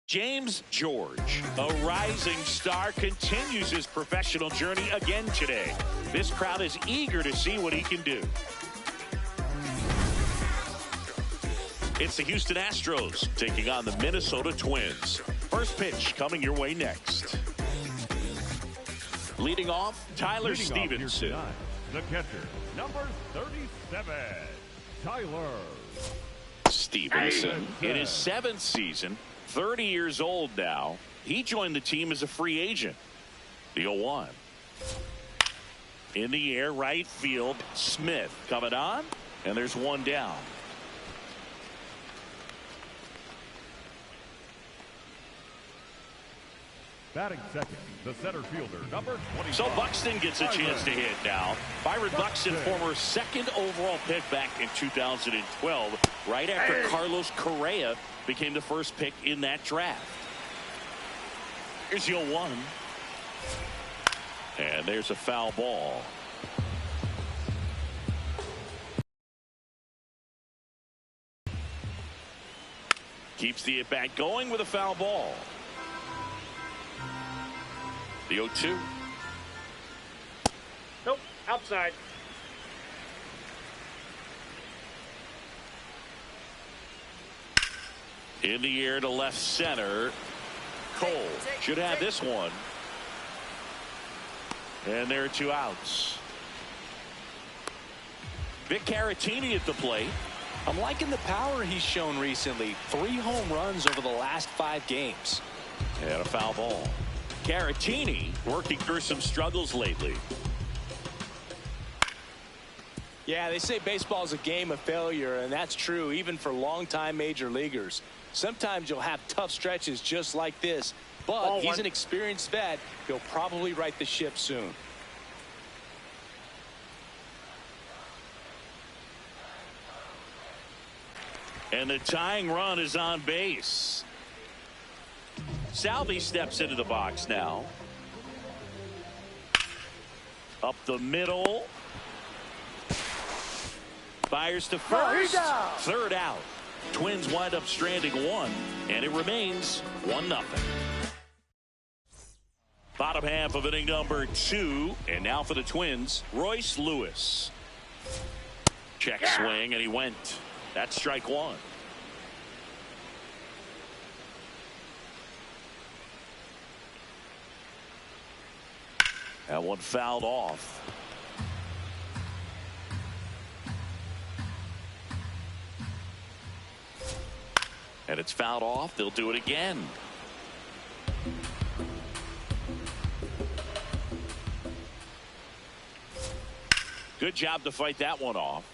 James George, a rising star, continues his professional journey again today. This crowd is eager to see what he can do. It's the Houston Astros taking on the Minnesota Twins. First pitch coming your way next. Leading off, Tyler Stevenson. The catcher, number 37, Tyler Stevenson in his 7th season, 30 years old now. He joined the team as a free agent. The 0-1. In the air, right field, Smith coming on, and there's one down. Batting second, the center fielder, number 25. So Buxton gets a chance to hit now. Byron Buxton, former 2nd overall pick back in 2012, right after Carlos Correa became the first pick in that draft. Here's the 0-1. And there's a foul ball. Keeps the at-bat going with a foul ball. The 0-2. Nope, outside. In the air to left center. Cole should have this one. And there are 2 outs. Vic Caratini at the plate. I'm liking the power he's shown recently. 3 home runs over the last 5 games. And a foul ball. Caratini working through some struggles lately. Yeah, they say baseball is a game of failure, and that's true even for longtime major leaguers. Sometimes you'll have tough stretches just like this, but he's an experienced vet. He'll probably right the ship soon. And the tying run is on base. Salvi steps into the box now. Up the middle. Fires to first. 3rd out. Twins wind up stranding 1, and it remains 1-0. Bottom half of inning number 2, and now for the Twins, Royce Lewis. Check swing, and he went. That's strike 1. That one fouled off. And it's fouled off. They'll do it again. Good job to fight that one off.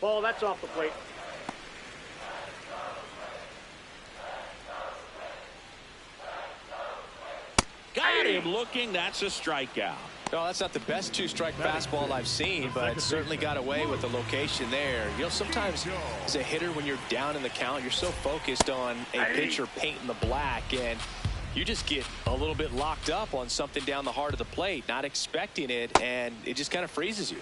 Ball, that's off the plate. Got him looking. That's a strikeout. No, that's not the best 2-strike fastball I've seen, but certainly got away with the location there. You know, sometimes as a hitter, when you're down in the count, you're so focused on a pitcher painting the black, and you just get a little bit locked up on something down the heart of the plate, not expecting it, and it just kind of freezes you.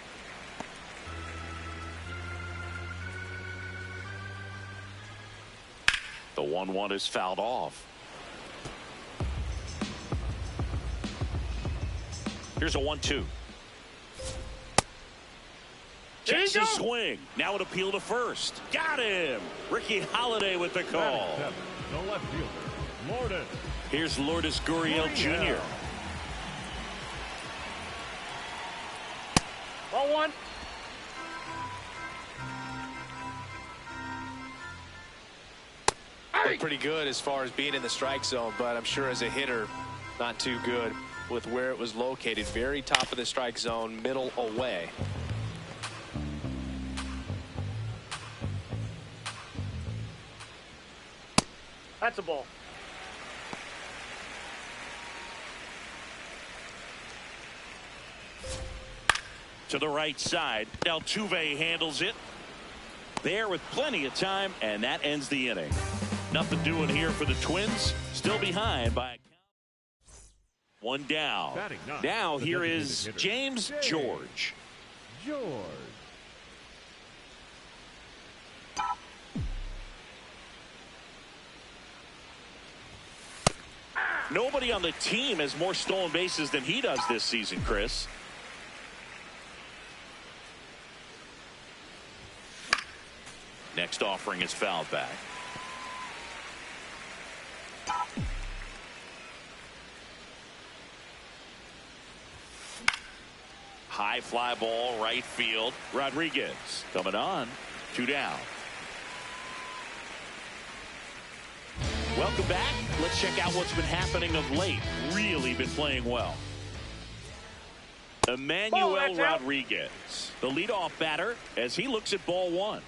The 1-1 is fouled off. Here's a 1-2. Checks the swing. Now an appeal to first. Got him. Ricky Holiday with the call. The left fielder, Lourdes. Here's Lourdes Gurriel Jr. Ball 1. Looked pretty good as far as being in the strike zone, but I'm sure as a hitter, not too good with where it was located. Very top of the strike zone, middle away. That's a ball. To the right side. Altuve handles it. There with plenty of time, and that ends the inning. Nothing doing here for the Twins. Still behind by one down. Batting ninth, Now the here designated is hitter, James George. George. Nobody on the team has more stolen bases than he does this season, Chris. Next offering is fouled back. High fly ball, right field. Rodriguez coming on. 2 down. Welcome back. Let's check out what's been happening of late. Really been playing well. Emmanuel Rodriguez, the leadoff batter, as he looks at ball 1.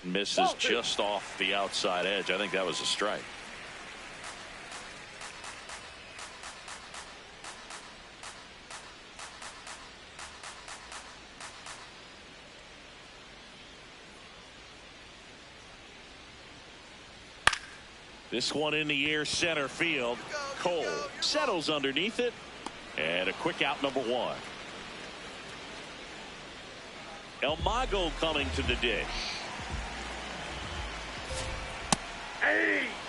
Misses just off the outside edge. I think that was a strike. This one in the air, center field. Cole settles underneath it. And a quick out, number 1. El Mago coming to the dish.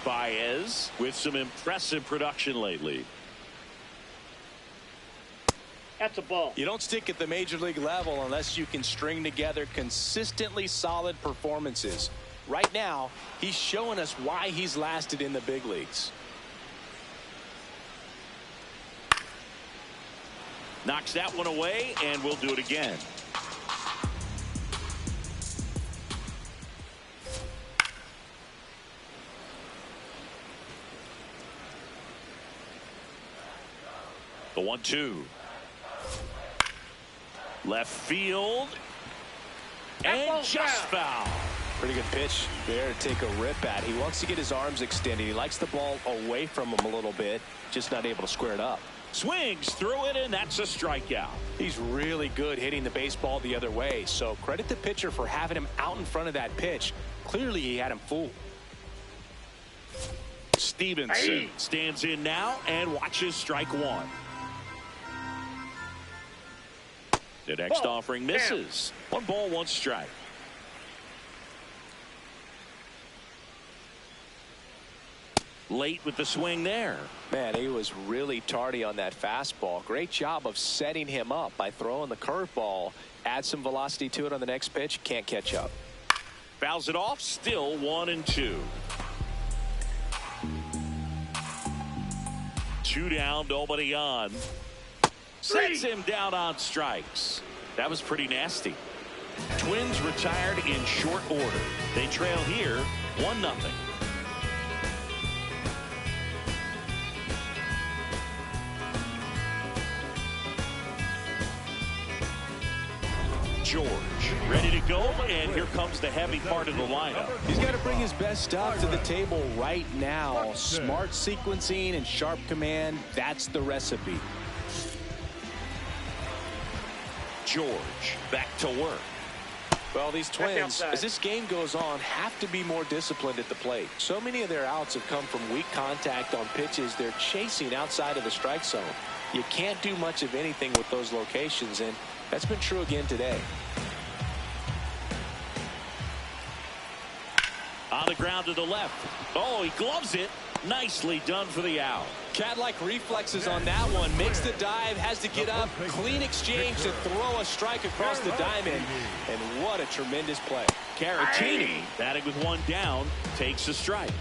Baez with some impressive production lately. That's a ball. You don't stick at the major league level unless you can string together consistently solid performances. Right now, he's showing us why he's lasted in the big leagues. Knocks that one away, and we'll do it again. The 1-2. Left field. And just foul. Pretty good pitch there to take a rip at. He wants to get his arms extended. He likes the ball away from him a little bit. Just not able to square it up. Swings through it, and that's a strikeout. He's really good hitting the baseball the other way. So credit the pitcher for having him out in front of that pitch. Clearly he had him fooled. Stevenson stands in now and watches strike 1. The next offering misses. 1 ball, 1 strike. Late with the swing there. Man, he was really tardy on that fastball. Great job of setting him up by throwing the curveball. Add some velocity to it on the next pitch. Can't catch up. Fouls it off. Still 1-2. 2 down, nobody on. Sets him down on strikes. That was pretty nasty. Twins retired in short order. They trail here 1-0. George ready to go, and here comes the heavy part of the lineup. He's got to bring his best stuff to the table right now. Smart sequencing and sharp command. That's the recipe. George back to work. Well, these Twins, as this game goes on, have to be more disciplined at the plate. So many of their outs have come from weak contact on pitches they're chasing outside of the strike zone. You can't do much of anything with those locations, and that's been true again today. On the ground to the left. Oh, he gloves it. Nicely done for the out. Cat-like reflexes on that one. Makes the dive, has to get up. Clean exchange to throw a strike across the diamond. And what a tremendous play. Caratini, batting with 1 down, takes a strike.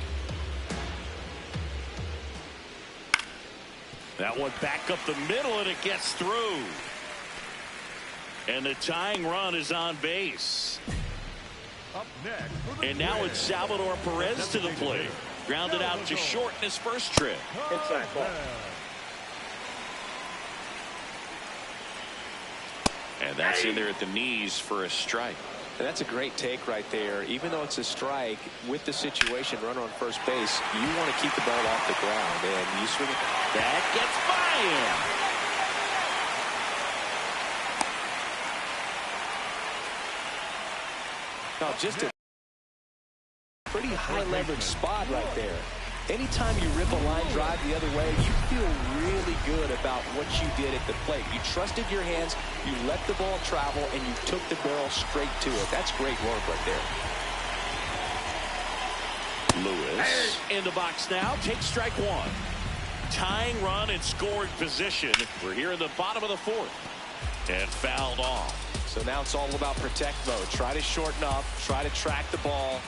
That one back up the middle, and it gets through. And the tying run is on base. Up next, and now it's Salvador Perez to the plate. Grounded out to short in his first trip. Inside ball. And that's in there at the knees for a strike. And that's a great take right there. Even though it's a strike, with the situation, runner on first base, you want to keep the ball off the ground. And you sort of... That gets by him. No, just a pretty high leverage spot right there. Anytime you rip a line drive the other way, you feel really good about what you did at the plate. You trusted your hands, you let the ball travel, and you took the barrel straight to it. That's great work right there. Lewis in the box now, takes strike one. Tying run in scoring position. We're here in the bottom of the fourth. And fouled off. So now it's all about protect mode. Try to shorten up, try to track the ball.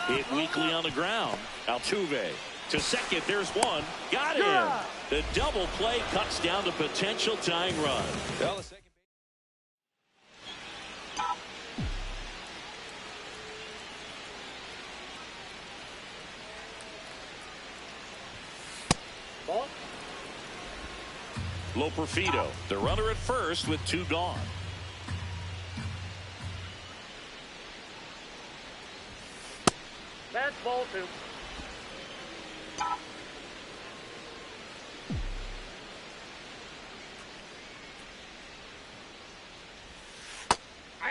Hit weakly on the ground. Altuve to second. There's one. Got him. The double play cuts down the potential tying run. Well, the second Ball. Loperfido, the runner at first with two gone. That's ball two.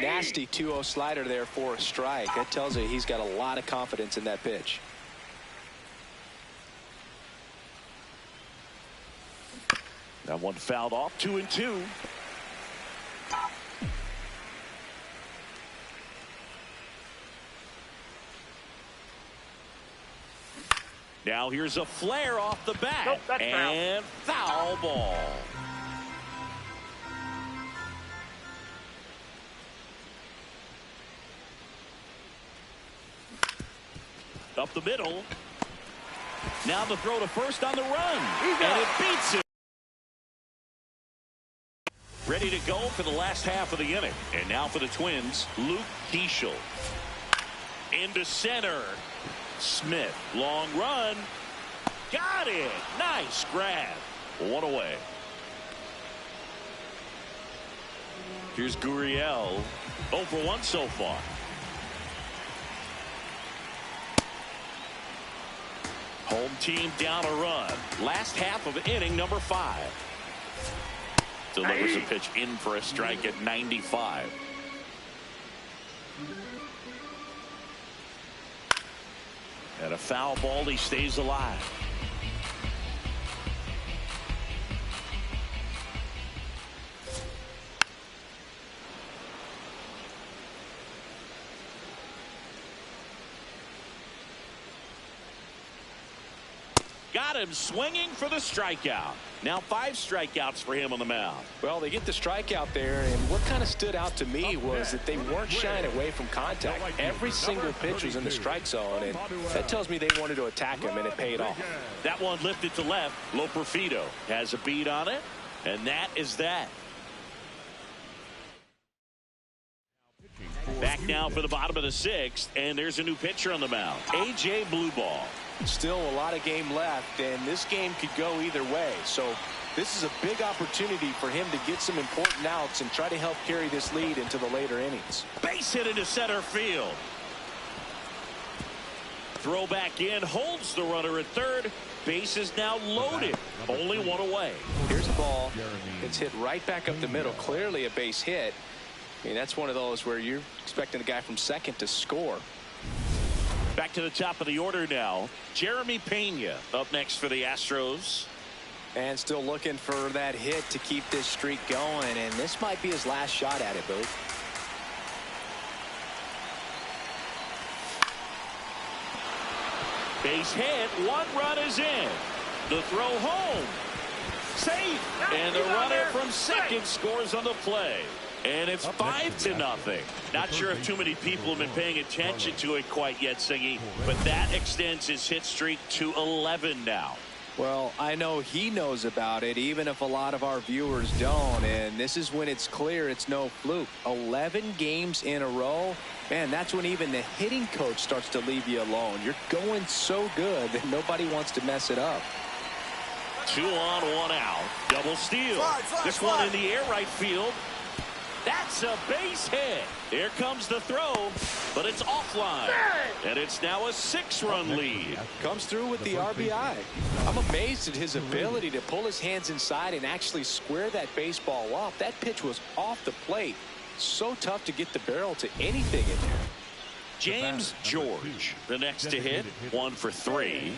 nasty 2-0 slider there for a strike. That tells you he's got a lot of confidence in that pitch. That one fouled off. 2-2. Now here's a flare off the bat. Nope, that's and foul ball. Up the middle. Now the throw to first on the run. And it beats it. Ready to go for the last half of the inning. And now for the Twins, Luke Keeschel. Into center. Smith, long run. Got it. Nice grab. One away. Here's Gurriel. 0 for 1 so far. Home team down a run. Last half of inning number 5. Delivers a pitch in for a strike at 95. And a foul ball, he stays alive. Got him swinging for the strikeout. Now 5 strikeouts for him on the mound. Well, they get the strikeout there, and what kind of stood out to me was that they weren't shying away from contact. Every single pitch was in the strike zone, and that tells me they wanted to attack him, and it paid off. That one lifted to left. Loperfido has a beat on it, and that is that. Back now for the bottom of the 6th, and there's a new pitcher on the mound. A.J. Blueball. Still a lot of game left, and this game could go either way. So this is a big opportunity for him to get some important outs and try to help carry this lead into the later innings. Base hit into center field. Throw back in, holds the runner at third. Base is now loaded. Only one away. Here's a ball. It's hit right back up the middle. Clearly a base hit. I mean, that's one of those where you're expecting a guy from second to score. Back to the top of the order now. Jeremy Pena up next for the Astros. And still looking for that hit to keep this streak going. And this might be his last shot at it, Booth. Base hit. 1 run is in. The throw home. Safe. And the runner from second scores on the play. And it's 5-0. Not sure if too many people have been paying attention to it quite yet, Singy, but that extends his hit streak to 11 now. Well, I know he knows about it, even if a lot of our viewers don't. And this is when it's clear it's no fluke. 11 games in a row. Man, that's when even the hitting coach starts to leave you alone. You're going so good that nobody wants to mess it up. 2 on, 1 out. Double steal. This one in the air right field. That's a base hit. Here comes the throw, but it's offline. And it's now a 6-run lead. Comes through with the RBI. I'm amazed at his ability to pull his hands inside and actually square that baseball up. That pitch was off the plate. So tough to get the barrel to anything in there. James George, the next to hit, 1 for 3.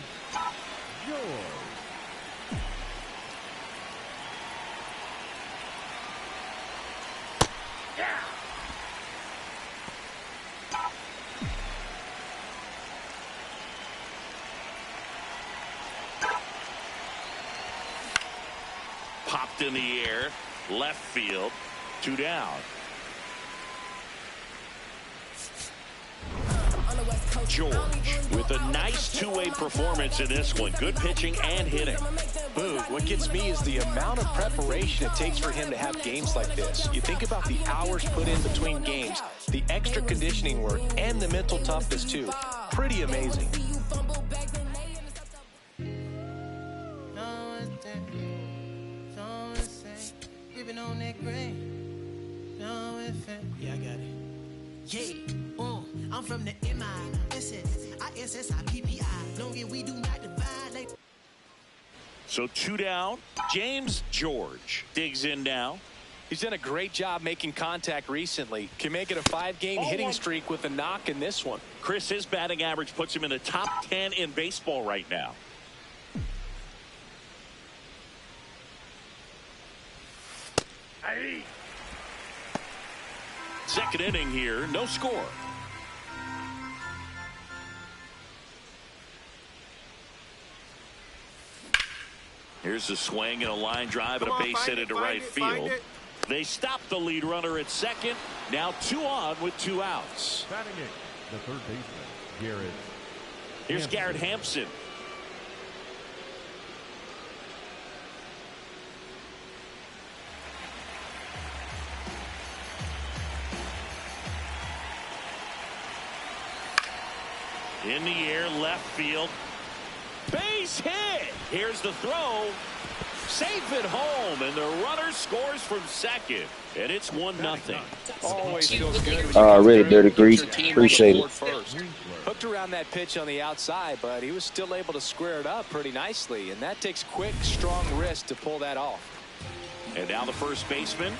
Popped in the air, left field, 2 down. George with a nice two-way performance in this one. Good pitching and hitting. Boog, what gets me is the amount of preparation it takes for him to have games like this. You think about the hours put in between games, the extra conditioning work, and the mental toughness too. Pretty amazing. Yeah, I got it. Yeah, I'm from the MISSIPPI. Don't get we do not divide like. So 2 down. James George digs in now. He's done a great job making contact recently. Can make it a 5-game hitting streak with a knock in this one. Chris, his batting average puts him in the top 10 in baseball right now. Second inning here, no score. Here's the swing and a line drive and a base hit into right field. They stop the lead runner at second. Now 2 on with 2 outs. Batting it, the third baseman, Garrett. Here's Garrett Hampson. In the air, left field. Base hit. Here's the throw. Safe at home, and the runner scores from second. And it's 1-0. Always feels good. Really, Dirty Grease. Appreciate it. Hooked around that pitch on the outside, but he was still able to square it up pretty nicely. And that takes quick, strong wrist to pull that off. And now the first baseman.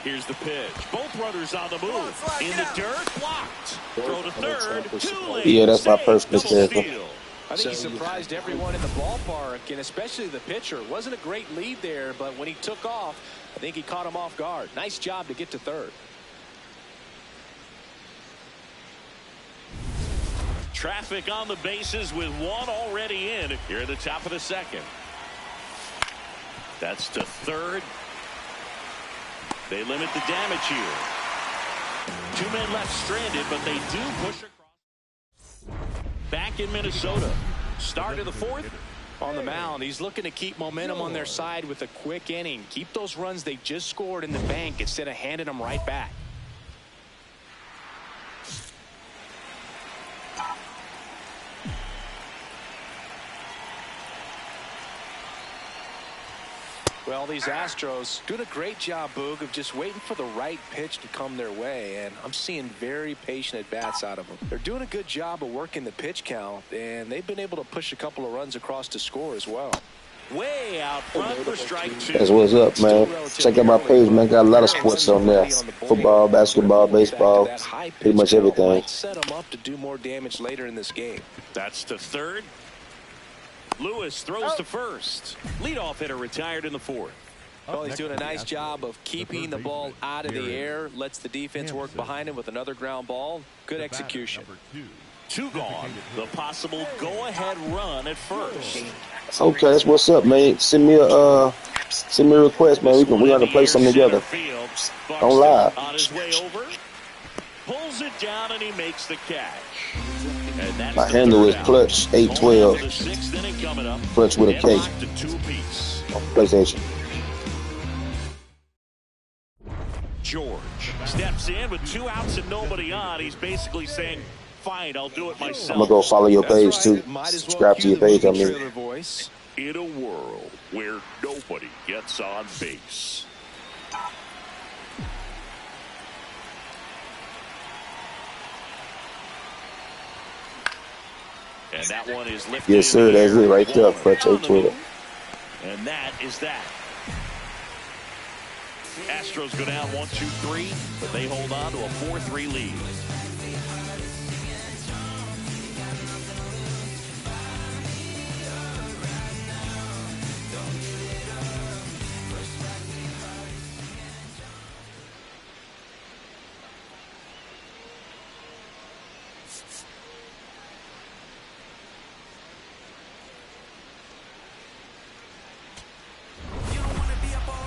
Here's the pitch. Both runners on the move. In the dirt, blocked. Throw to third. Too late. Yeah, that's my personal steal. I think he surprised everyone in the ballpark, and especially the pitcher. Wasn't a great lead there, but when he took off, I think he caught him off guard. Nice job to get to third. Traffic on the bases with 1 already in here at the top of the second. That's to third. They limit the damage here. 2 men left stranded, but they do push across. Back in Minnesota. Start of the 4th. On the mound, he's looking to keep momentum on their side with a quick inning. Keep those runs they just scored in the bank instead of handing them right back. Well, these Astros doing a great job, Boog, of just waiting for the right pitch to come their way, and I'm seeing very patient at-bats out of them. They're doing a good job of working the pitch count, and they've been able to push a couple of runs across to score as well. Way out front for strike 2. That's what's up, man. Check out my page, man. Got a lot of sports on there. Football, basketball, baseball, pretty much everything. Set them up to do more damage later in this game. That's to third. Lewis throws to first. Leadoff hitter retired in the 4th. Well, he's doing a nice job of keeping the ball out of the air. Lets the defense work behind him with another ground ball. Good execution. 2 gone. The possible go-ahead run at first. Okay, that's what's up, man. Send me a request, man. We're gonna play something together. Don't lie. On his way over, pulls it down and he makes the catch. And that's my handle is Clutch 812. Clutch with a K. On PlayStation. George steps in with 2 outs and nobody on. He's basically saying, fine, I'll do it myself. I'm gonna go follow your page too. Subscribe to your page, I mean. In a world where nobody gets on base. And that one is lifted. Yes, sir. That's it right there. Clutch A Twitter. And that is that. Astros go down 1-2-3, but they hold on to a 4-3 lead.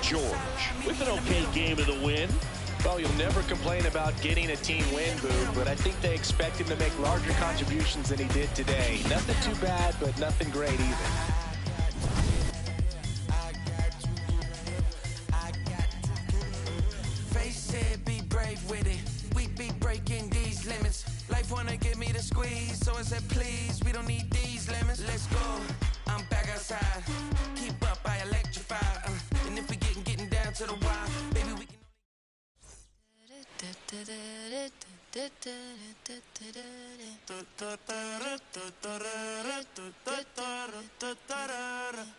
George with an okay game of the win. Well, you'll never complain about getting a team win, Boog, but I think they expect him to make larger contributions than he did today. Nothing too bad, but nothing great either. Face it, be brave with it. We be breaking these limits. Life wanna give me the squeeze, so I said please, we don't need these limits. Let's go, I'm back outside. Keep up, I electrify. And if we getting down to the wire, baby, we can.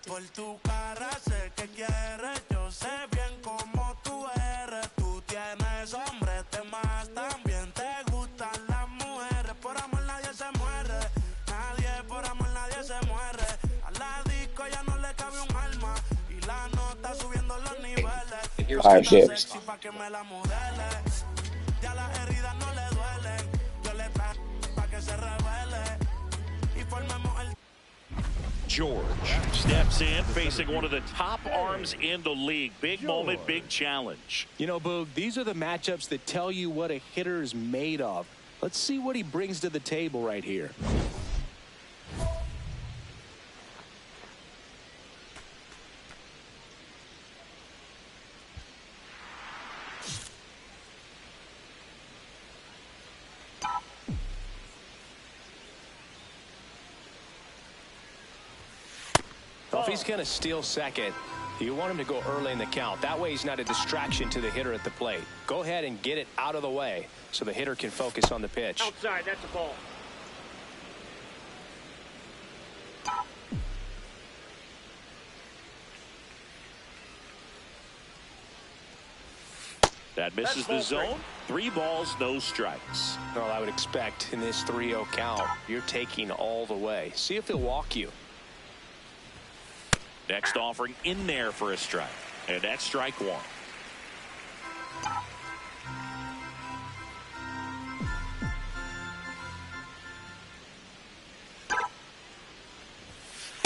Por tu cara sé que quieres, yo sé bien cómo tú eres. Tú tienes hombres de más, también te gustan las mujeres. Por amor nadie se muere, nadie por amor nadie se muere. A la disco ya no le cabe un alma y la nota subiendo los niveles. All right, Sexy pa' que me la modele. Ya las heridas no le duelen. Yo le traje pa' que se revele y formemos el. George steps in, facing one of the top arms in the league. Big moment, big challenge. You know, Boog, these are the matchups that tell you what a hitter is made of. Let's see what he brings to the table right here. Well, if he's going to steal second, you want him to go early in the count. That way he's not a distraction to the hitter at the plate. Go ahead and get it out of the way so the hitter can focus on the pitch. Outside, that's a ball. That misses the zone. 3 balls, no strikes. Well, I would expect in this 3-0 count, you're taking all the way. See if he'll walk you. Next offering in there for a strike. And that's strike 1.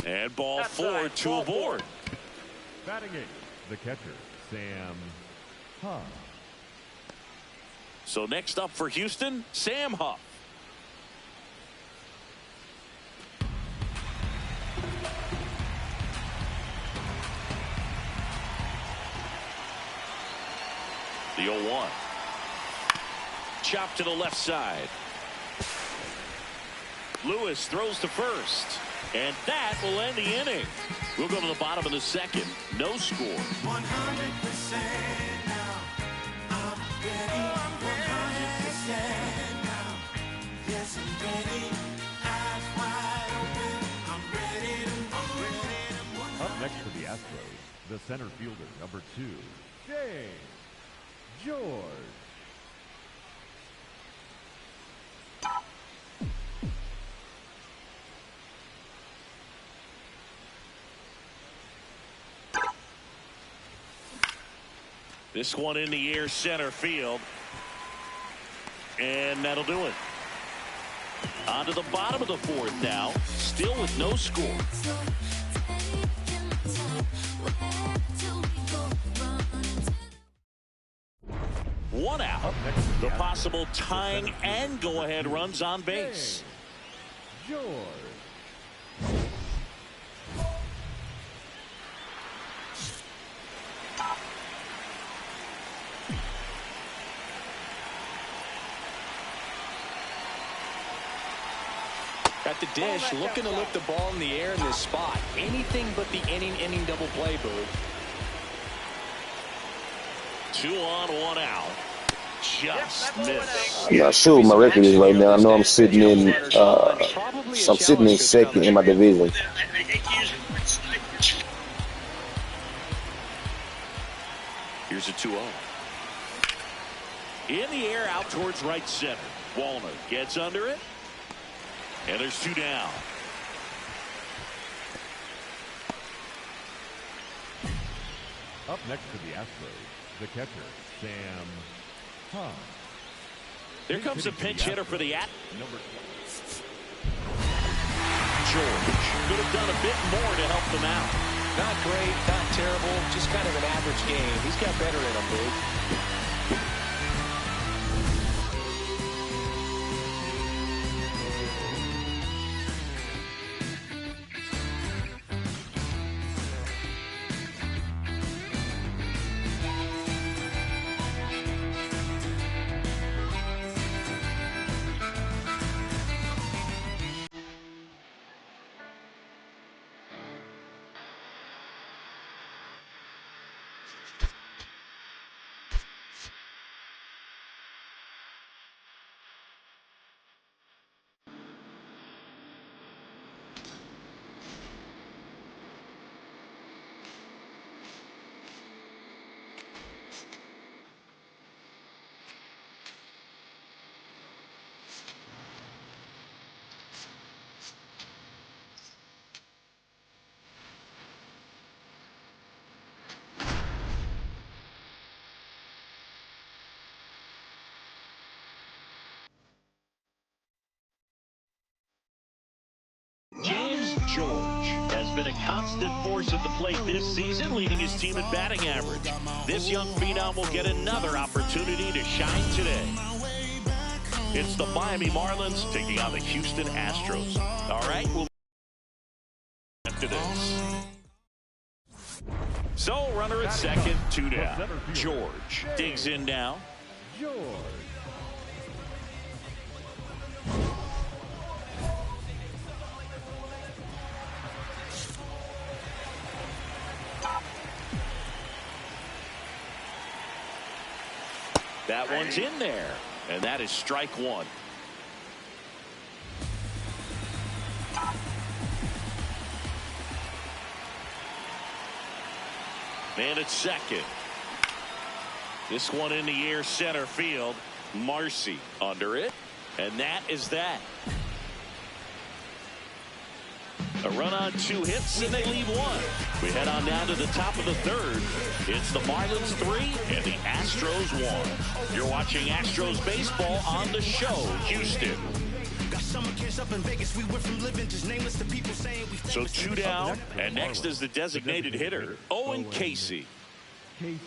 And ball 4, 2 aboard. Batting 8, the catcher, Sam Huff. So next up for Houston, Sam Huff. The 0-1. Chopped to the left side. Lewis throws to first. And that will end the inning. We'll go to the bottom of the second. No score. 100% now. I'm ready. 100% now. Yes, I'm ready. Eyes wide open. I'm ready to move. Up next for the Astros, the center fielder, number 2, James George. This one in the air, center field. And that'll do it. On to the bottom of the 4th now. Still with no score. One out. The possible tying and go-ahead runs on base. George. At the dish, looking to lift the ball in the air in this spot. Anything but the inning double play, Boo. 2 on, 1 out. Just missed. I'm not sure what my record is right now. I know I'm sitting in second in my division. Here's a 2-0. In the air out towards right center. Wallner gets under it. And there's 2 down. Up next to the Astros, the catcher, Sam Hunt. Here comes a pinch hitter for the number. George could have done a bit more to help them out. Not great, not terrible, just kind of an average game. He's got better in him, Boo. James George has been a constant force at the plate this season, leading his team in batting average. This young phenom will get another opportunity to shine today. It's the Miami Marlins taking on the Houston Astros. All right, we'll after this. So, runner at second, 2 down. George digs in now. George. That one's in there, and that is strike 1. Man at second. This one in the air center field. Marcy under it, and that is that. A run on 2 hits, and they leave 1. We head on down to the top of the 3rd. It's the Marlins 3 and the Astros 1. You're watching Astros baseball on the show, Houston. So 2 down, and next is the designated hitter, Owen Casey. Here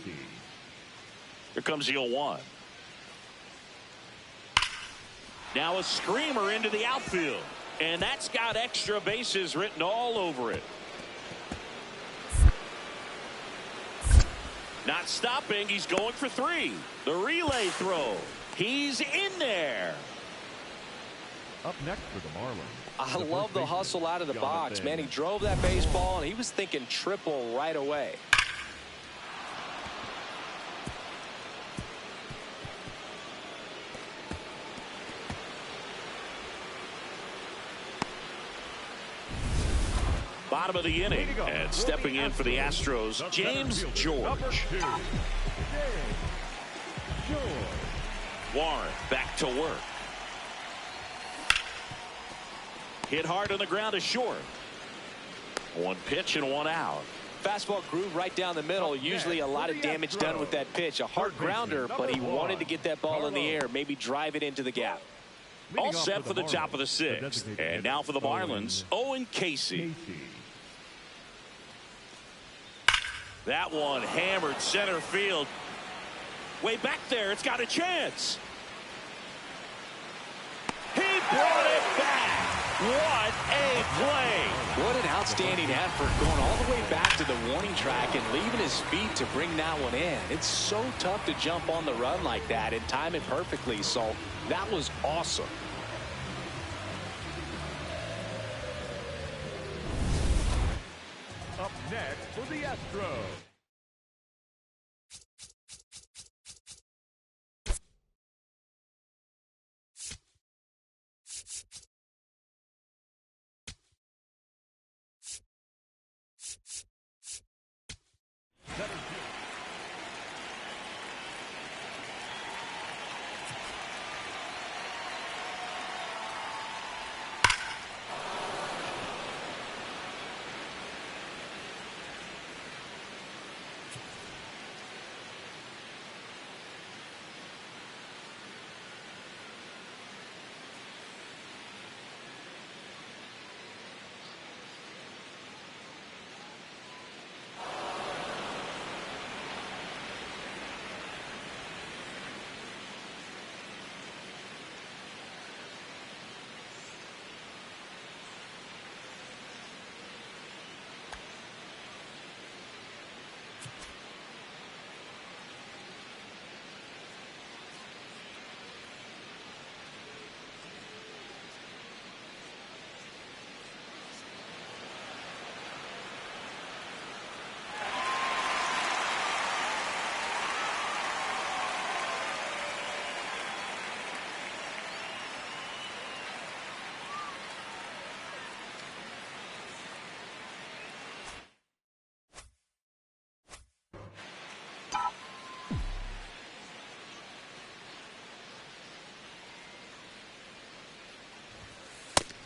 comes the 0-1. Now a screamer into the outfield. And that's got extra bases written all over it. Not stopping. He's going for 3. The relay throw. He's in there. Up next for the Marlins. I love the hustle out of the box, man. He drove that baseball, and he was thinking triple right away. Bottom of the inning, and stepping in for the Astros, James George. Warren back to work. Hit hard on the ground to short. 1 pitch and 1 out. Fastball groove right down the middle. Usually a lot of damage done with that pitch. A hard grounder, but he wanted to get that ball in the air, maybe drive it into the gap. All set for the top of the 6th. And now for the Marlins, Owen Casey. That one hammered center field. Way back there, it's got a chance. He brought it back. What a play. What an outstanding effort, going all the way back to the warning track and leaving his feet to bring that one in. It's so tough to jump on the run like that and time it perfectly. So that was awesome. Up next for the Astros.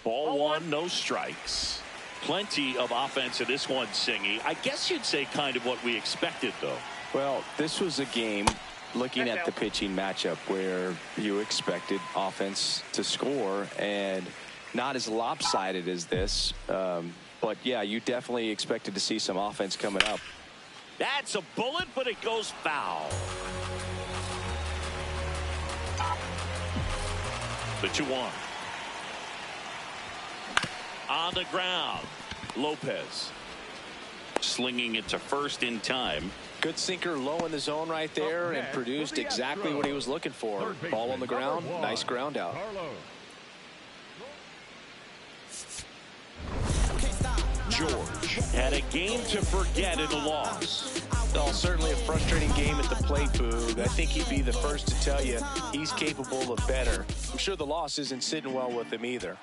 Ball one, no strikes. Plenty of offense in this one, Singy. I guess you'd say kind of what we expected, though. Well, this was a game, looking at the pitching matchup, where you expected offense to score, and not as lopsided as this. But, yeah, you definitely expected to see some offense coming up. That's a bullet, but it goes foul. The 2-1. On the ground, Lopez slinging it to first in time. Good sinker low in the zone right there and produced exactly what he was looking for. Ball on the ground, nice ground out. George had a game to forget in the loss. Well, certainly a frustrating game at the plate, Boog. I think he'd be the first to tell you he's capable of better. I'm sure the loss isn't sitting well with him either.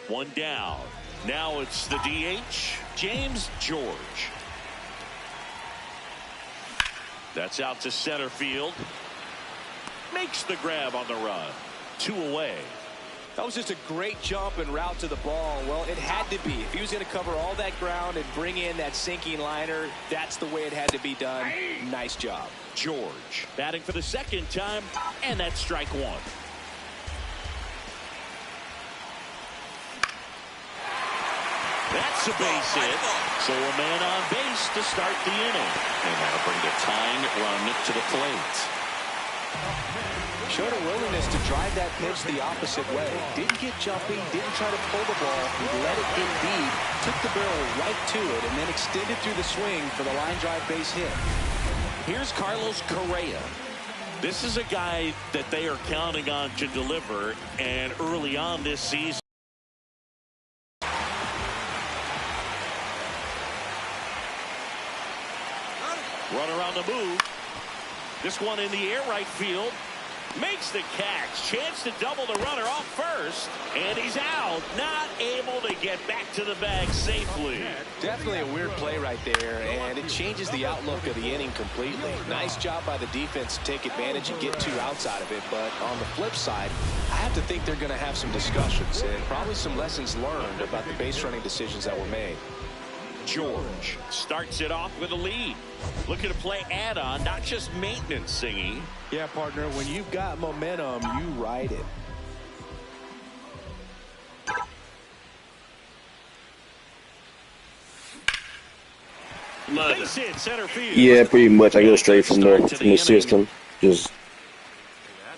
One down. Now it's the DH, James George. That's out to center field. Makes the grab on the run. 2 away. That was just a great jump and route to the ball. Well, it had to be. If he was going to cover all that ground and bring in that sinking liner, that's the way it had to be done. Nice job. George batting for the second time, and that's strike one. That's a base hit. So a man on base to start the inning. And that'll bring the tying run to the plate. Showed a willingness to drive that pitch the opposite way. Didn't get jumping, didn't try to pull the ball. He let it get deep, took the barrel right to it, and then extended through the swing for the line drive base hit. Here's Carlos Correa. This is a guy that they are counting on to deliver, and early on this season. Runner on the move. This one in the air right field. Makes the catch. Chance to double the runner off first. And he's out. Not able to get back to the bag safely. Definitely a weird play right there, and it changes the outlook of the inning completely. Nice job by the defense to take advantage and get 2 outs out of it. But on the flip side, I have to think they're going to have some discussions and probably some lessons learned about the base running decisions that were made. George starts it off with a lead. Looking to play add-on, not just maintenance, Singing. Yeah, partner, when you've got momentum, you ride it. Base hit, center field. Yeah, pretty much. I go straight from the system. Just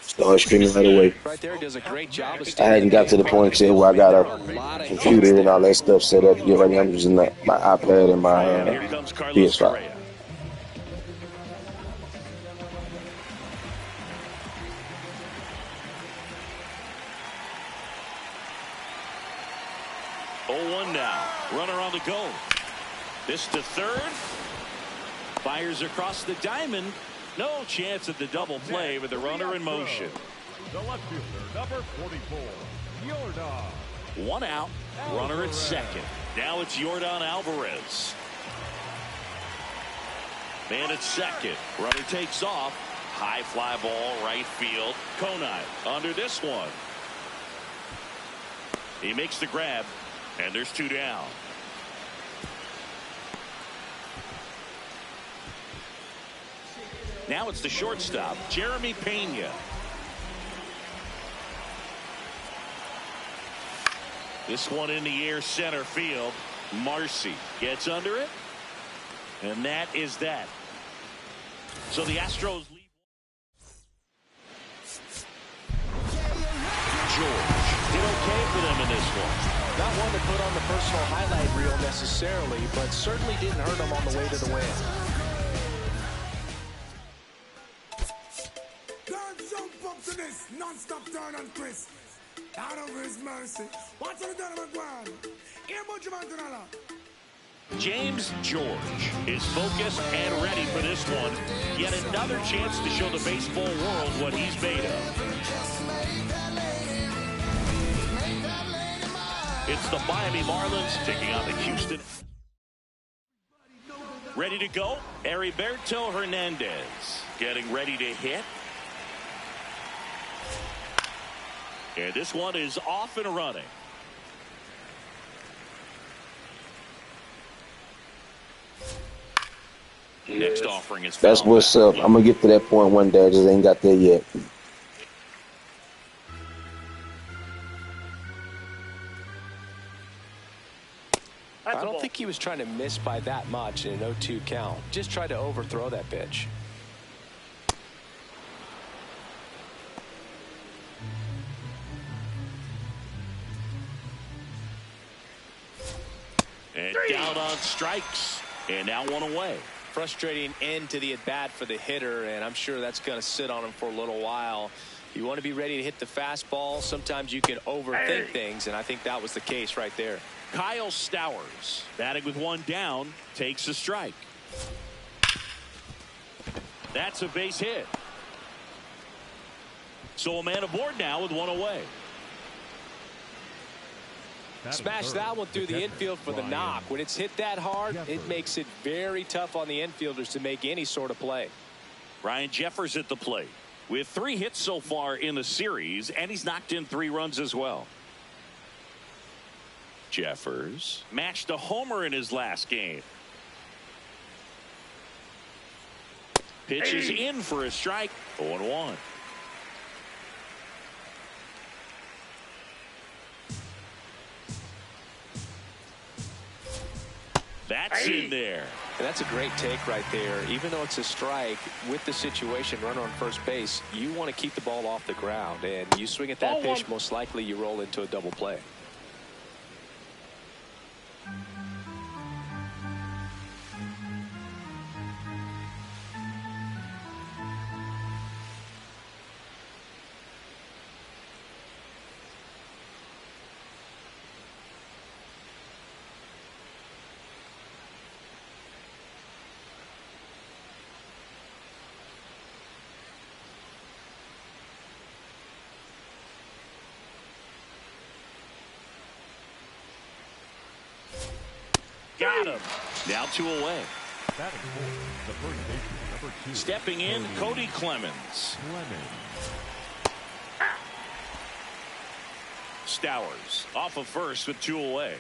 start streaming right away. Right there, does a great job. I hadn't got to the point yet where I got a computer and all that stuff set up. Yeah, right now I'm using my iPad and my PS5. 0-1 now. Runner on the go. This to third. Fires across the diamond. No chance at the double play with the runner in motion. The left fielder, number 44, Yordan. 1 out. Runner at second. Now it's Yordan Alvarez. Man at second. Runner takes off. High fly ball, right field. Konai under this one. He makes the grab, and there's 2 down. Now it's the shortstop, Jeremy Pena. This one in the air, center field. Marcy gets under it, and that is that. So the Astros lead. George did okay for them in this one. Not one to put on the personal highlight reel necessarily, but certainly didn't hurt him on the way to the win. Don't jump up to this non-stop turn and twist. Out of his mercy. What's on the done of McGuire? Here, much about James George is focused and ready for this one. Yet another chance to show the baseball world what he's made of. It's the Miami Marlins taking on the Houston. Ready to go? Heriberto Hernandez getting ready to hit. And this one is off and running. Next offering is That's what's up. I'm gonna get to that point one day. I just ain't got there yet. I don't think he was trying to miss by that much in an 0-2 count. Just tried to overthrow that pitch. And down on strikes. And now 1 away. Frustrating end to the at-bat for the hitter, and I'm sure that's going to sit on him for a little while. You want to be ready to hit the fastball. Sometimes you can overthink things, and I think that was the case right there. Kyle Stowers, batting with 1 down, takes a strike. That's a base hit. So a man aboard now with 1 away. Smash that one through the infield for the knock. When it's hit that hard, it makes it very tough on the infielders to make any sort of play. Ryan Jeffers at the plate with 3 hits so far in the series, and he's knocked in 3 runs as well. Jeffers matched a homer in his last game. Pitch is in for a strike. 0-1. That's in there. And that's a great take right there. Even though it's a strike, with the situation, runner on first base, you want to keep the ball off the ground. And you swing at that pitch, most likely you roll into a double play. Got him. Now 2 away. Batting fourth, the first baseman, number 2. Stepping in, Cody Clemens. Stowers off of first with 2 away.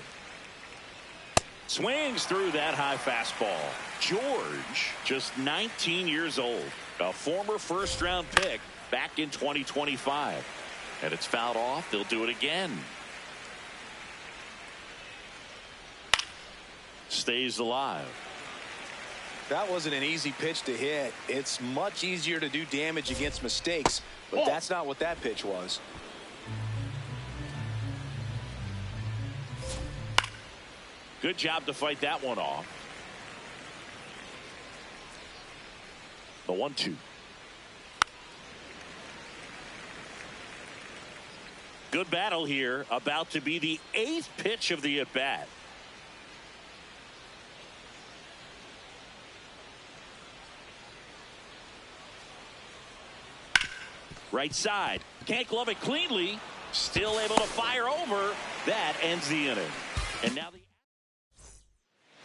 Swings through that high fastball. George, just 19 years old, a former first-round pick back in 2025. And it's fouled off. They'll do it again. Stays alive. That wasn't an easy pitch to hit. It's much easier to do damage against mistakes, but that's not what that pitch was. Good job to fight that one off. The 1-2. Good battle here. About to be the 8th pitch of the at-bat. Right side. Can't glove it cleanly. Still able to fire over. That ends the inning. And now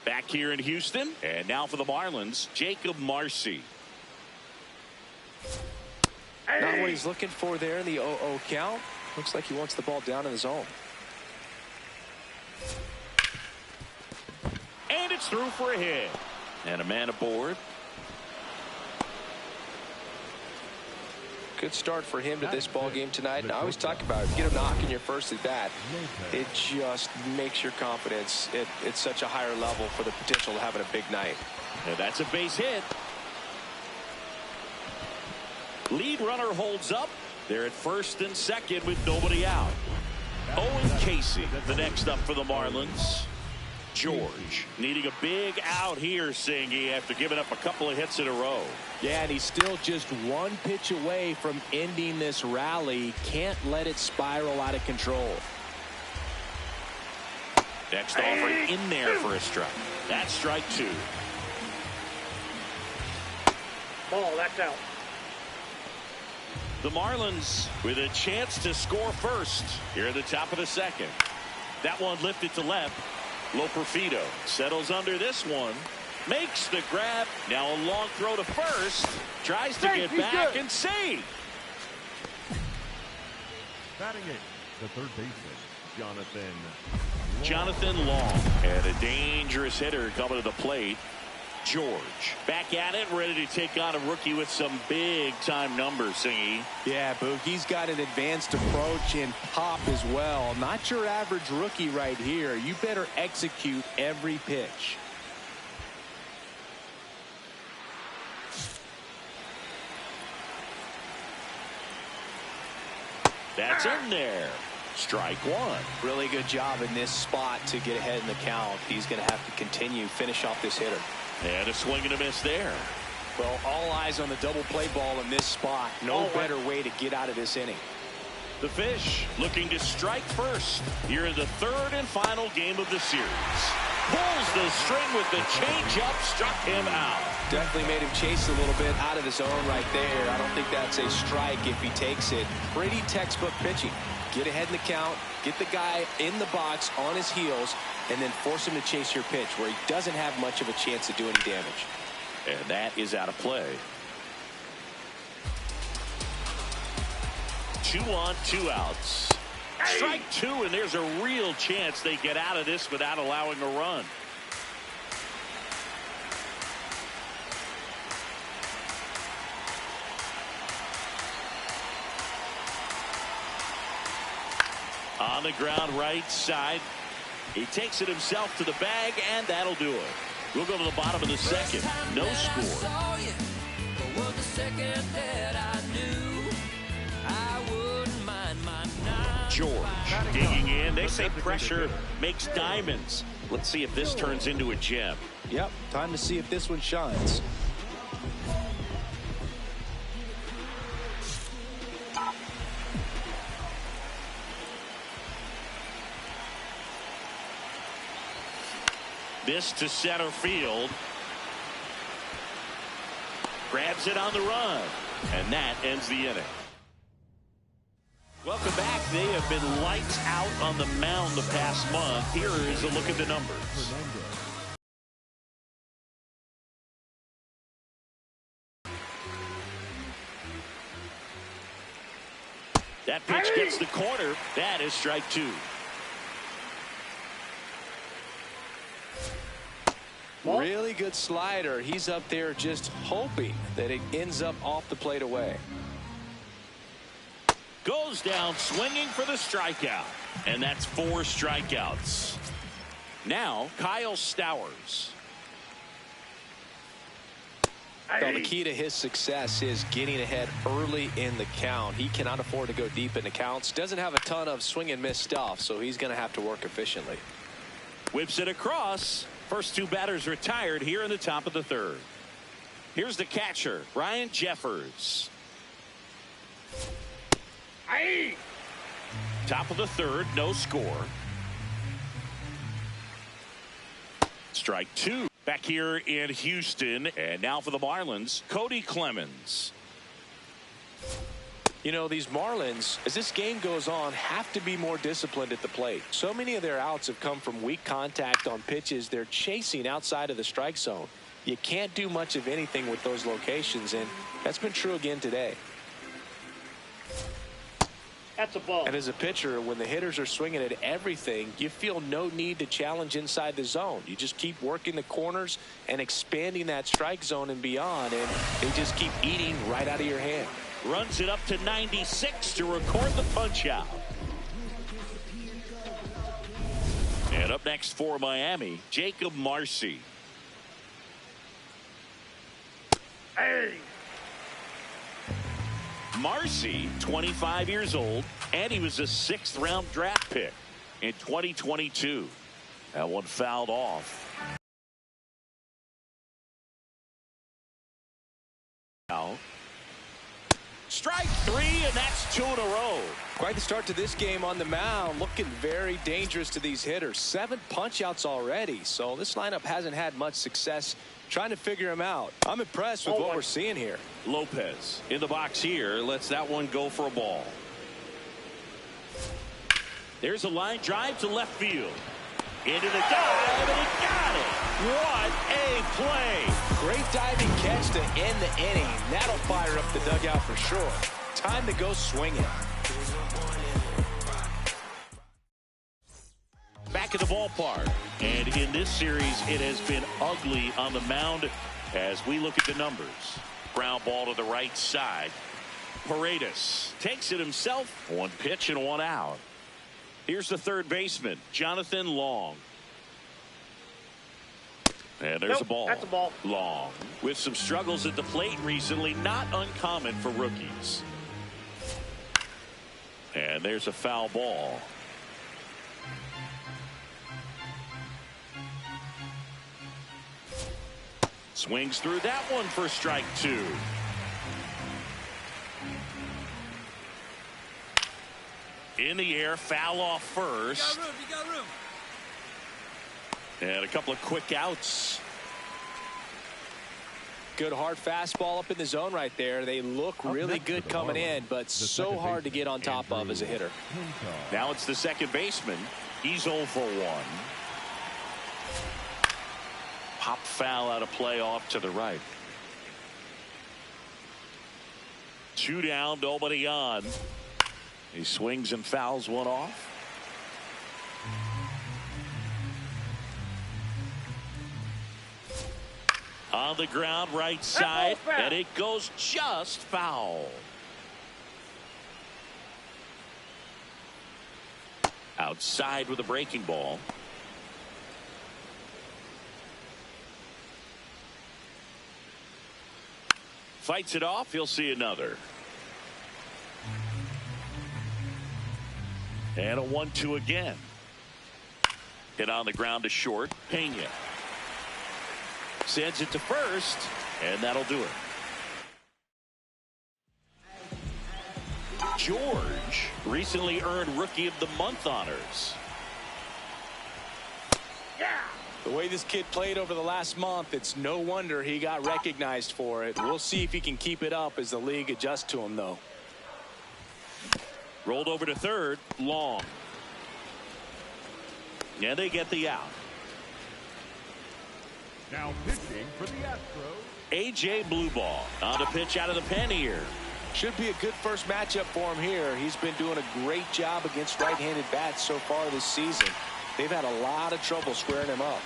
back here in Houston. And now for the Marlins, Jacob Marcy. Not what he's looking for there in the 0-0 count. Looks like he wants the ball down in the zone. And it's through for a hit. And a man aboard. Good start for him to this ball game tonight. And I always talk about it. Get him knocking your first at bat. It just makes your confidence at such a higher level for the potential of having a big night. And that's a base hit. Lead runner holds up. They're at first and second with nobody out. Owen Casey, the next up for the Marlins. George needing a big out here, Singy, after giving up a couple of hits in a row. Yeah, and he's still just one pitch away from ending this rally. Can't let it spiral out of control. Next offering in there for a strike. That's strike 2. Ball, that's out. The Marlins with a chance to score first here at the top of the second. That one lifted to left. Loperfido settles under this one. Makes the grab. Now a long throw to first. Tries to get back and save. Batting it, the third baseman, Jonathan Long. And a dangerous hitter coming to the plate. George back at it, ready to take on a rookie with some big time numbers, Singy. Yeah, Boog, he's got an advanced approach and pop as well. Not your average rookie right here. You better execute every pitch. That's in there. Strike 1. Really good job in this spot to get ahead in the count. He's going to have to continue, finish off this hitter. And a swing and a miss there. Well, all eyes on the double play ball in this spot. No better way to get out of this inning. The Fish looking to strike first here in the third and final game of the series. Pulls the string with the changeup, struck him out. Definitely made him chase a little bit out of the zone right there. I don't think that's a strike if he takes it. Pretty textbook pitching. Get ahead in the count, get the guy in the box on his heels, and then force him to chase your pitch where he doesn't have much of a chance to do any damage. And that is out of play. 2 on, 2 outs. Strike 2, and there's a real chance they get out of this without allowing a run. On the ground right side. He takes it himself to the bag, and that'll do it. We'll go to the bottom of the second. No score. George digging in. They say pressure makes diamonds. Let's see if this turns into a gem. Yep, time to see if this one shines. This to center field. Grabs it on the run. And that ends the inning. Welcome back. They have been lights out on the mound the past month. Here is a look at the numbers. That pitch gets the corner. That is strike 2. Really good slider. He's up there just hoping that it ends up off the plate away. Goes down swinging for the strikeout. And that's 4 strikeouts. Now, Kyle Stowers. Well, the key to his success is getting ahead early in the count. He cannot afford to go deep in the counts. Doesn't have a ton of swing and miss stuff, so he's going to have to work efficiently. Whips it across. First 2 batters retired here in the top of the third. Here's the catcher, Ryan Jeffers. Top of the third, no score. Strike two. Back here in Houston, and now for the Marlins, Cody Clemens. You know, these Marlins, as this game goes on, have to be more disciplined at the plate. So many of their outs have come from weak contact on pitches they're chasing outside of the strike zone. You can't do much of anything with those locations, and that's been true again today. That's a ball. And as a pitcher, when the hitters are swinging at everything, you feel no need to challenge inside the zone. You just keep working the corners and expanding that strike zone and beyond, and they just keep eating right out of your hand. Runs it up to 96 to record the punch out. And up next for Miami, Jacob Marcy. Hey! Marcy, 25 years old, and he was a 6th-round draft pick in 2022. That one fouled off. Now, strike three, and that's 2 in a row. Quite the start to this game on the mound, looking very dangerous to these hitters. 7 punch-outs already, so this lineup hasn't had much success trying to figure him out. I'm impressed with what we're seeing here. Lopez in the box here, lets that one go for a ball. There's a line drive to left field. Into the dive, and he got it. What a play. Great diving catch to end the inning. That'll fire up the dugout for sure. Time to go swinging. Back at the ballpark, and in this series it has been ugly on the mound as we look at the numbers. Ground ball to the right side. Paredes takes it himself. 1 pitch and 1 out. Here's the third baseman, Jonathan Long. And there's a ball. That's a ball. Long with some struggles at the plate recently, not uncommon for rookies. And there's a foul ball. Swings through that one for strike 2. In the air, foul off first. You got room. And a couple of quick outs. Good hard fastball up in the zone right there. They look really good coming in, but so hard to get on top of as a hitter. Now it's the second baseman. He's 0 for 1. Pop foul out of play off to the right. 2 down, nobody on. He swings and fouls one off. On the ground, right side, and it goes just foul. Outside with a breaking ball. Fights it off. He'll see another. And a 1-2 again. Hit on the ground to short. Pena sends it to first, and that'll do it. George recently earned Rookie of the Month honors. The way this kid played over the last month, it's no wonder he got recognized for it. We'll see if he can keep it up as the league adjusts to him, though. Rolled over to third. Long. And they get the out. Now pitching for the Astros, A.J. Blueball on the pitch out of the pen here. Should be a good first matchup for him here. He's been doing a great job against right-handed bats so far this season. They've had a lot of trouble squaring him up.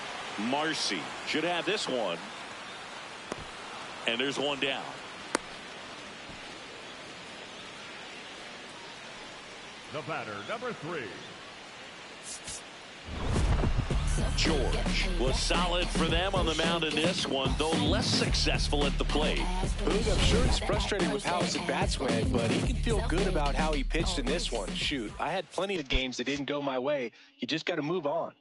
Marcy should have this one. And there's one down. the batter, number 3. George was solid for them on the mound in this one, though less successful at the plate. Boog, I'm sure he's frustrated with how his at-bats went, but he can feel good about how he pitched in this one. Shoot, I had plenty of games that didn't go my way. You just got to move on.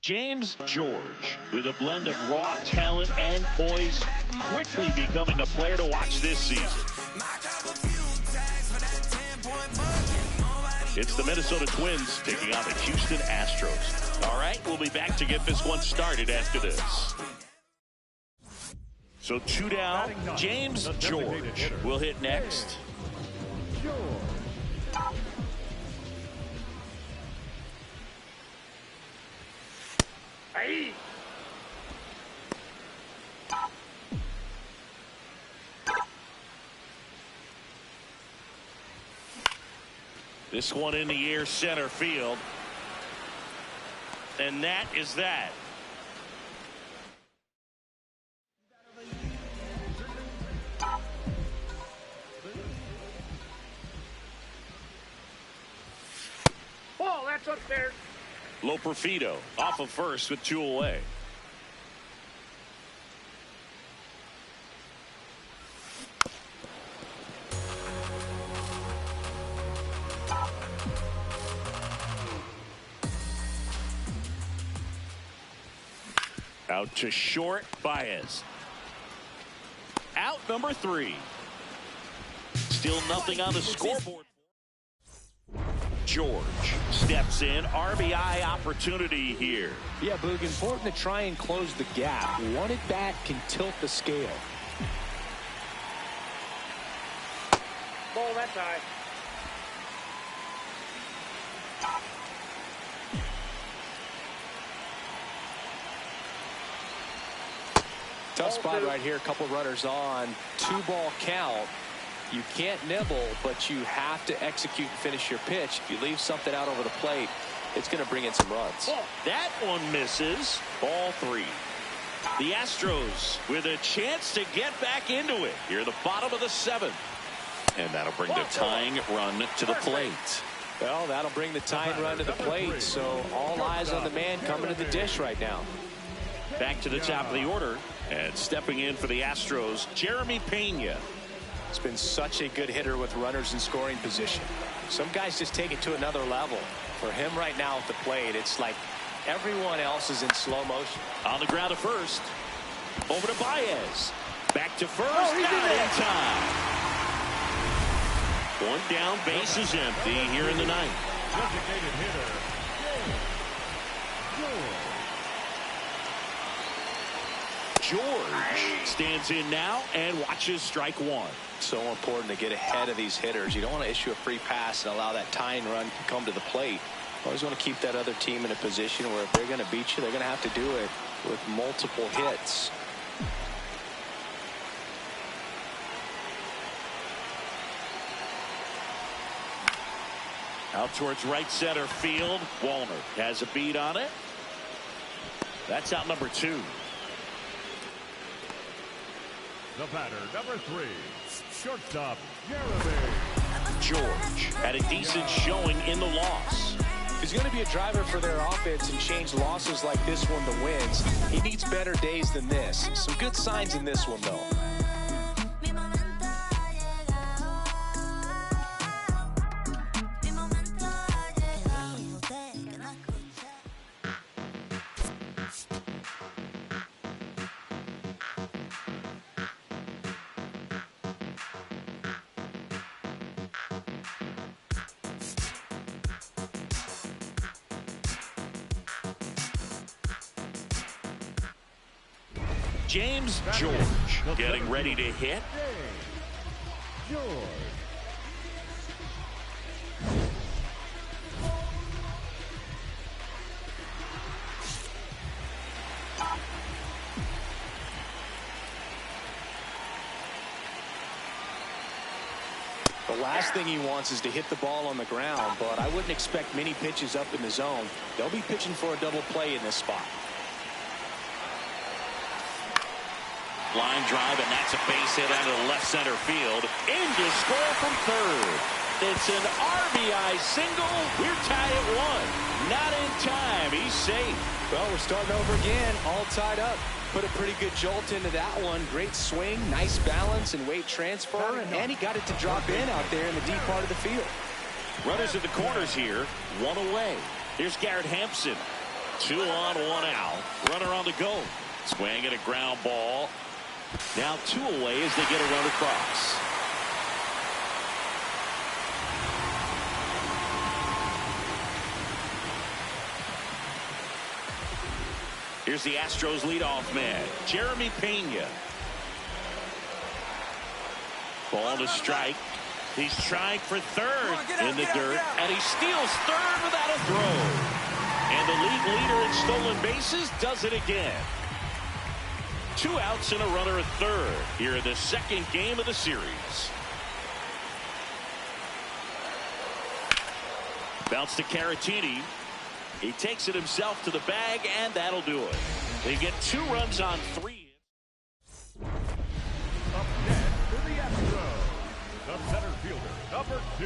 James George, with a blend of raw talent and poise, quickly becoming a player to watch this season. It's the Minnesota Twins taking on the Houston Astros. All right, we'll be back to get this one started after this. So 2 down, James George will hit next. Hey. This one in the air, center field. And that is that. Oh, that's up there. Loperfido off of first with 2 away. Out to short, Baez. Out number 3. Still nothing on the scoreboard. George steps in, RBI opportunity here. Yeah, Boog, important to try and close the gap. One at bat can tilt the scale. Ball, that's high. Tough spot right here. A couple runners on. 2-ball count. You can't nibble, but you have to execute and finish your pitch. If you leave something out over the plate, it's going to bring in some runs. That one misses. Ball 3. The Astros with a chance to get back into it here at the bottom of the 7th. And that'll bring the tying run to the plate. Well, that'll bring the tying run to the plate, so all eyes on the man coming to the dish right now. Back to the top of the order, and stepping in for the Astros, Jeremy Pena. It's been such a good hitter with runners in scoring position. Some guys just take it to another level. For him right now at the plate, it's like everyone else is in slow motion. On the ground to first. Over to Baez. Back to first. Not in time. 1 down, base is empty here in the 9th. Designated hitter, George stands in now and watches strike 1. So important to get ahead of these hitters. You don't want to issue a free pass and allow that tying run to come to the plate. You always want to keep that other team in a position where if they're going to beat you, they're going to have to do it with multiple hits. Out towards right center field. Walner has a beat on it. That's out number 2. The batter, number 3, shortstop, Jeremy. George had a decent showing in the loss. He's going to be a driver for their offense and change losses like this one to wins. He needs better days than this. Some good signs in this one, though. James George getting ready to hit. George. The last thing he wants is to hit the ball on the ground, but I wouldn't expect many pitches up in the zone. They'll be pitching for a double play in this spot. Line drive, and that's a base hit out of the left center field. In to score from third. It's an RBI single. We're tied at 1. Not in time. He's safe. Well, we're starting over again, all tied up. Put a pretty good jolt into that one. Great swing, nice balance and weight transfer, and he got it to drop in out there in the deep part of the field. Runners at the corners here, 1 away. Here's Garrett Hampson. 2 on, 1 out. Runner on the go. Swing and a ground ball. Now 2 away as they get a run across. Here's the Astros leadoff man, Jeremy Pena. Ball to strike. He's trying for third in the dirt, and he steals third without a throw. And the league leader in stolen bases does it again. 2 outs and a runner at third here in the second game of the series. Bounce to Caratini. He takes it himself to the bag, and that'll do it. They get 2 runs on 3. Up next for the Astros, the center fielder, number 2,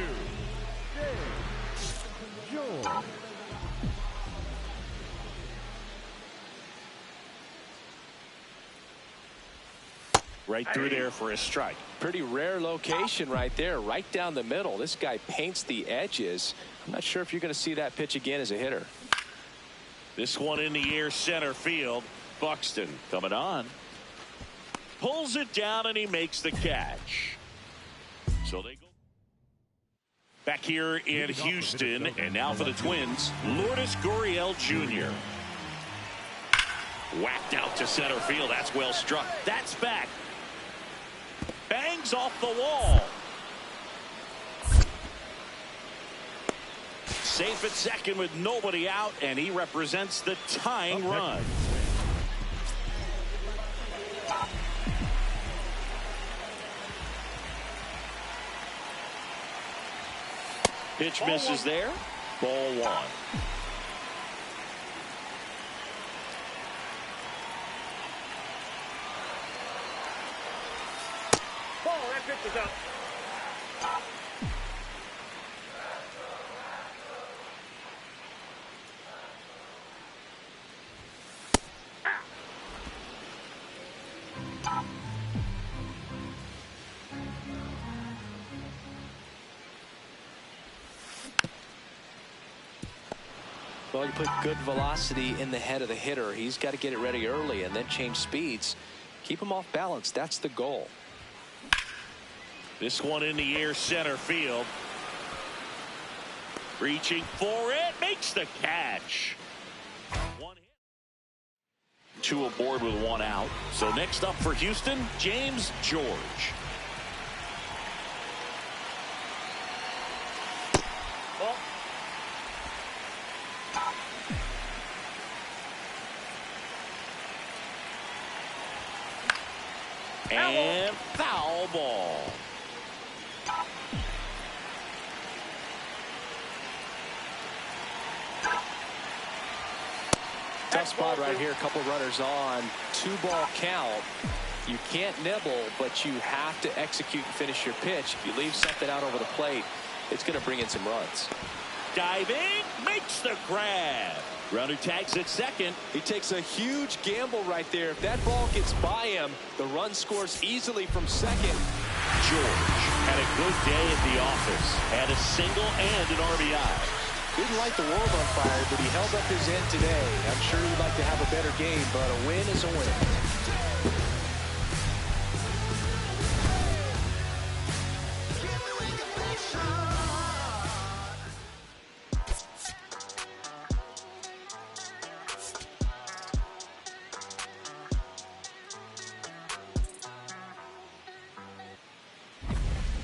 James George. Right through there for a strike. Pretty rare location right there, right down the middle. This guy paints the edges. I'm not sure if you're going to see that pitch again as a hitter. This one in the air, center field. Buxton coming on. Pulls it down, and he makes the catch. So they go back here in Houston, and now for the Twins, Lourdes Gurriel Jr. Whacked out to center field. That's well struck. That's back. Bangs off the wall. Safe at second with nobody out, and he represents the tying run. Pitch misses there. Ball 1. Ball, that pitch is up. Well, you put good velocity in the head of the hitter. He's got to get it ready early and then change speeds. Keep him off balance. That's the goal. This one in the air, center field. Reaching for it. Makes the catch. 1 hit. 2 aboard with 1 out. So next up for Houston, James George. Ball. And foul ball. Tough spot right here. A couple runners on. 2-ball count. You can't nibble, but you have to execute and finish your pitch. If you leave something out over the plate, it's going to bring in some runs. Diving, makes the grab. Runner tags at second. He takes a huge gamble right there. If that ball gets by him, the run scores easily from second. George had a good day at the office. Had a single and an RBI. Didn't light the world on fire, but he held up his end today. I'm sure he'd like to have a better game, but a win is a win.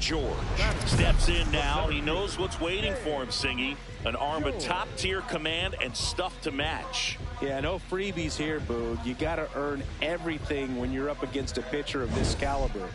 George steps in now. He knows what's waiting for him, Singy. An arm of top-tier command and stuff to match. Yeah, no freebies here, Boog. You got to earn everything when you're up against a pitcher of this caliber.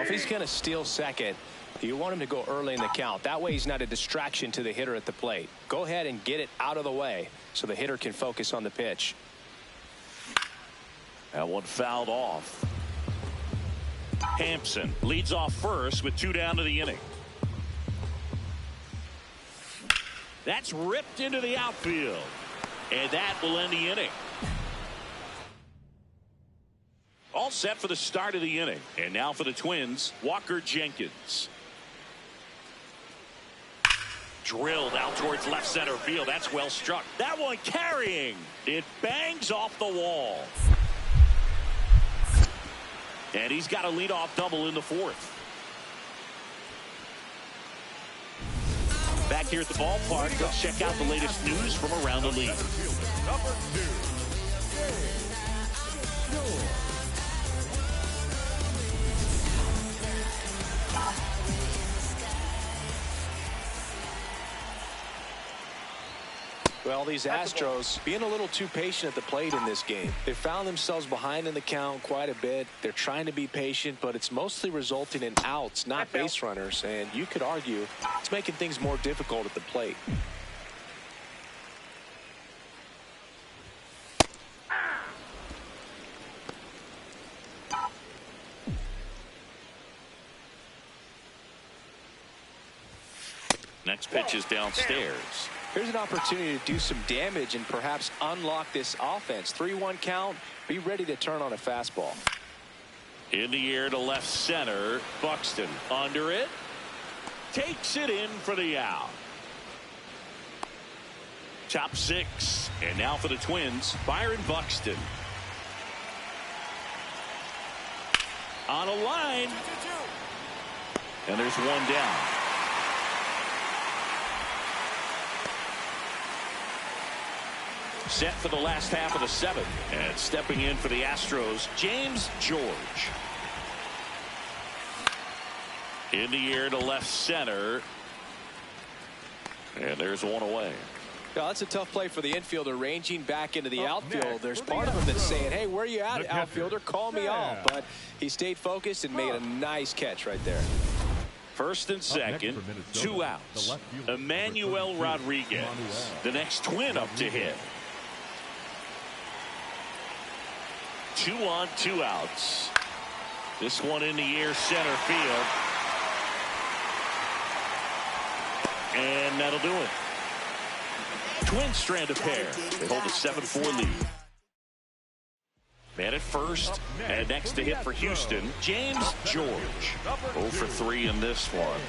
if he's going to steal second, you want him to go early in the count. That way he's not a distraction to the hitter at the plate. Go ahead and get it out of the way so the hitter can focus on the pitch. That one fouled off. Hampson leads off first with 2 down to the inning. That's ripped into the outfield. And that will end the inning. All set for the start of the inning. And now for the Twins, Walker Jenkins. Drilled out towards left center field. That's well struck. That one carrying. It bangs off the wall. And he's got a leadoff double in the 4th. Back here at the ballpark, let's check out the latest news from around the league. Number 2. Well, these Astros being a little too patient at the plate in this game. They found themselves behind in the count quite a bit. They're trying to be patient, but it's mostly resulting in outs, not base runners. And you could argue it's making things more difficult at the plate. Next pitch is downstairs. Here's an opportunity to do some damage and perhaps unlock this offense. 3-1 count. Be ready to turn on a fastball. In the air to left center. Buxton under it. Takes it in for the out. Top 6. And now for the Twins, Byron Buxton. On a line. And there's one down. Set for the last half of the 7th. And stepping in for the Astros, James George. In the air to left center. And there's one away. Well, that's a tough play for the infielder, ranging back into the outfield. There's part of him that's saying, hey, where are you at, outfielder? Call me off. But he stayed focused and made a nice catch right there. First and second, 2 outs. Emmanuel Rodriguez, the next Twin up to hit. 2 on, 2 outs. This one in the air, center field. And that'll do it. Twins strand a pair. They hold a 7-4 lead. Man at first, and next to hit for Houston, James George. 0 for 3 in this one.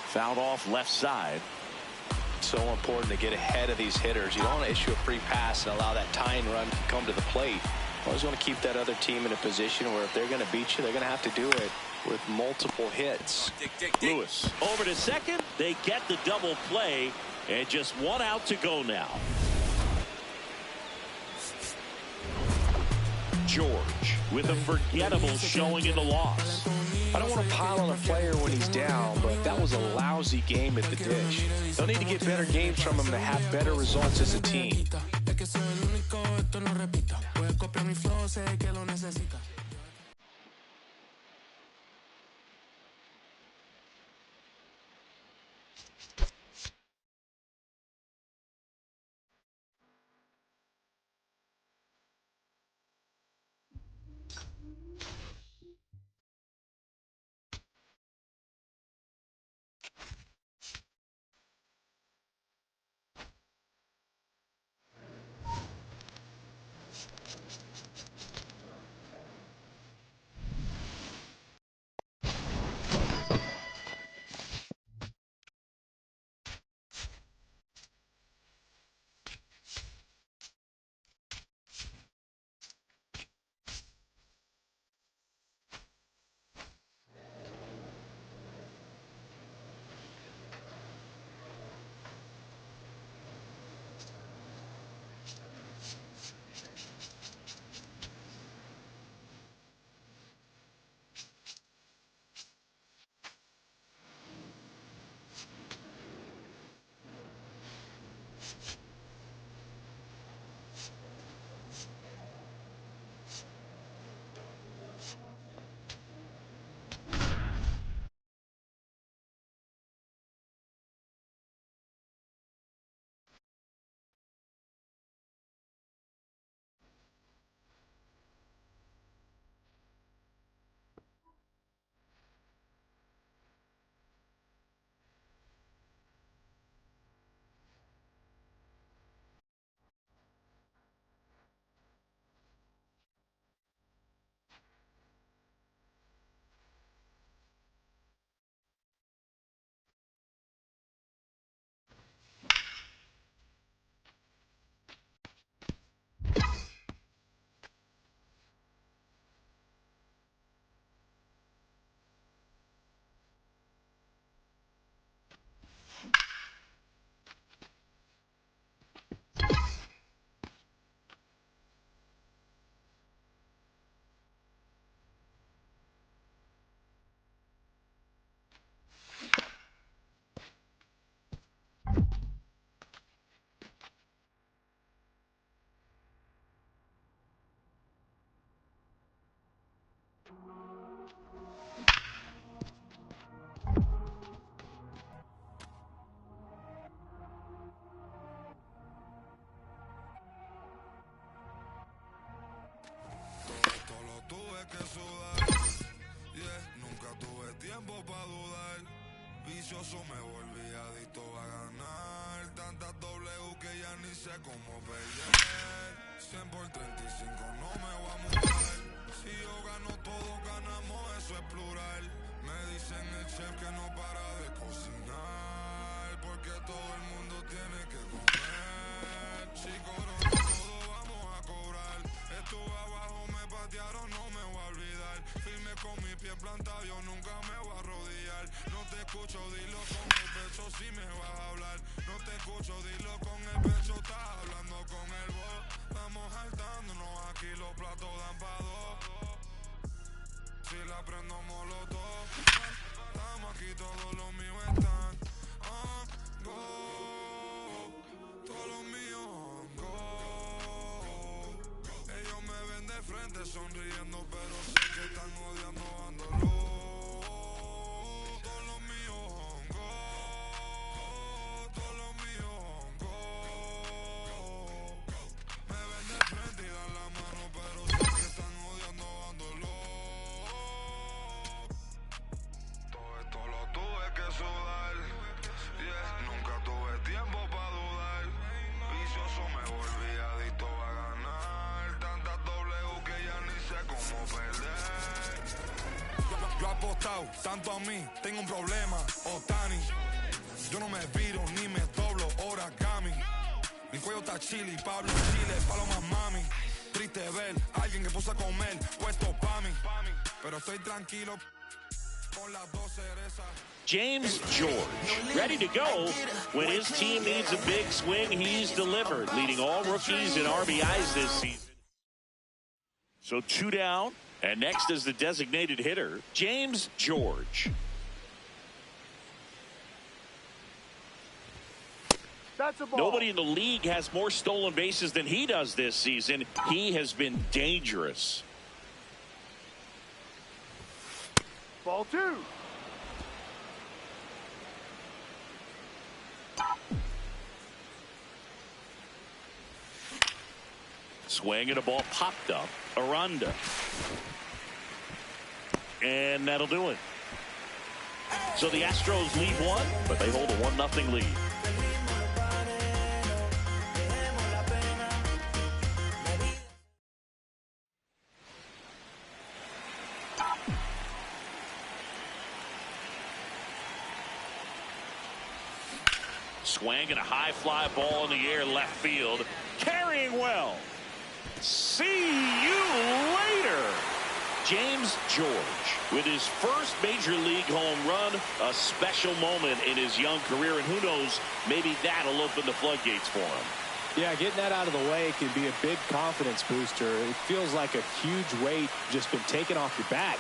Fouled off left side. So important to get ahead of these hitters. You don't want to issue a free pass and allow that tying run to come to the plate. You always want to keep that other team in a position where if they're going to beat you, they're going to have to do it with multiple hits. Lewis over to second. They get the double play, and just 1 out to go now. George with a forgettable showing in the loss. I don't want to pile on a player when he's down, but that was a lousy game at the dish. They'll need to get better games from him to have better results as a team. vicioso me volví adicto a ganar. Tantas W que ya ni sé cómo perder. 100 por 35 no me voy a mudar. Si yo gano, todos ganamos, eso es plural. Me dicen el chef que no para de cocinar, porque todo el mundo tiene que comer. Si cobro todo, vamos a cobrar. Estuve abajo, me patearon, no me voy a olvidar. Firme con mi pie plantado, yo nunca me voy a arrodillar. No te escucho, dilo con el pecho si me vas a hablar. No te escucho, dilo con el pecho, estás hablando con el voz. Vamos saltándonos, aquí los platos dan pa' dos. Si la prendo molotov, estamos aquí, todos los míos están on go. Todos los míos on go. Ellos me ven de frente sonriendo, pero sé que están odiando, ándolo. Todos los míos on go. Todos los míos on go. Me ven de frente y dan la mano, pero sé que están odiando, ándolo. Lo tuve que sudar, yeah. Nunca tuve tiempo para dudar. Vicioso me volví adicto a ganar. Tantas W que ya ni sé cómo perder. Yo he apostado tanto a mí, tengo un problema, Otani. Yo no me viro ni me doblo, origami. Mi cuello está chili, Pablo Chile, paloma mami. Triste ver a alguien que puso a comer, puesto pa' mí. Pero estoy tranquilo. James George, ready to go. When his team needs a big swing, he's delivered, leading all rookies in RBIs this season. So 2 down, and next is the designated hitter, James George. That's a ball. Nobody in the league has more stolen bases than he does this season. He has been dangerous. Ball 2. Swing and a ball popped up. Aranda. And that'll do it. So the Astros lead one, but they hold a 1-0 lead. Swing and a high fly ball in the air left field. Carrying well. See you later. James George with his first major league home run, a special moment in his young career, and who knows, maybe that'll open the floodgates for him. Yeah, getting that out of the way can be a big confidence booster. It feels like a huge weight just been taken off your back.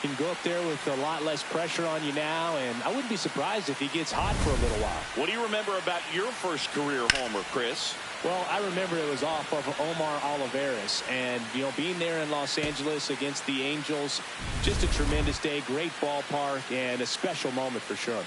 You can go up there with a lot less pressure on you now, and I wouldn't be surprised if he gets hot for a little while. What do you remember about your first career homer, Chris? Well, I remember it was off of Omar Olivares, and, you know, being there in Los Angeles against the Angels, just a tremendous day, great ballpark, and a special moment for sure.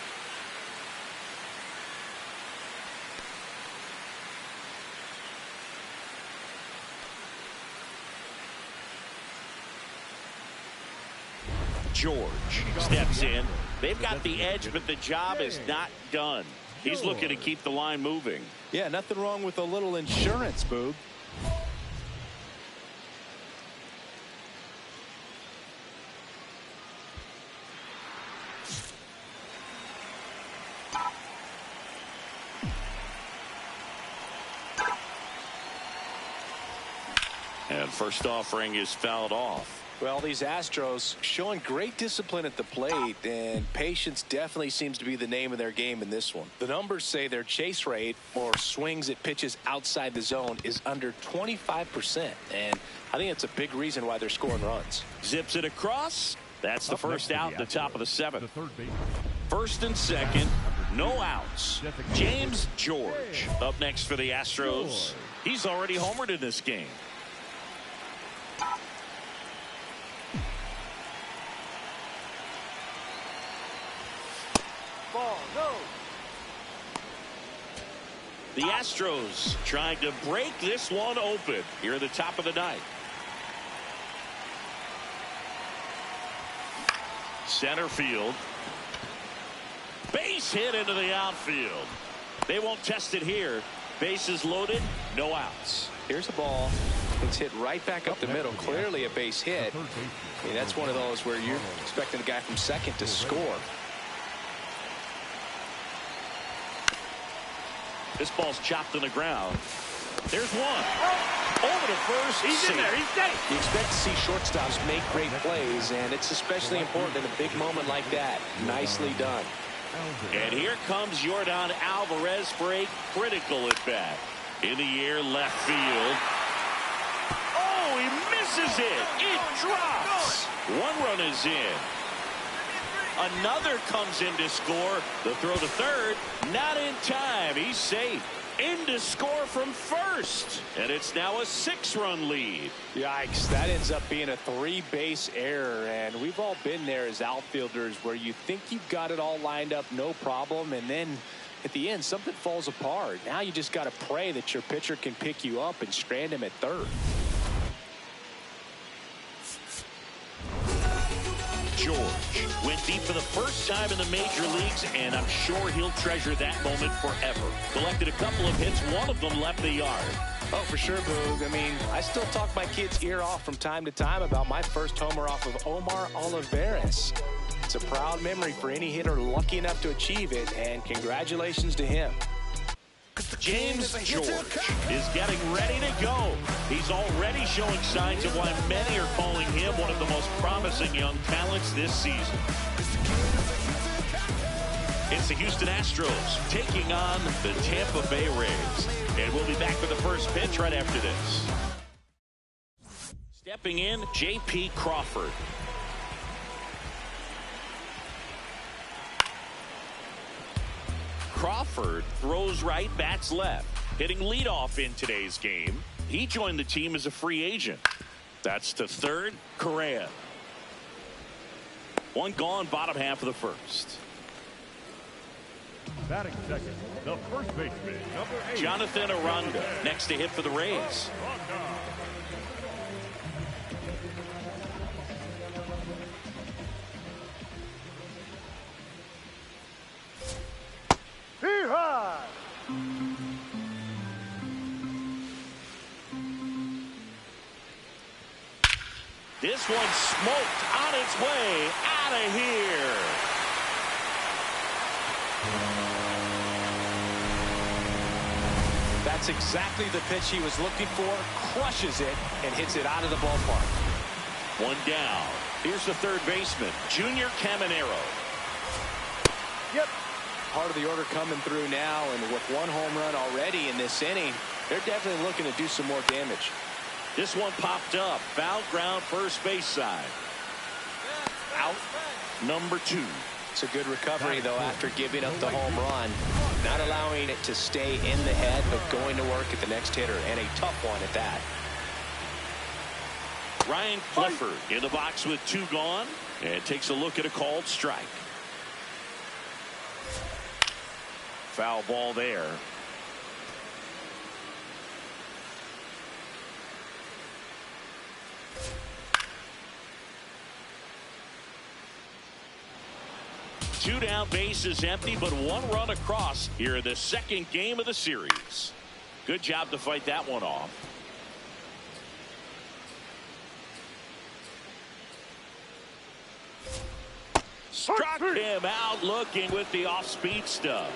George steps in. They've got the edge, but the job is not done. He's looking to keep the line moving. Yeah, nothing wrong with a little insurance, Boog. And first offering is fouled off. Well, these Astros showing great discipline at the plate, and patience definitely seems to be the name of their game in this one. The numbers say their chase rate, or swings at pitches outside the zone, is under 25%, and I think it's a big reason why they're scoring runs. Zips it across. That's the first out at the top of the seventh. First and second, no outs. James George up next for the Astros. He's already homered in this game. Ball, no. The Astros trying to break this one open here at the top of the ninth. Center field. Base base hit into the outfield. They won't test it here. Bases loaded, no outs. Here's the ball. It's hit right back up the middle. Clearly a base hit. I mean, that's one of those where you're expecting a guy from second to score. This ball's chopped on the ground. There's one. Over to first. He's in there. He's safe. You expect to see shortstops make great plays, and it's especially important in a big moment like that. Nicely done. And here comes Yordan Alvarez for a critical at bat. In the air, left field. Oh, he misses it. It drops. One run is in. Another comes in to score. The throw to third. Not in time. He's safe. In to score from first. And it's now a 6-run lead. Yikes, that ends up being a 3-base error. And we've all been there as outfielders where you think you've got it all lined up, no problem. And then at the end, something falls apart. Now you just got to pray that your pitcher can pick you up and strand him at third. George went deep for the first time in the major leagues, and I'm sure he'll treasure that moment forever. Collected a couple of hits. One of them left the yard. Oh, for sure, Boog. I mean, I still talk my kid's ear off from time to time about my first homer off of Omar Olivares. It's a proud memory for any hitter lucky enough to achieve it, and congratulations to him. James George is getting ready to go. He's already showing signs of why many are calling him one of the most promising young talents this season. It's the Houston Astros taking on the Tampa Bay Rays. And we'll be back for the first pitch right after this. Stepping in, J.P. Crawford. Crawford throws right, bats left. Hitting leadoff in today's game. He joined the team as a free agent. That's to third, Correa. One gone, bottom half of the first. Batting second, the first baseman, number 8. Jonathan Aranda next to hit for the Rays. Hee-haw! This one smoked on its way out of here. That's exactly the pitch he was looking for. Crushes it and hits it out of the ballpark. One down. Here's the third baseman, Junior Caminero. Yep. Part of the order coming through now, and with one home run already in this inning, they're definitely looking to do some more damage. This one popped up. Foul ground, first base side. Out number 2. It's a good recovery, though, after giving up the home run. Not allowing it to stay in the head, but going to work at the next hitter, and a tough one at that. Ryan Clifford in the box with 2 gone, and takes a look at a called strike. Foul ball there. Two down, bases empty, but 1 run across here in the second game of the series. Good job to fight that one off. Struck him out looking with the off-speed stuff.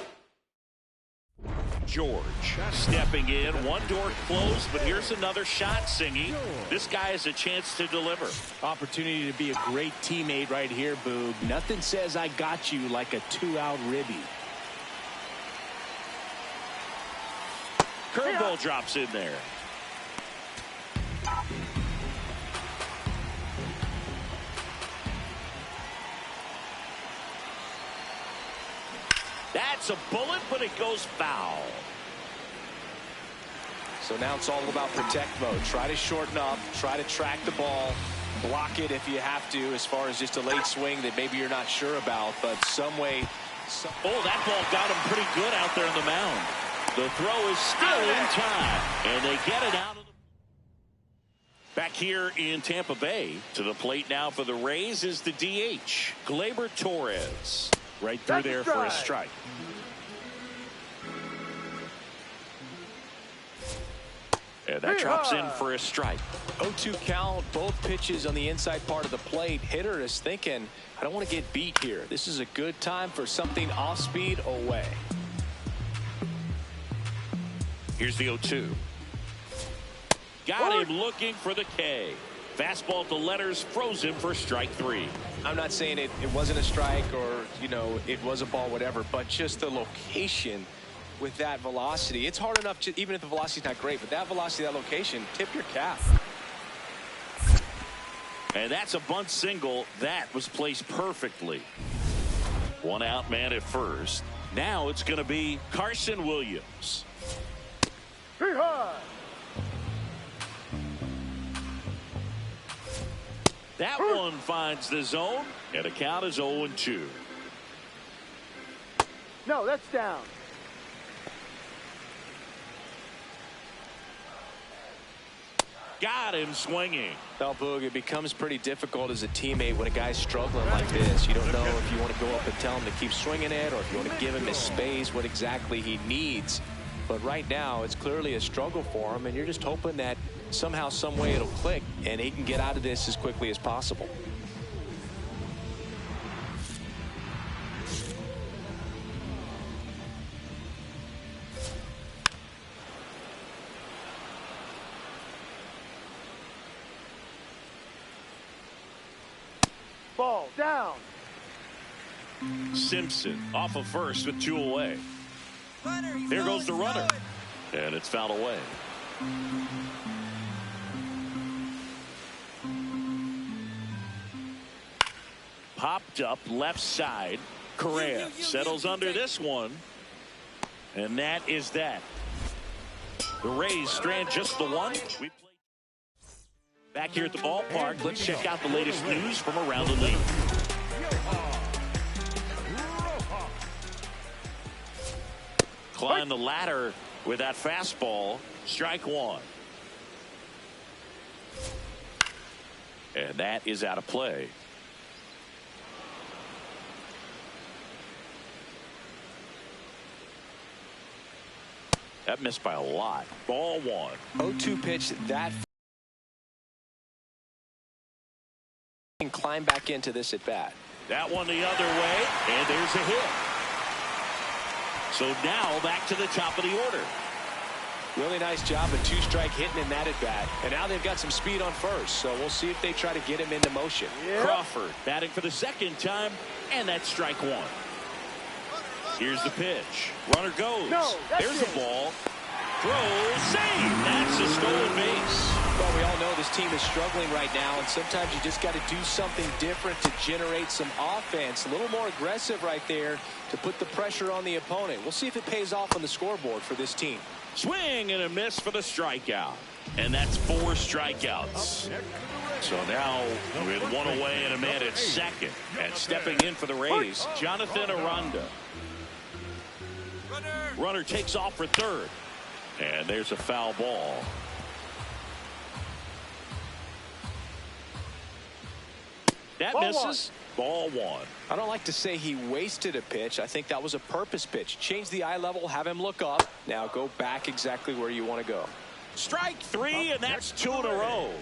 George stepping in. One door closed, but here's another shot singing. This guy has a chance to deliver. Opportunity to be a great teammate right here, Boog. Nothing says I got you like a 2-out ribby. Curveball drops in there. That's a bullet, but it goes foul. So now it's all about protect mode. Try to shorten up, try to track the ball, block it if you have to, as far as just a late swing that maybe you're not sure about, but some way. Oh, that ball got him pretty good out there on the mound. The throw is still in time, and they get it out of the. Back here in Tampa Bay, to the plate now for the Rays is the DH, Gleyber Torres. Right through there for a strike. And that drops in for a strike. 0-2 count, both pitches on the inside part of the plate. Hitter is thinking, I don't want to get beat here. This is a good time for something off speed away. Here's the 0-2. Got him looking for the K. Fastball to letters, froze him for strike 3. I'm not saying it wasn't a strike or, you know, it was a ball, whatever, but just the location with that velocity. It's hard enough, to, even if the velocity is not great, but that velocity, that location, tip your cap. And that's a bunt single. That was placed perfectly. One out man at first. Now it's going to be Carson Williams. That one finds the zone, and the count is 0-2. No, that's down. Got him swinging. Well, Boog, it becomes pretty difficult as a teammate when a guy's struggling like this. You don't know if you want to go up and tell him to keep swinging it or if you want to give him his space, what exactly he needs. But right now, it's clearly a struggle for him, and you're just hoping that somehow, some way it'll click, and he can get out of this as quickly as possible. Ball down. Simpson off of first with 2 away. There goes the runner. And it's fouled away. Popped up left side. Correa settles under this one. And that is that. The Rays strand just the one. We play back here at the ballpark. Let's check out the latest news from around the league. Climb the ladder with that fastball. Strike 1. And that is out of play. That missed by a lot. Ball 1. 0-2 pitch that and climb back into this at bat. That one the other way, and there's a hit. So now back to the top of the order. Really nice job of 2-strike hitting in that at bat. And now they've got some speed on first. So we'll see if they try to get him into motion. Yep. Crawford batting for the second time, and that's strike 1. Here's the pitch. Runner goes. No, there's the ball. Throw, save. That's a stolen base. Well, we all know this team is struggling right now, and sometimes you just got to do something different to generate some offense. A little more aggressive right there to put the pressure on the opponent. We'll see if it pays off on the scoreboard for this team. Swing and a miss for the strikeout. And that's 4 strikeouts. So now with 1 away and a man at second. And stepping in for the Rays, Jonathan Aranda. Runner takes off for third. And there's a foul ball. That misses. Ball 1. I don't like to say he wasted a pitch. I think that was a purpose pitch. Change the eye level, have him look up. Now go back exactly where you want to go. Strike 3, and that's 2 in a row.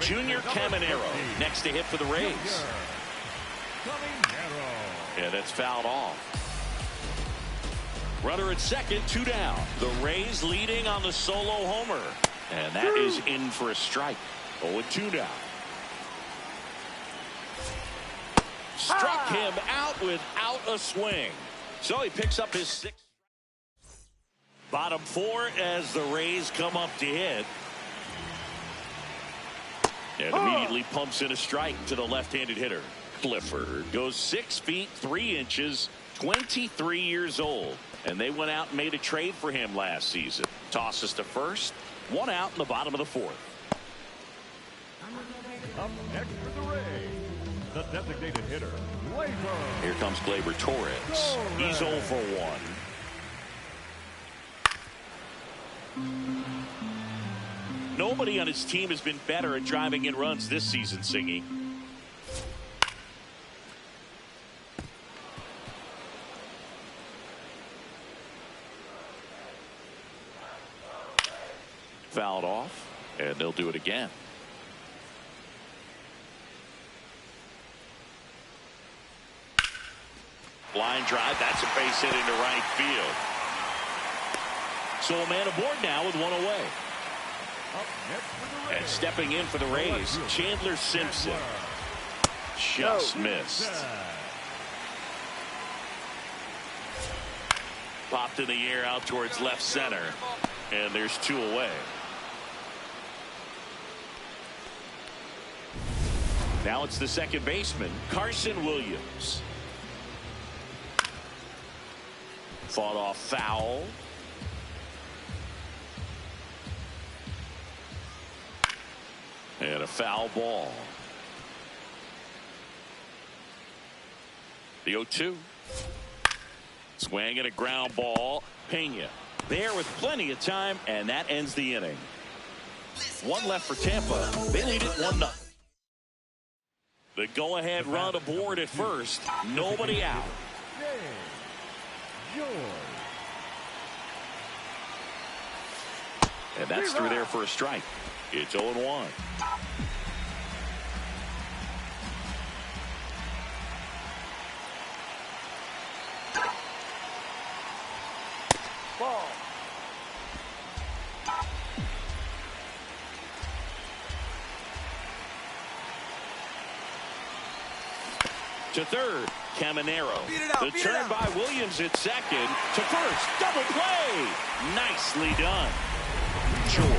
Junior Caminero next to hit for the Rays. And that's fouled off. Runner at second, 2 down. The Rays leading on the solo homer. And that is in for a strike. 0-2 now. Struck him out without a swing. So he picks up his 6th. Bottom 4 as the Rays come up to hit. And immediately pumps in a strike to the left-handed hitter. Clifford goes 6 feet 3 inches, 23 years old. And they went out and made a trade for him last season. Tosses to first. 1 out in the bottom of the 4th. Up next for the Rays, the designated hitter, Gleyber. Here comes Gleyber Torres. He's 0 for 1. Nobody on his team has been better at driving in runs this season, Singy. Fouled off, and they'll do it again. Line drive, that's a base hit into right field. So a man aboard now with one away. And stepping in for the Rays, Chandler Simpson. Just missed. Popped in the air out towards left center. And there's two away. Now it's the second baseman, Carson Williams. Fought off foul. And a foul ball. The 0-2. Swing and a ground ball. Pena there with plenty of time, and that ends the inning. One left for Tampa. They lead it 1-0. The go-ahead run aboard at first. Nobody out. And that's through there for a strike. It's 0-1. Ball. To third, Caminero. The turn by Williams at second. To first, double play. Nicely done. George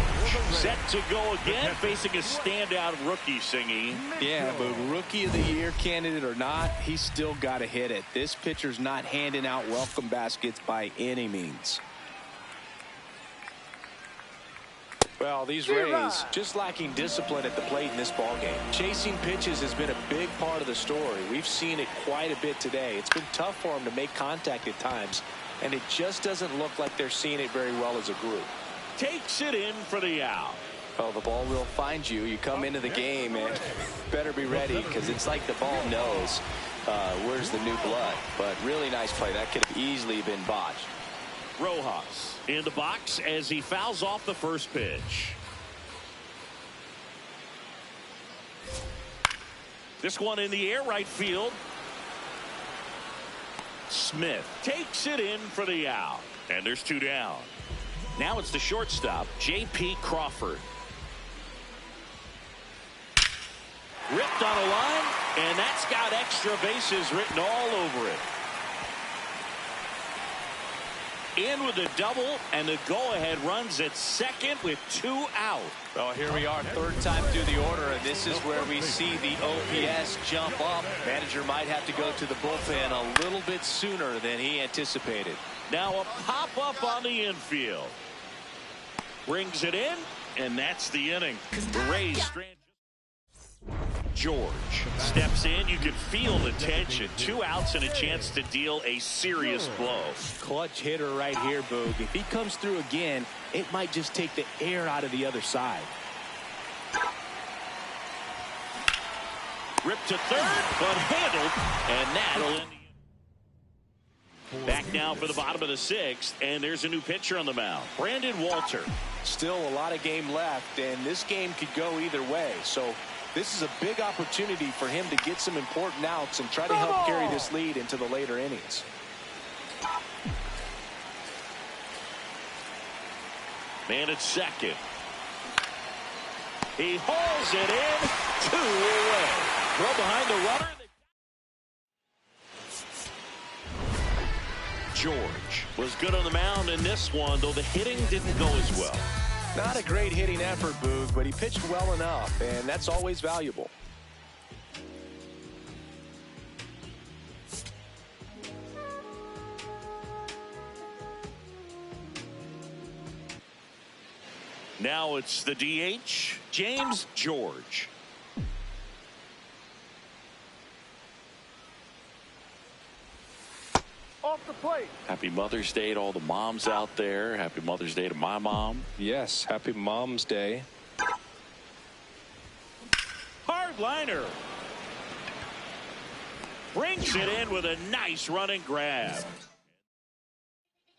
set to go again, facing a standout rookie, Singy. Yeah, but rookie of the year candidate or not, he's still got to hit it. This pitcher's not handing out welcome baskets by any means. Well, these Rays just lacking discipline at the plate in this ballgame. Chasing pitches has been a big part of the story. We've seen it quite a bit today. It's been tough for them to make contact at times, and it just doesn't look like they're seeing it very well as a group. Takes it in for the out. Oh, the ball will find you. You come into the game and better be ready, because it's like the ball knows where's the new blood. But really nice play. That could have easily been botched. Rojas in the box as he fouls off the first pitch. This one in the air, right field. Smith takes it in for the out. And there's two down. Now it's the shortstop, J.P. Crawford. Ripped on a line, and that's got extra bases written all over it. In with a double, and the go-ahead runs at second with two out. Well, here we are, third time through the order, and this is where we see the OPS jump up. Manager might have to go to the bullpen a little bit sooner than he anticipated. Now a pop-up on the infield. Brings it in, and that's the inning. The Rays strand. George steps in. You can feel the tension. 2 outs and a chance to deal a serious blow. Clutch hitter right here, Boog. If he comes through again, it might just take the air out of the other side. Ripped to third, but handled, and that'll end the inning. Back now for the bottom of the 6th, and there's a new pitcher on the mound, Brandon Walter. Still a lot of game left, and this game could go either way. So this is a big opportunity for him to get some important outs and try to help carry this lead into the later innings. Man at second. He hauls it in. 2 away. Throw behind the runner. George was good on the mound in this one, though the hitting didn't go as well. Not a great hitting effort, Boog, but he pitched well enough, and that's always valuable. Now it's the DH, James George. Off the plate. Happy Mother's Day to all the moms out there. Happy Mother's Day to my mom. Yes, happy Mom's Day. Hard liner. Brings it in with a nice running grab.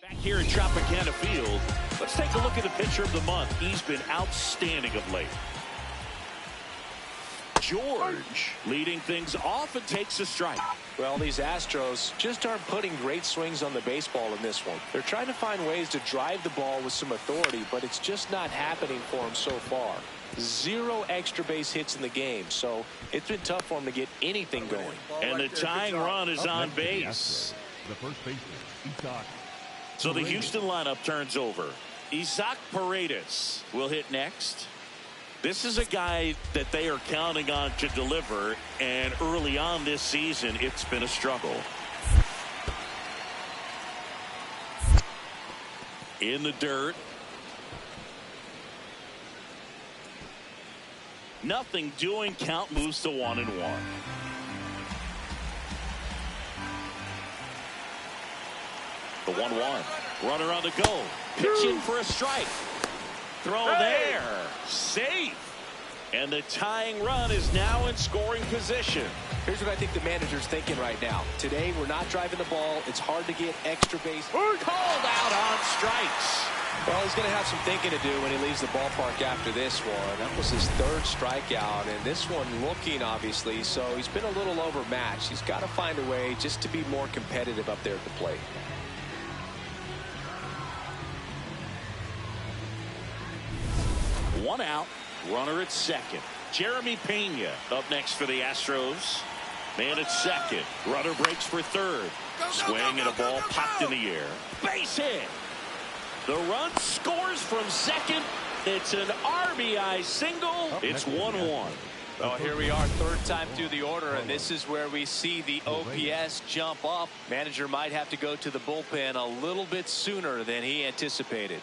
Back here at Tropicana Field. Let's take a look at the pitcher of the month. He's been outstanding of late. George leading things off and takes a strike. Well, these Astros just aren't putting great swings on the baseball in this one. They're trying to find ways to drive the ball with some authority, but it's just not happening for them so far. 0 extra base hits in the game, so it's been tough for them to get anything going. And the tying run is on base. The first baseman, Isaac. So the Houston lineup turns over. Isaac Paredes will hit next. This is a guy that they are counting on to deliver, and early on this season, it's been a struggle. In the dirt. Nothing doing. Count moves to 1-1. The 1-1. Runner on the go. Pitch in for a strike. Throw there. Safe. And the tying run is now in scoring position. Here's what I think the manager's thinking right now. Today, we're not driving the ball. It's hard to get extra base. Called out on strikes. Well, he's going to have some thinking to do when he leaves the ballpark after this one. That was his 3rd strikeout, and this one looking, obviously, so he's been a little overmatched. He's got to find a way just to be more competitive up there at the plate. One out. Runner at second. Jeremy Pena up next for the Astros. Man at second. Runner breaks for third. Swing and a ball popped in the air. Base hit. The run scores from second. It's an RBI single. It's 1-1. Well, here we are, 3rd time through the order, and this is where we see the OPS jump up. Manager might have to go to the bullpen a little bit sooner than he anticipated.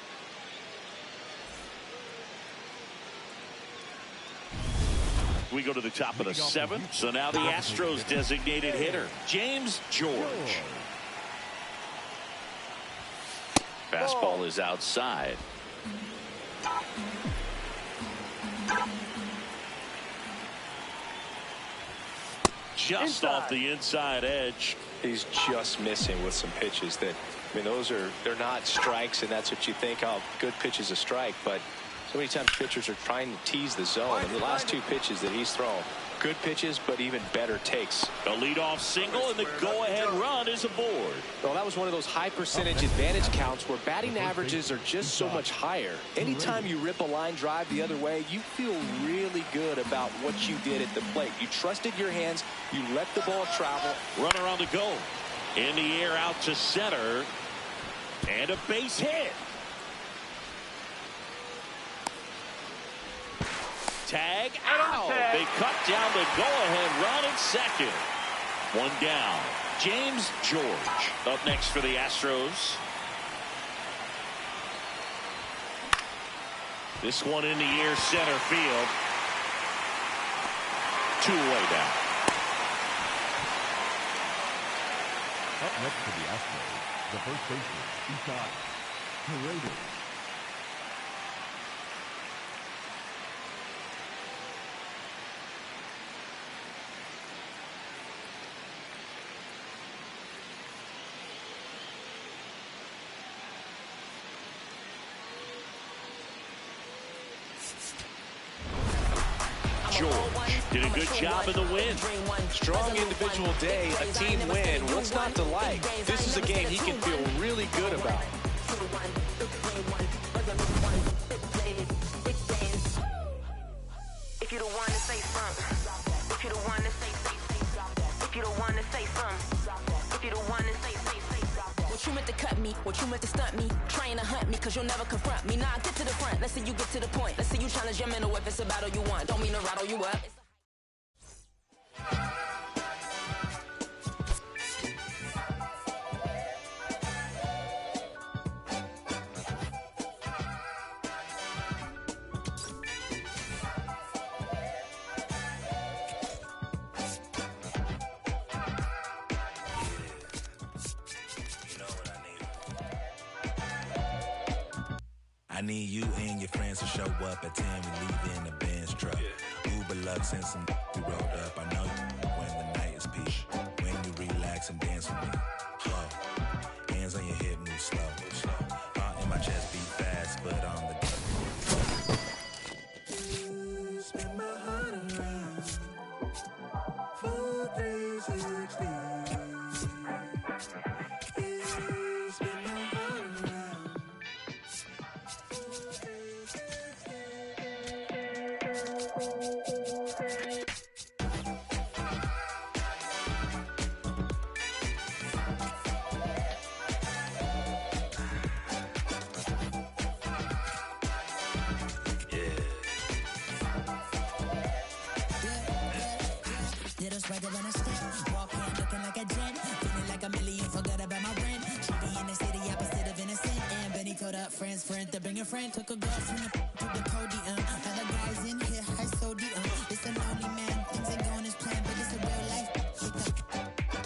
We go to the top of the 7th. So now the Astros designated hitter, James George. Fastball is outside. Just off the inside edge. He's just missing with some pitches that, I mean, they're not strikes, and that's what you think, oh, good pitch is a strike, but so many times pitchers are trying to tease the zone, and the last 2 pitches that he's thrown, good pitches, but even better takes. A leadoff single, and the go-ahead run is aboard. Well, that was one of those high percentage advantage counts where batting averages are just so much higher. Anytime you rip a line drive the other way, you feel really good about what you did at the plate. You trusted your hands, you let the ball travel. Runner on the go. In the air out to center, and a base hit. Tag out. They cut down the go-ahead run at second. 1 down. James George up next for the Astros. This one in the air center field. 2 away down. Up next for the Astros, the first baseman, Isaac Paredes. George did a good job in the win. Strong individual day, a team win. What's not to like? This is a game he can feel really good about. If you don't want to say something, if you don't want to say something, if you don't want to say something, if you don't want to say something. What you meant to cut me, what you meant to stunt me, trying to hunt me, cause you'll never confront me. Nah, get to the front, let's see you get to the point. Let's see you challenge your mental if it's a battle you want. Don't mean to rattle you up. I need you and your friends to show up at 10. We leave in the Benz truck. Uber Lux and some we rolled up. I know you when the night is peak. When you relax and dance with me. Hands on your hip, move slow. Little swagger when I step, walk in looking like a jet, feeling like a million, forgot about my rent. Shooting in the city, opposite of innocent. And Benny told up friends to bring a friend. Took a girl from the to the podium. Other guys in here, high sodium. It's a lonely man, things ain't going as planned, but it's a real life.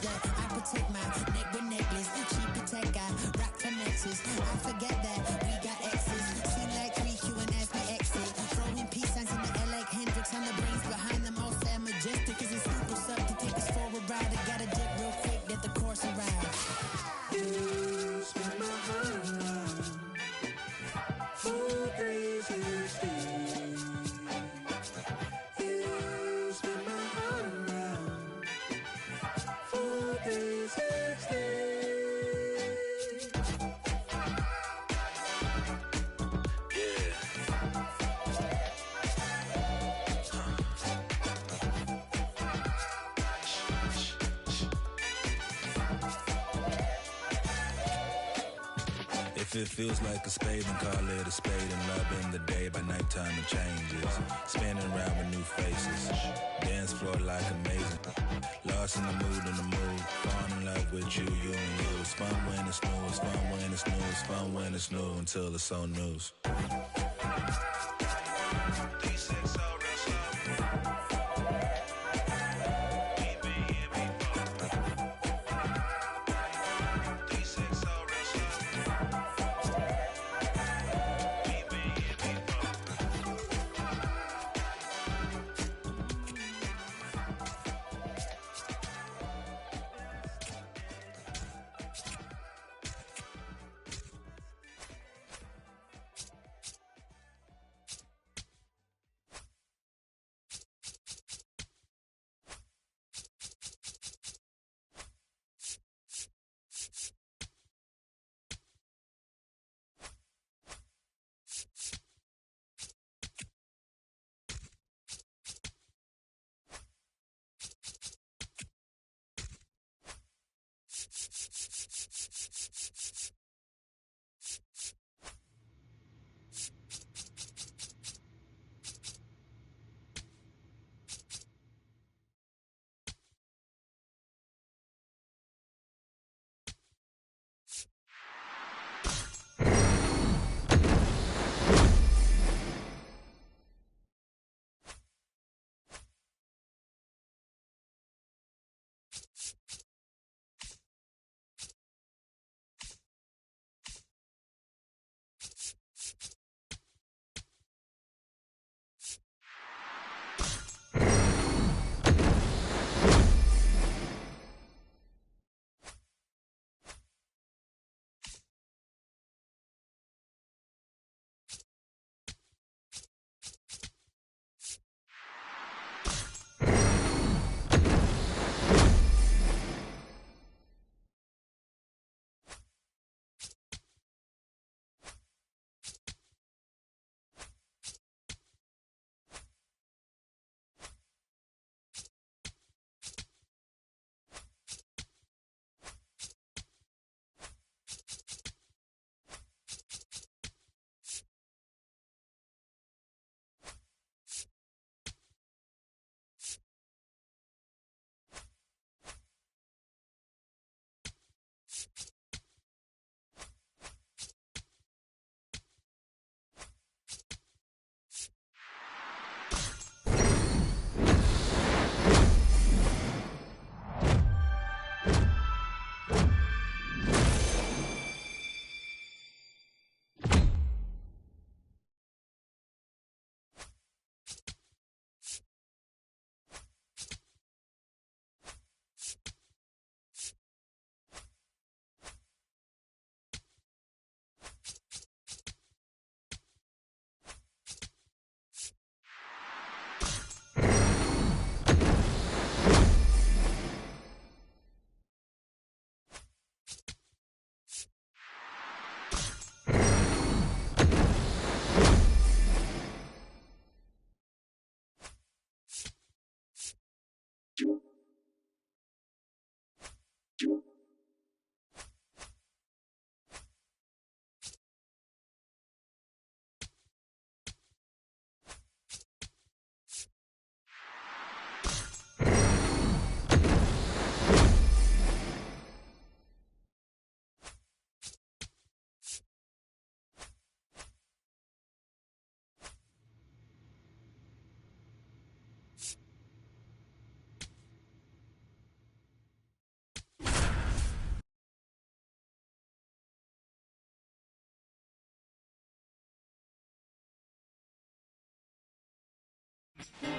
Yeah, I protect my neck with necklace. She protect, I rock for nexus. I forget that we got exes. Seem like 3Q and as we exit. Throwing peace signs in the air like Hendrix on the brains behind them all sad majestic. Cause it's super sub to take us for a ride. I gotta dip real quick, let the course arrive. You spin my heart around 4, 3, 16. You spin my heart around 4, 3, 16. If it feels like a spade, then call it a spade. And love in the day, by nighttime it changes. Spinning around with new faces. Dance floor like amazing. Lost in the mood, falling in love with you and you. It's fun when it's new, it's fun when it's new, it's fun when it's new until it's old news.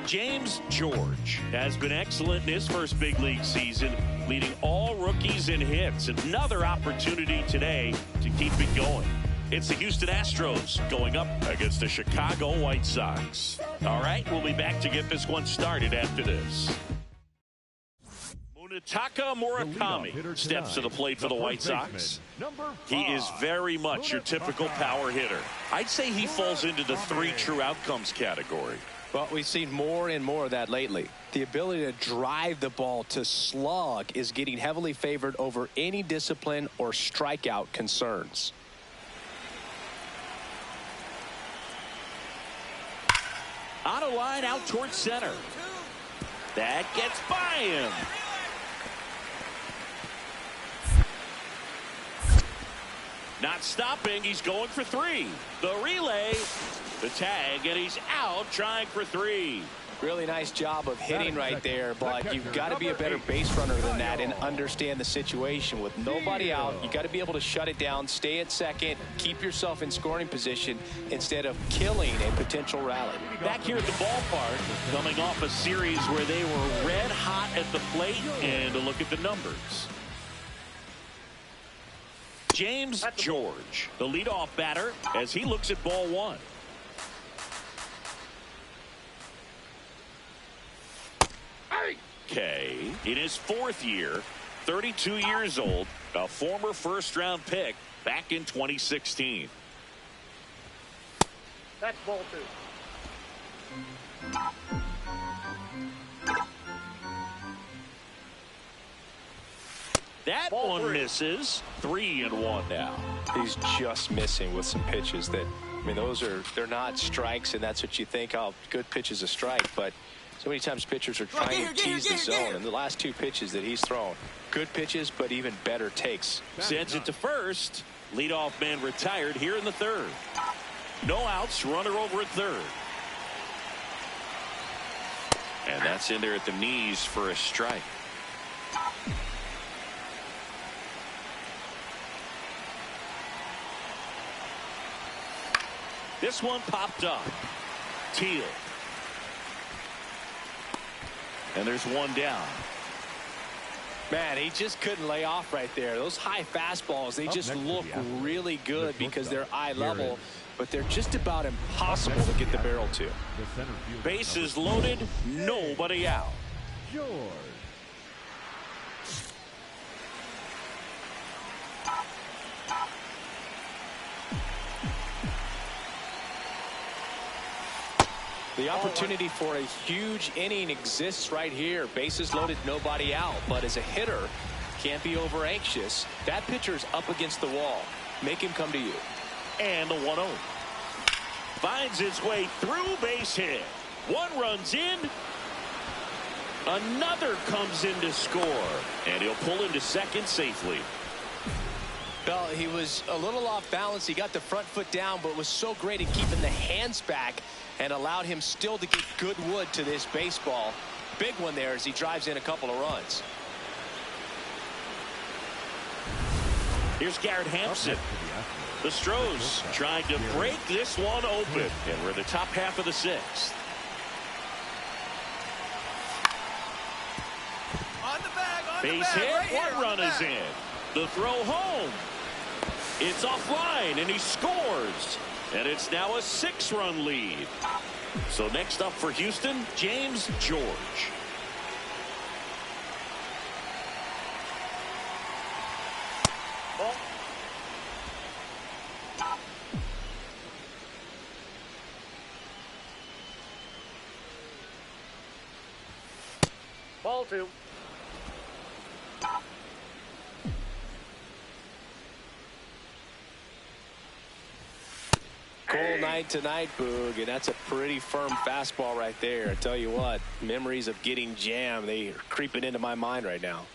James George has been excellent in his first big league season, leading all rookies in hits. Another opportunity today to keep it going. It's the Houston Astros going up against the Chicago White Sox. All right, we'll be back to get this one started after this. Munetaka Murakami steps to the plate for the White Sox. He is very much your typical power hitter. I'd say he falls into the 3 true outcomes category. Well, we've seen more and more of that lately. The ability to drive the ball to slug is getting heavily favored over any discipline or strikeout concerns. On a line out towards center. That gets by him. Not stopping. He's going for 3. The relay. The tag, and he's out trying for 3. Really nice job of hitting right there, but you've got to be a better base runner than that and understand the situation. With nobody out, you got to be able to shut it down, stay at second, keep yourself in scoring position instead of killing a potential rally. Back here at the ballpark, coming off a series where they were red hot at the plate, and a look at the numbers. James George, the leadoff batter, as he looks at ball 1. Okay, in his 4th year, 32 years old, a former first-round pick back in 2016. That's ball 2. That ball one 3. misses. 3-1 now. He's just missing with some pitches that, I mean, they're not strikes, and that's what you think, oh, good pitch is a strike, but so many times pitchers are trying to tease the zone, and the last 2 pitches that he's thrown, good pitches, but even better takes. Sends it to first. Leadoff man retired here in the 3rd. No outs, runner over at 3rd. And that's in there at the knees for a strike. This one popped up. Teal. And there's 1 down. Man, he just couldn't lay off right there. Those high fastballs, they just look really good because they're eye level, but they're just about impossible to get the barrel to. Bases loaded, nobody out. George. The opportunity for a huge inning exists right here. Bases loaded, nobody out. But as a hitter, can't be over anxious. That pitcher's up against the wall. Make him come to you. And the 1-0. Finds his way through, base hit. 1 runs in. Another comes in to score. And he'll pull into second safely. Well, he was a little off balance. He got the front foot down, but was so great at keeping the hands back and allowed him still to get good wood to this baseball. Big one there as he drives in a couple of runs. Here's Garrett Hampson. The Stros trying to break this one open. And we're in the top half of the 6th. On the bag, Base hit, right 1 run is in. The throw home. It's offline, and he scores. And it's now a 6-run lead. So next up for Houston, James George. Ball 2. Cold night tonight, Boog, and that's a pretty firm fastball right there. I tell you what, memories of getting jammed, they are creeping into my mind right now.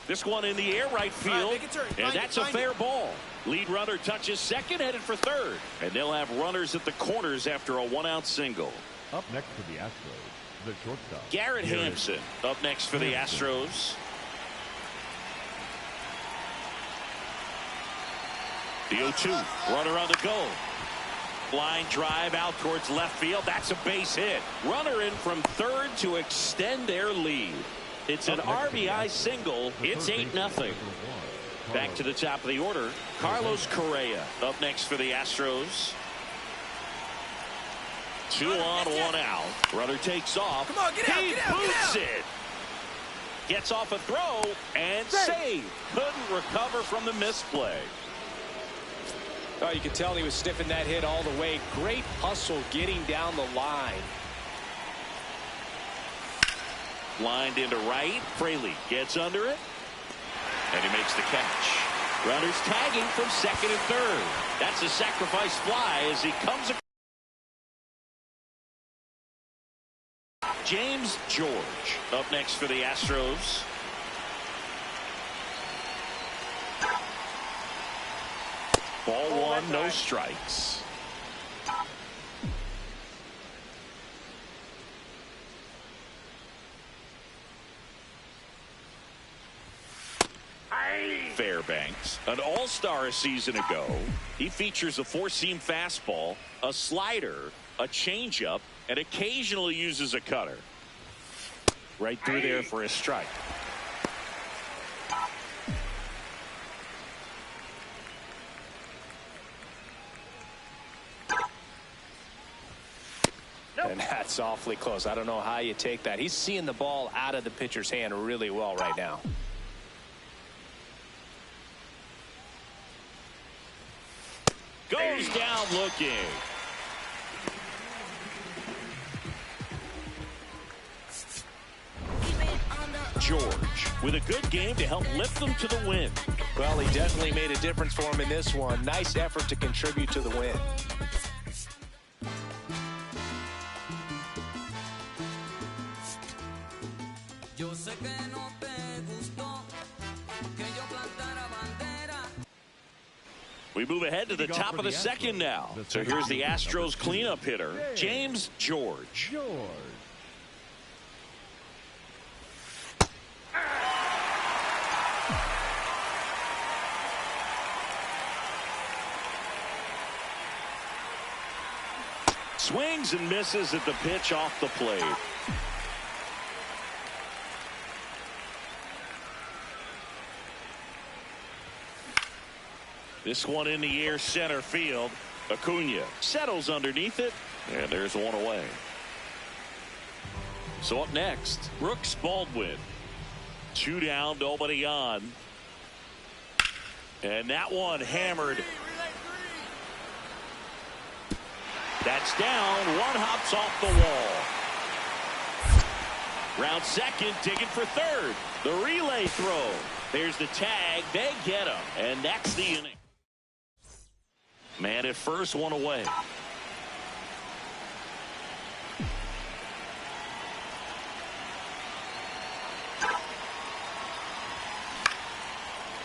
This one in the air right field, and that's a fair ball. Lead runner touches second, headed for 3rd, and they'll have runners at the corners after a 1-out single. Up next for the Astros, the shortstop. Garrett Hampson up next for the Astros. The 0-2, runner on the go. Line drive out towards left field. That's a base hit. Runner in from third to extend their lead. It's an RBI single. It's 8-0. Back to the top of the order. Carlos Correa up next for the Astros. 2 on, 1 out. Runner takes off. Come on, get out, he get out, boots get out. it. Gets off a throw and saved. Couldn't recover from the misplay. Oh, you could tell he was sniffing that hit all the way. Great hustle getting down the line. Lined into right. Fraley gets under it. And he makes the catch. Runners tagging from second and third. That's a sacrifice fly as he comes. James George up next for the Astros. Ball one, no strikes. Fairbanks, an all-star a season ago. He features a four-seam fastball, a slider, a changeup, and occasionally uses a cutter. Right through there for a strike. And that's awfully close. I don't know how you take that. He's seeing the ball out of the pitcher's hand really well right now. Goes down looking. George with a good game to help lift them to the win. Well, he definitely made a difference for him in this one. Nice effort to contribute to the win. We move ahead to the top of the second now. So here's the Astros cleanup hitter, James George. Swings and misses at the pitch off the plate. This one in the air, center field. Acuna settles underneath it, and there's one away. So up next, Brooks Baldwin. 2 down, nobody on. And that one hammered. That's down. One hops off the wall. Round second, digging for third. The relay throw. There's the tag. They get him. And that's the inning. Man at first, one away.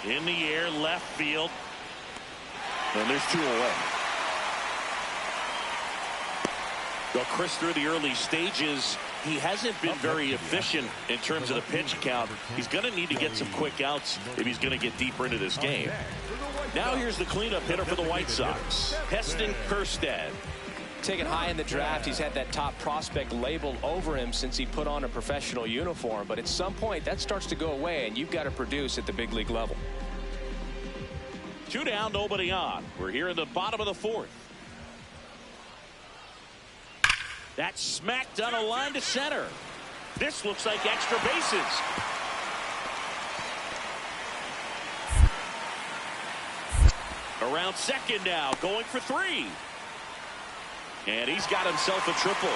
In the air, left field. And there's 2 away. Well, Chris, through the early stages, he hasn't been very efficient in terms of the pitch count. He's going to need to get some quick outs if he's going to get deeper into this game. Now here's the cleanup hitter for the White Sox, Heston Kjerstad. Taken high in the draft, he's had that top prospect label over him since he put on a professional uniform. But at some point, that starts to go away, and you've got to produce at the big league level. 2 down, nobody on. We're here in the bottom of the 4th. That's smacked on a line to center. This looks like extra bases. Around second now, going for 3. And he's got himself a triple.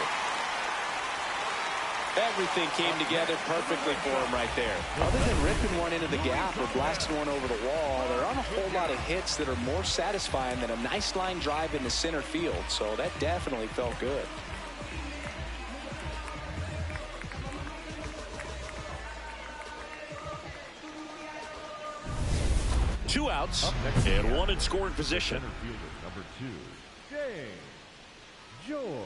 Everything came together perfectly for him right there. Other than ripping one into the gap or blasting one over the wall, there aren't a whole lot of hits that are more satisfying than a nice line drive into center field. So that definitely felt good. Two outs and one in scoring position. Center fielder number 2, James George.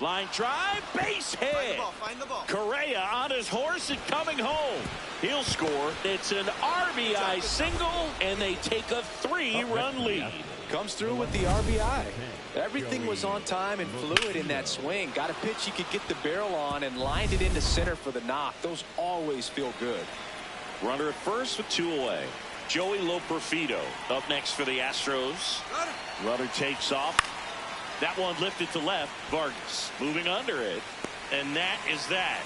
Line drive, base hit. Find the ball. Correa on his horse and coming home. He'll score. It's an RBI single, and they take a 3-run lead. Comes through with the RBI. Everything was on time and fluid in that swing. Got a pitch he could get the barrel on and lined it into center for the knock. Those always feel good. Runner at first with 2 away. Joey Loperfido up next for the Astros. Runner takes off. That one lifted to left. Vargas moving under it. And that is that.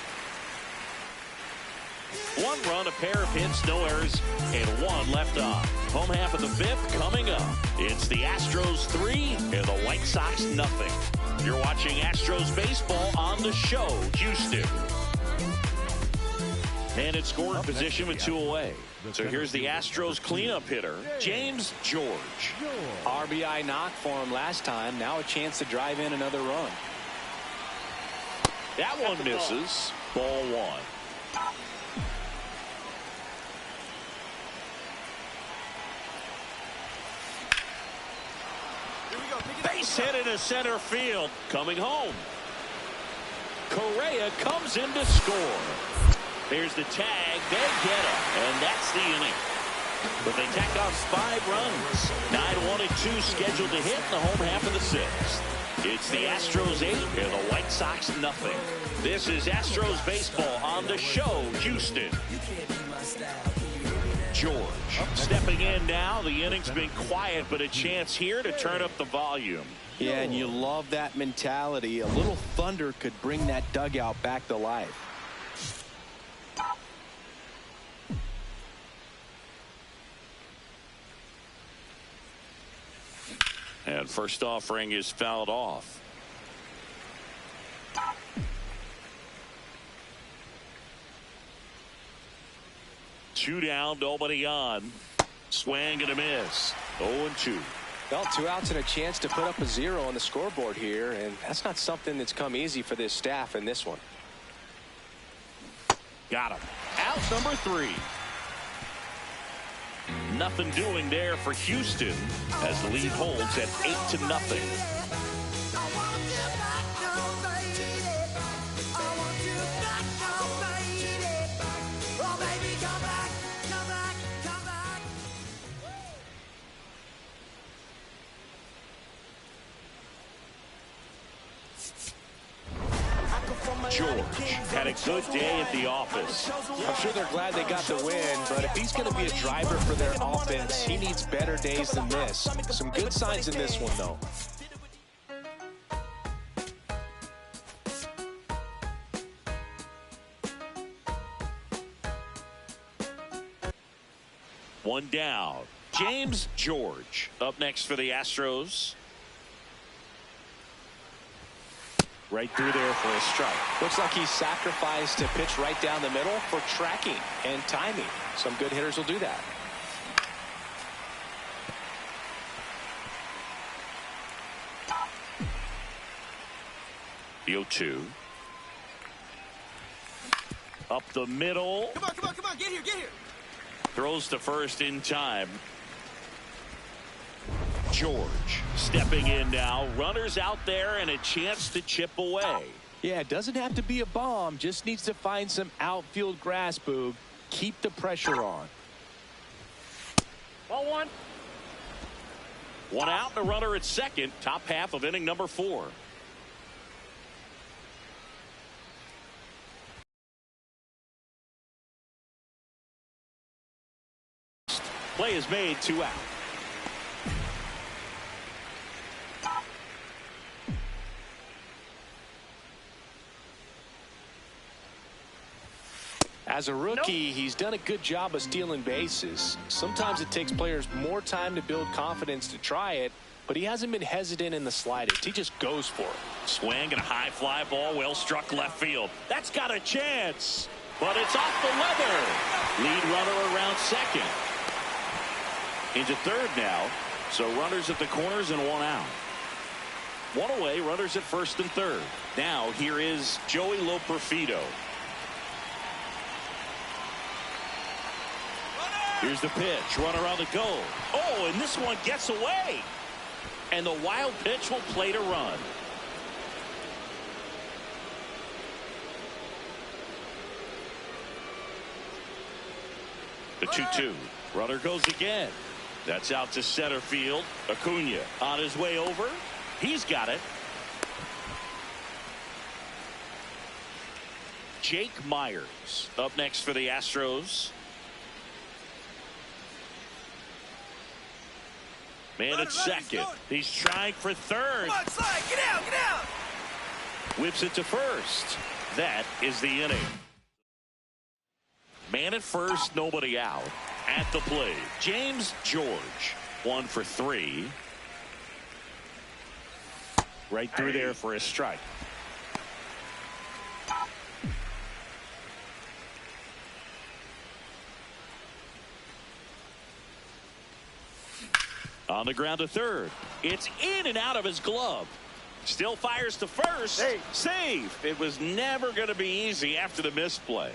1 run, a pair of hits, no errors, and 1 left on. Home half of the 5th coming up. It's the Astros 3 and the White Sox nothing. You're watching Astros baseball on the show, Houston. And it's scoring position with 2 away. So here's the Astros cleanup hitter, James George. RBI knock for him last time. Now a chance to drive in another run. That one misses. Ball 1. Base hit into center field. Coming home. Correa comes in to score. There's the tag. They get him. And that's the inning. But they tack on 5 runs. 9, 1, and 2 scheduled to hit in the home half of the 6th. It's the Astros 8 and the White Sox nothing. This is Astros baseball on the show, Houston. George stepping in now. The inning's been quiet, but a chance here to turn up the volume. Yeah, and you love that mentality. A little thunder could bring that dugout back to life. And first offering is fouled off. Two down, nobody on. Swing and a miss. 0-2. Well, 2 outs and a chance to put up a 0 on the scoreboard here, and that's not something that's come easy for this staff in this one. Got him. Out number 3. Nothing doing there for Houston as the lead holds at 8-0. George had a good day at the office. I'm sure they're glad they got the win, but if he's going to be a driver for their offense, he needs better days than this. Some good signs in this one, though. One down. James George up next for the Astros. Right through there for a strike. Looks like he sacrificed to pitch right down the middle for tracking and timing. Some good hitters will do that. The 0-2. Up the middle. Come on, get here. Throws to first in time. George stepping in now. Runners out there and a chance to chip away. Yeah, it doesn't have to be a bomb. Just needs to find some outfield grass, Boog. Keep the pressure on. Ball 1. 1 out and a runner at second. Top half of inning number 4. Play is made. 2 out. As a rookie, he's done a good job of stealing bases. Sometimes it takes players more time to build confidence to try it, but he hasn't been hesitant in the slightest. He just goes for it. Swing and a high fly ball, well struck left field. That's got a chance, but it's off the leather. Lead runner around second. Into third now, so runners at the corners and 1 out. 1 away, runners at first and third. Now here is Joey Loperfido. Here's the pitch. Runner on the go. Oh, and this one gets away. And the wild pitch will play to run. The 2-2. Runner goes again. That's out to center field. Acuna on his way over. He's got it. Jake Myers up next for the Astros. Man at second. He's trying for third. Come on, slide. Get out, get out. Whips it to first. That is the inning. Man at first, nobody out. At the plate, James George. 1 for 3. Right through there for a strike. On the ground to third. It's in and out of his glove. Still fires to first. Save. It was never going to be easy after the misplay.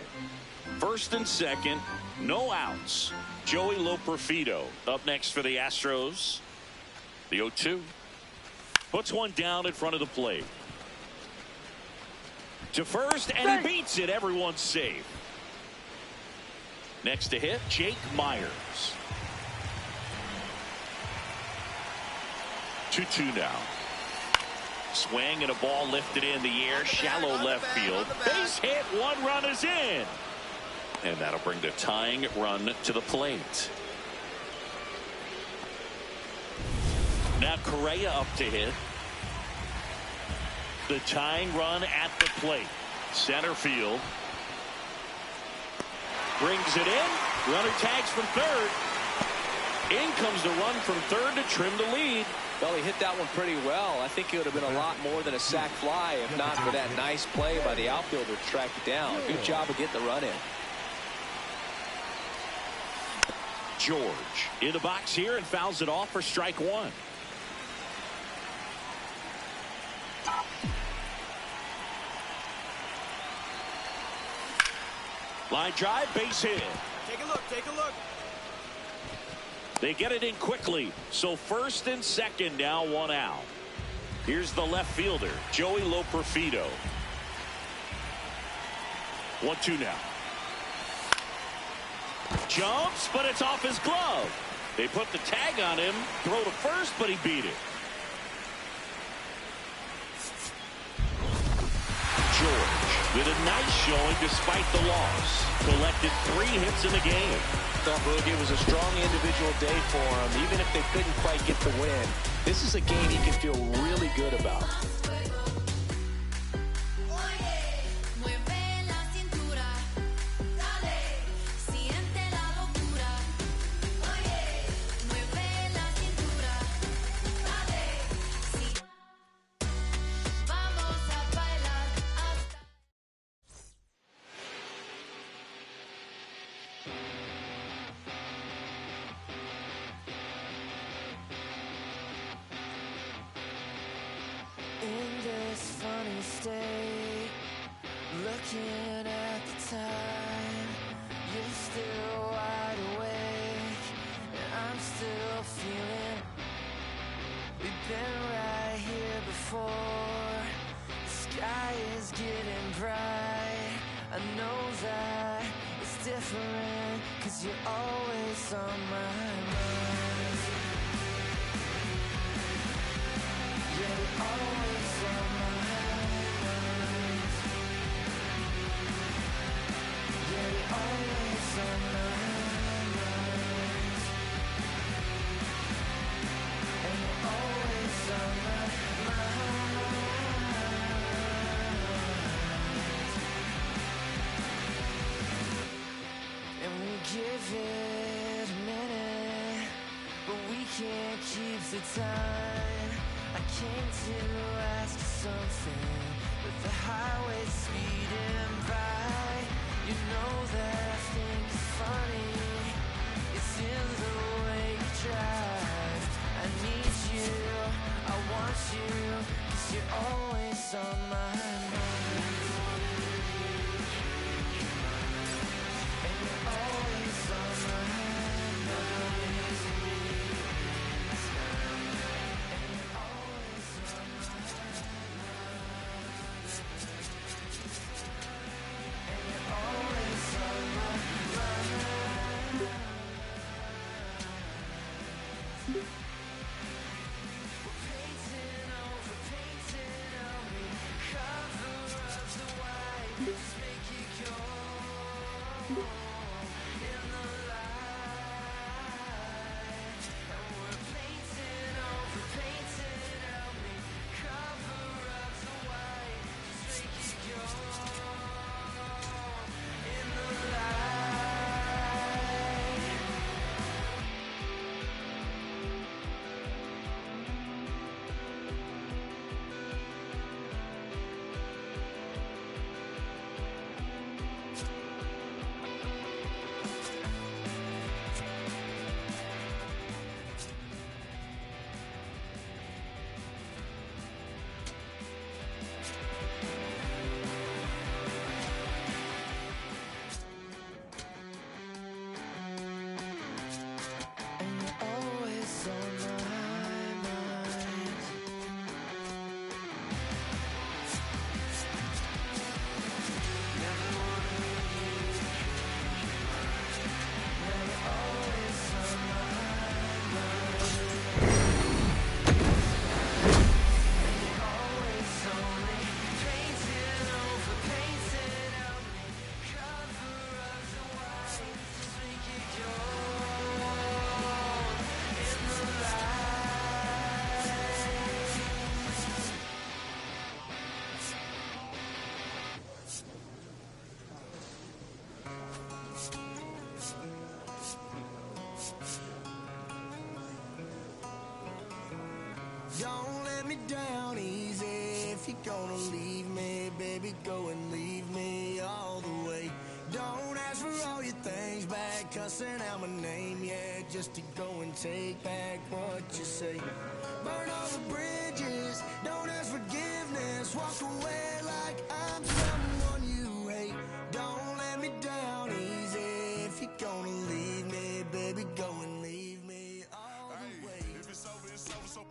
First and second, no outs. Joey Loperfido up next for the Astros. The 0-2. Puts one down in front of the plate. To first, and he beats it. Everyone's safe. Next to hit, Jake Myers. 2-2 now. Swing and a ball lifted in the air. Shallow left field. Base hit. 1 run is in. And that'll bring the tying run to the plate. Now Correa up to hit. The tying run at the plate. Center field. Brings it in. Runner tags from third. In comes the run from third to trim the lead. Well, he hit that one pretty well. I think it would have been a lot more than a sac fly if not for that nice play by the outfielder to track it down. Good job of getting the run in. George in the box here and fouls it off for strike 1. Line drive, base hit. Take a look, take a look. They get it in quickly. So first and second now, 1 out. Here's the left fielder, Joey Loperfido. 1-2 now. Jumps, but it's off his glove. They put the tag on him. Throw to first, but he beat it. George with a nice showing despite the loss. Collected 3 hits in the game. It was a strong individual day for him. Even if they couldn't quite get the win, this is a game he can feel really good about. In this funny state, looking at the time, you're still wide awake, and I'm still feeling. We've been right here before. The sky is getting bright. I know that it's different, 'cause you're always on my mind. Yeah, you're always on my mind. Yeah, you're always on my mind. And you're always on my mind. And we give it a minute, but we can't keep the time. I came to ask you something, but the highway's speeding by. You know that I think it's funny. It's in the way you drive. I need you, I want you, 'cause you're always on my mind. And you're always on my mind. And you're always on my mind. Don't let me down easy. If you're gonna leave me, baby, go and leave me all the way. Don't ask for all your things back, cussing out my name, yeah, just to go and take back what you say. Burn all the bridges, don't ask forgiveness, walk away like I'm someone you hate. Don't let me down easy. If you're gonna leave me, baby, go and leave me all the way. If it's over, it's over, so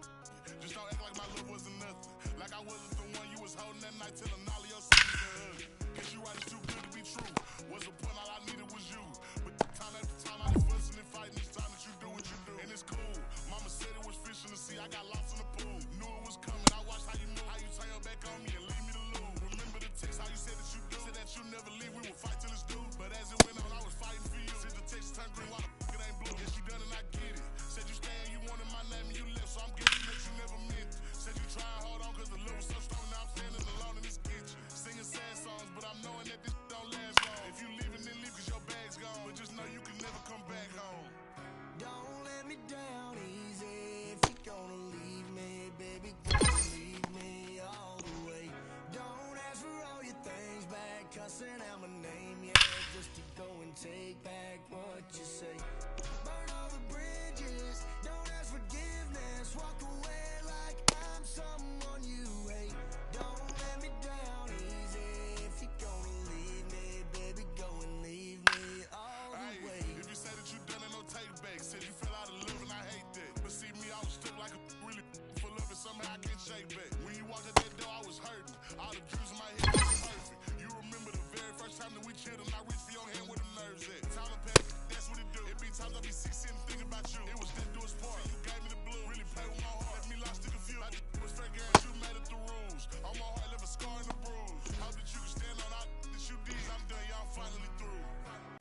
just don't act like my love wasn't nothing. Like I wasn't the one you was holding that night, telling all of your secrets to hug. Cause you right, it's too good to be true. What's the point? All I needed was you. But time after time, I was fussing and fighting. It's time that you do what you do. And it's cool. Mama said it was fish in the sea. I got lost in the pool. Knew it was coming. I watched how you move, how you turn your back on me and leave me to lose. Remember the text, how you said that you do. Said that you never leave. We would fight till it's due. But as it went on, I was fighting for you. Said the text turned green while the it ain't blue. Yes, you done and I get it. Said you stay and you wanted my name and you left. So I'm guessing that you never meant it. Said you try and hold on cause the love was so strong. Now I'm standing alone in this kitchen. Singing sad songs, but I'm knowing that this don't last long. If you leaving, then leave cause your bag's gone. But just know you can never come back home. Don't let me down easy. If you're gonna leave me, baby, go and leave me all the way. Don't ask for all your things back, cussing out my name, yeah, just to go and take back what you say. Burn all the bridges, don't ask forgiveness, walk away like I'm someone you hate. Don't let me down easy. If you're gonna leave me, baby, go and leave me all the way. If you say that you done it, no take back. Said you fell out of love and I hate that. But see me, I was stuck like a really full of it. Somehow I can't shake back. When you walked out that door, I was hurting. All the dreams in my head was perfect. You remember the very first time that we chilled and I reached for your hand where the nerves at. Time to pass, that's what it do. It be times I be sick sitting thinking about you. It was that do its part. You gave me the blue, really play with my heart. Left me lost to confused. I was fair girl, you made it the rules. On my heart, left a scar and a bruise. Hope that you can stand on all that you did. I'm done, y'all finally through.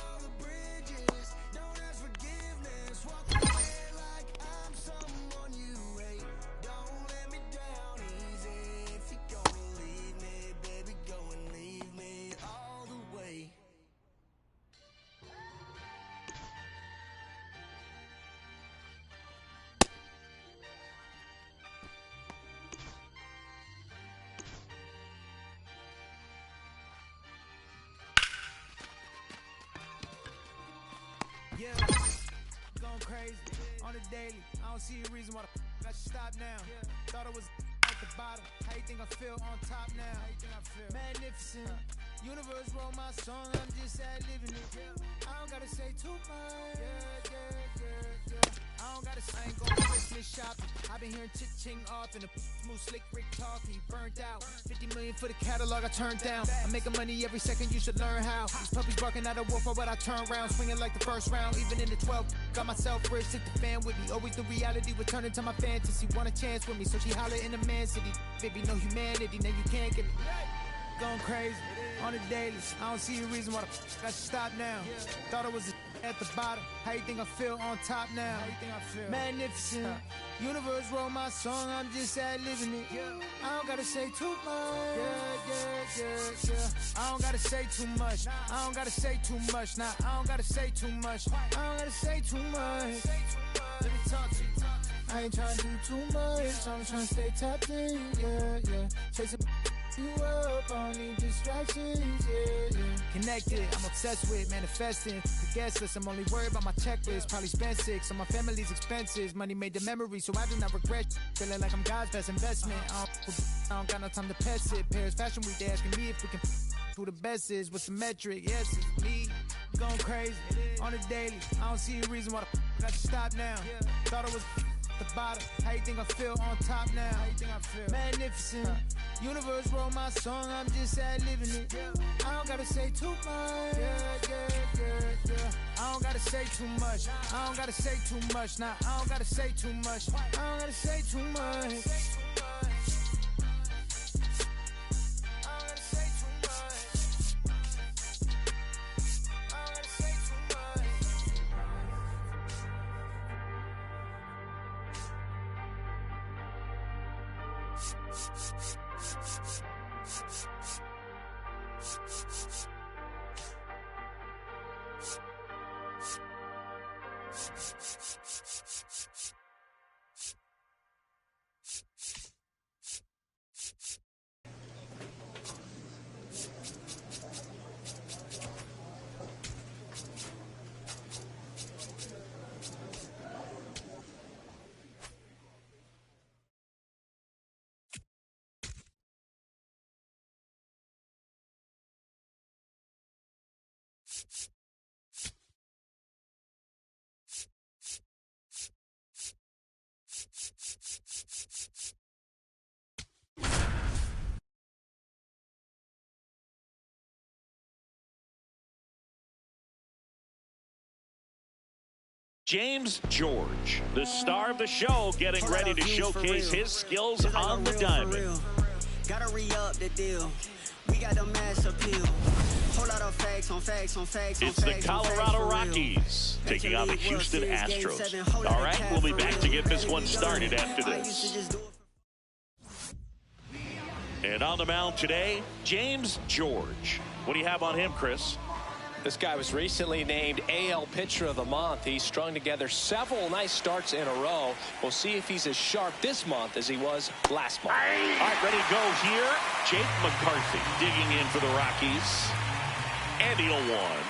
All the bridges, don't ask forgiveness, walk away like I'm someone you hate. Don't let me down easy. If you're gonna leave me, baby, go and leave me all the way. Yeah, going crazy on the daily. I don't see a reason why the I should stop now. Thought I was at the bottom. How you think I feel on top now? How you think I feel? Magnificent. Universe wrote my song, I'm just ad-libbing it. I don't gotta say too much. I don't gotta say, I ain't going Christmas shopping. I've been hearing ching off and the smooth slick Rick talking. Burnt out. 50 million for the catalog I turned down. I'm making money every second, you should learn how. These puppies barking at a wolf, but I turn round, swinging like the first round. Even in the 12, got myself rich, hit the fan with me. Always the reality would turn into my fantasy. Want a chance with me, so she holler in the man city. Baby, no humanity, now you can't get it. Going crazy on the daily. I don't see a reason why I should stop now. Thought it was at the bottom. How you think I feel on top now? How you think I feel? Magnificent. Universe wrote my song, I'm just ad-libbing it. I don't gotta say too much. I don't gotta say too much. I don't gotta say too much. Nah, I don't gotta say too much. I don't gotta say too much. Let me talk to you. I ain't trying to do too much. I'm trying to stay tapped in. Yeah. Chasing you up, I don't need distractions. Yeah. Connected, I'm obsessed with manifesting. The guest list, I'm only worried about my checklist. Probably spent 6 on my family's expenses. Money made the memory, so I do not regret. Feeling like I'm God's best investment. I don't got no time to pest it. Paris Fashion Week, they asking me if we can who the best is. What's the metric? Yes, it's me. Going crazy on the daily. I don't see a reason why I should stop now. Thought it was the bottom. How you think I feel on top now? How you think I feel? Magnificent. Universe wrote my song, I'm just ad-libbing it. I don't gotta say too much. I don't gotta say too much. I don't gotta say too much. Nah, I don't gotta say too much. I don't gotta say too much. James George, the star of the show, getting ready to showcase his skills on the diamond. Gotta re-up the deal. We got the mass appeal. Whole lot of facts on facts on facts on It's the Colorado Rockies taking on the Houston Astros. All right, we'll be back to get this one started after this. And on the mound today, James George. What do you have on him, Chris? This guy was recently named AL Pitcher of the Month. He's strung together several nice starts in a row. We'll see if he's as sharp this month as he was last month. All right, ready to go here. Jake McCarthy digging in for the Rockies. And he'll one.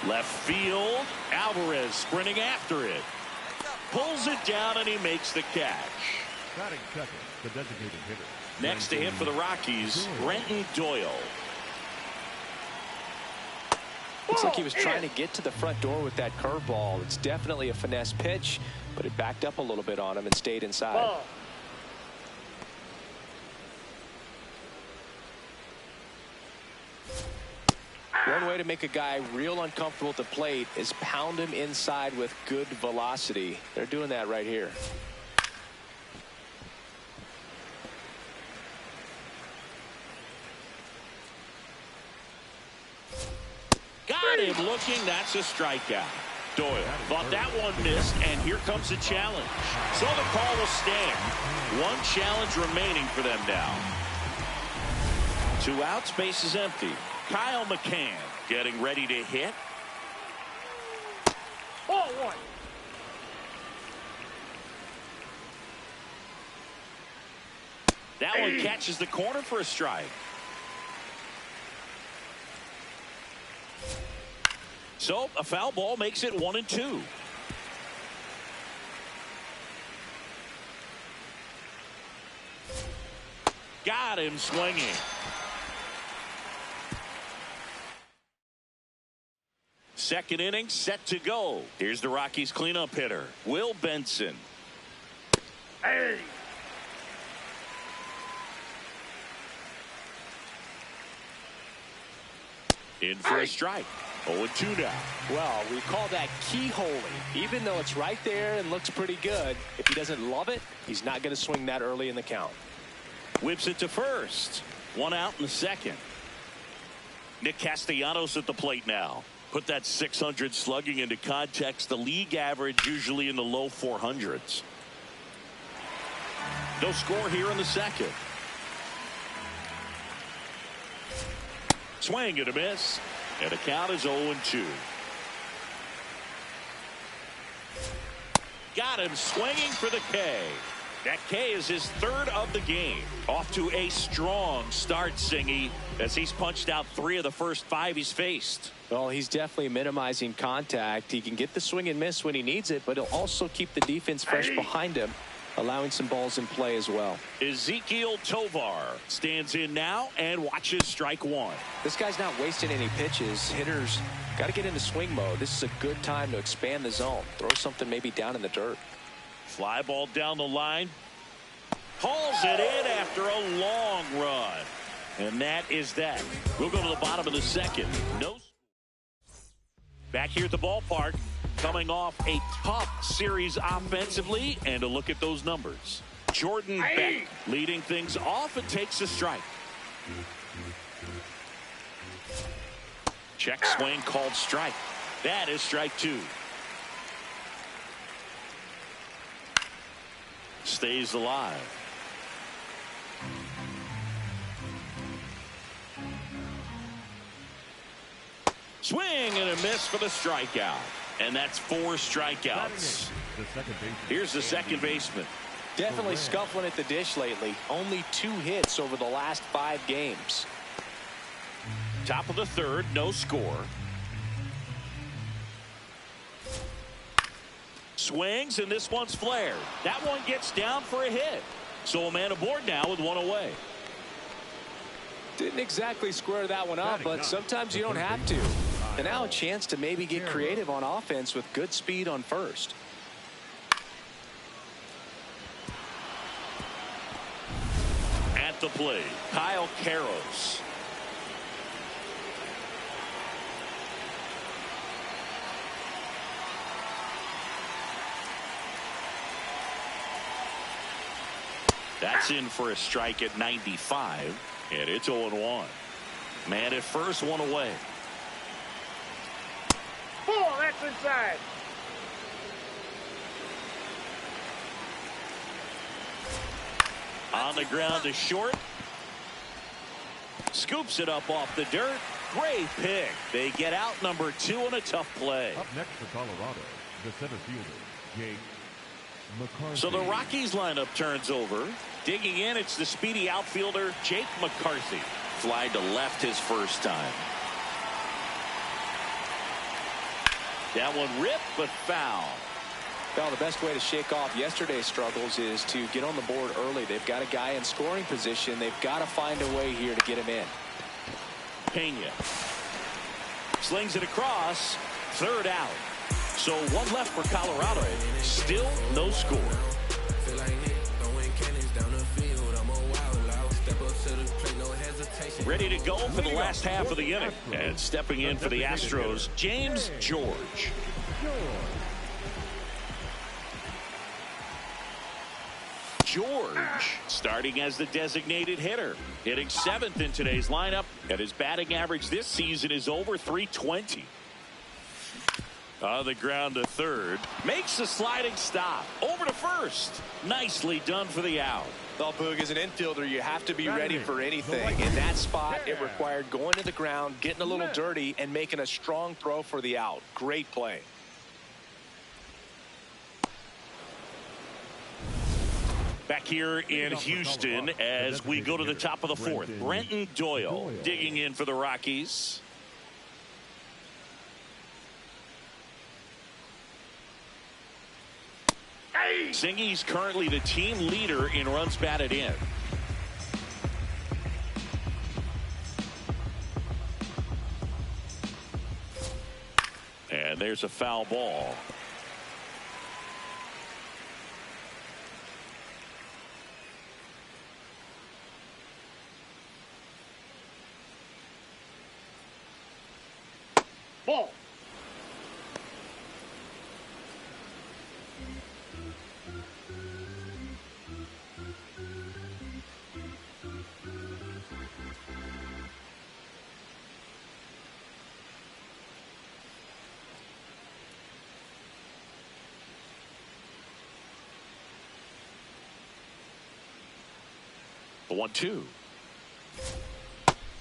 Left field. Alvarez sprinting after it. Pulls it down and he makes the catch. Batting second, the designated hitter. Next to him for the Rockies, Brenton Doyle. Looks like he was trying to get to the front door with that curveball. It's definitely a finesse pitch, but it backed up a little bit on him and stayed inside. One way to make a guy real uncomfortable at the plate is pound him inside with good velocity. They're doing that right here. Got him looking. That's a strikeout. Doyle thought that one missed, and here comes the challenge. So the call will stand. One challenge remaining for them now. 2 outs, base is empty. Kyle McCann getting ready to hit. Ball one. That one catches the corner for a strike. So a foul ball makes it 1-2. Got him swinging. Second inning set to go. Here's the Rockies cleanup hitter, Will Benson. Hey. In for a strike. 0-2 now. Well, we call that keyholing. Even though it's right there and looks pretty good, if he doesn't love it, he's not going to swing that early in the count. Whips it to first. One out in the second. Nick Castellanos at the plate now. Put that 600 slugging into context. The league average usually in the low 400s. No score here in the second. Swing and a miss. And the count is 0-2. Got him swinging for the K. That K is his third of the game. Off to a strong start, Singy, as he's punched out 3 of the first 5 he's faced. Well, he's definitely minimizing contact. He can get the swing and miss when he needs it, but he'll also keep the defense fresh behind him, allowing some balls in play as well. Ezekiel Tovar stands in now and watches strike 1. This guy's not wasting any pitches. Hitters got to get into swing mode. This is a good time to expand the zone. Throw something maybe down in the dirt. Fly ball down the line. Hauls it in after a long run. And that is that. We'll go to the bottom of the second. No. Back here at the ballpark, coming off a tough series offensively, and a look at those numbers. Jordan Beck leading things off and takes a strike. Check swing called strike. That is strike 2. Stays alive. Swing and a miss for the strikeout. And that's 4 strikeouts. Here's the second baseman. Definitely scuffling at the dish lately. Only 2 hits over the last 5 games. Top of the third, no score. Swings, and this one's flared. That one gets down for a hit. So a man aboard now with 1 away. Didn't exactly square that one up, but sometimes you don't have to. And now a chance to maybe get creative on offense with good speed on first. At the plate, Kyle Karros. That's in for a strike at 95, and it's 0-1. Man at first, 1 away. Ball, that's inside. On the ground to short. Scoops it up off the dirt. Great pick. They get out number 2 on a tough play. Up next for Colorado, the center fielder, Jake McCarthy. So the Rockies lineup turns over. Digging in, it's the speedy outfielder, Jake McCarthy. Fly to left his first time. That one ripped, but foul. Well, the best way to shake off yesterday's struggles is to get on the board early. They've got a guy in scoring position. They've got to find a way here to get him in. Pena slings it across. Third out. So 1 left for Colorado. Still no score. Ready to go for the last half of the inning. And stepping in for the Astros, James George. George starting as the designated hitter, hitting 7th in today's lineup, and his batting average this season is over .320. On the ground to third, makes a sliding stop over to first. Nicely done for the out. Well, Boog, as an infielder, you have to be ready for anything. In that spot, it required going to the ground, getting a little dirty, and making a strong throw for the out. Great play. Back here in Houston as we go to the top of the 4th. Brenton Doyle digging in for the Rockies. Singy's currently the team leader in runs batted in. And there's a foul ball. Ball. The 1-2.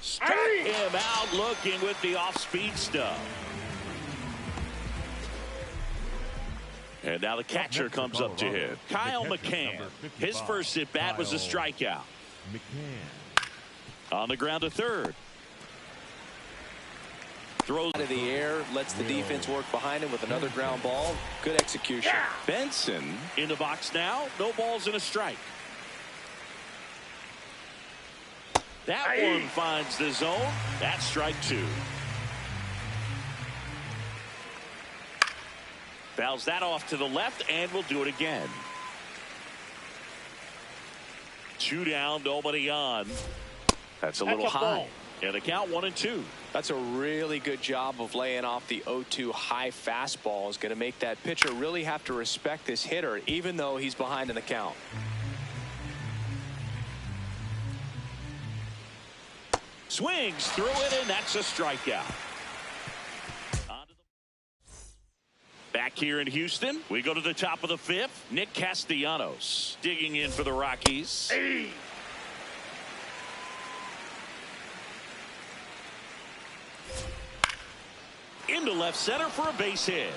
Struck him out looking with the off-speed stuff. And now the catcher comes up to hit. Kyle McCann. His first at-bat was a strikeout. On the ground to third. Throws out of the air, lets the defense work behind him with another ground ball. Good execution. Benson in the box now. No balls and a strike. That one finds the zone. That's strike 2. Fouls that off to the left, and we'll do it again. 2 down, nobody on. That's a little high. And the count 1-2. That's a really good job of laying off the 0-2 high fastball. Is going to make that pitcher really have to respect this hitter, even though he's behind in the count. Swings through it, and that's a strikeout. Back here in Houston, we go to the top of the 5th. Nick Castellanos digging in for the Rockies. Into left center for a base hit.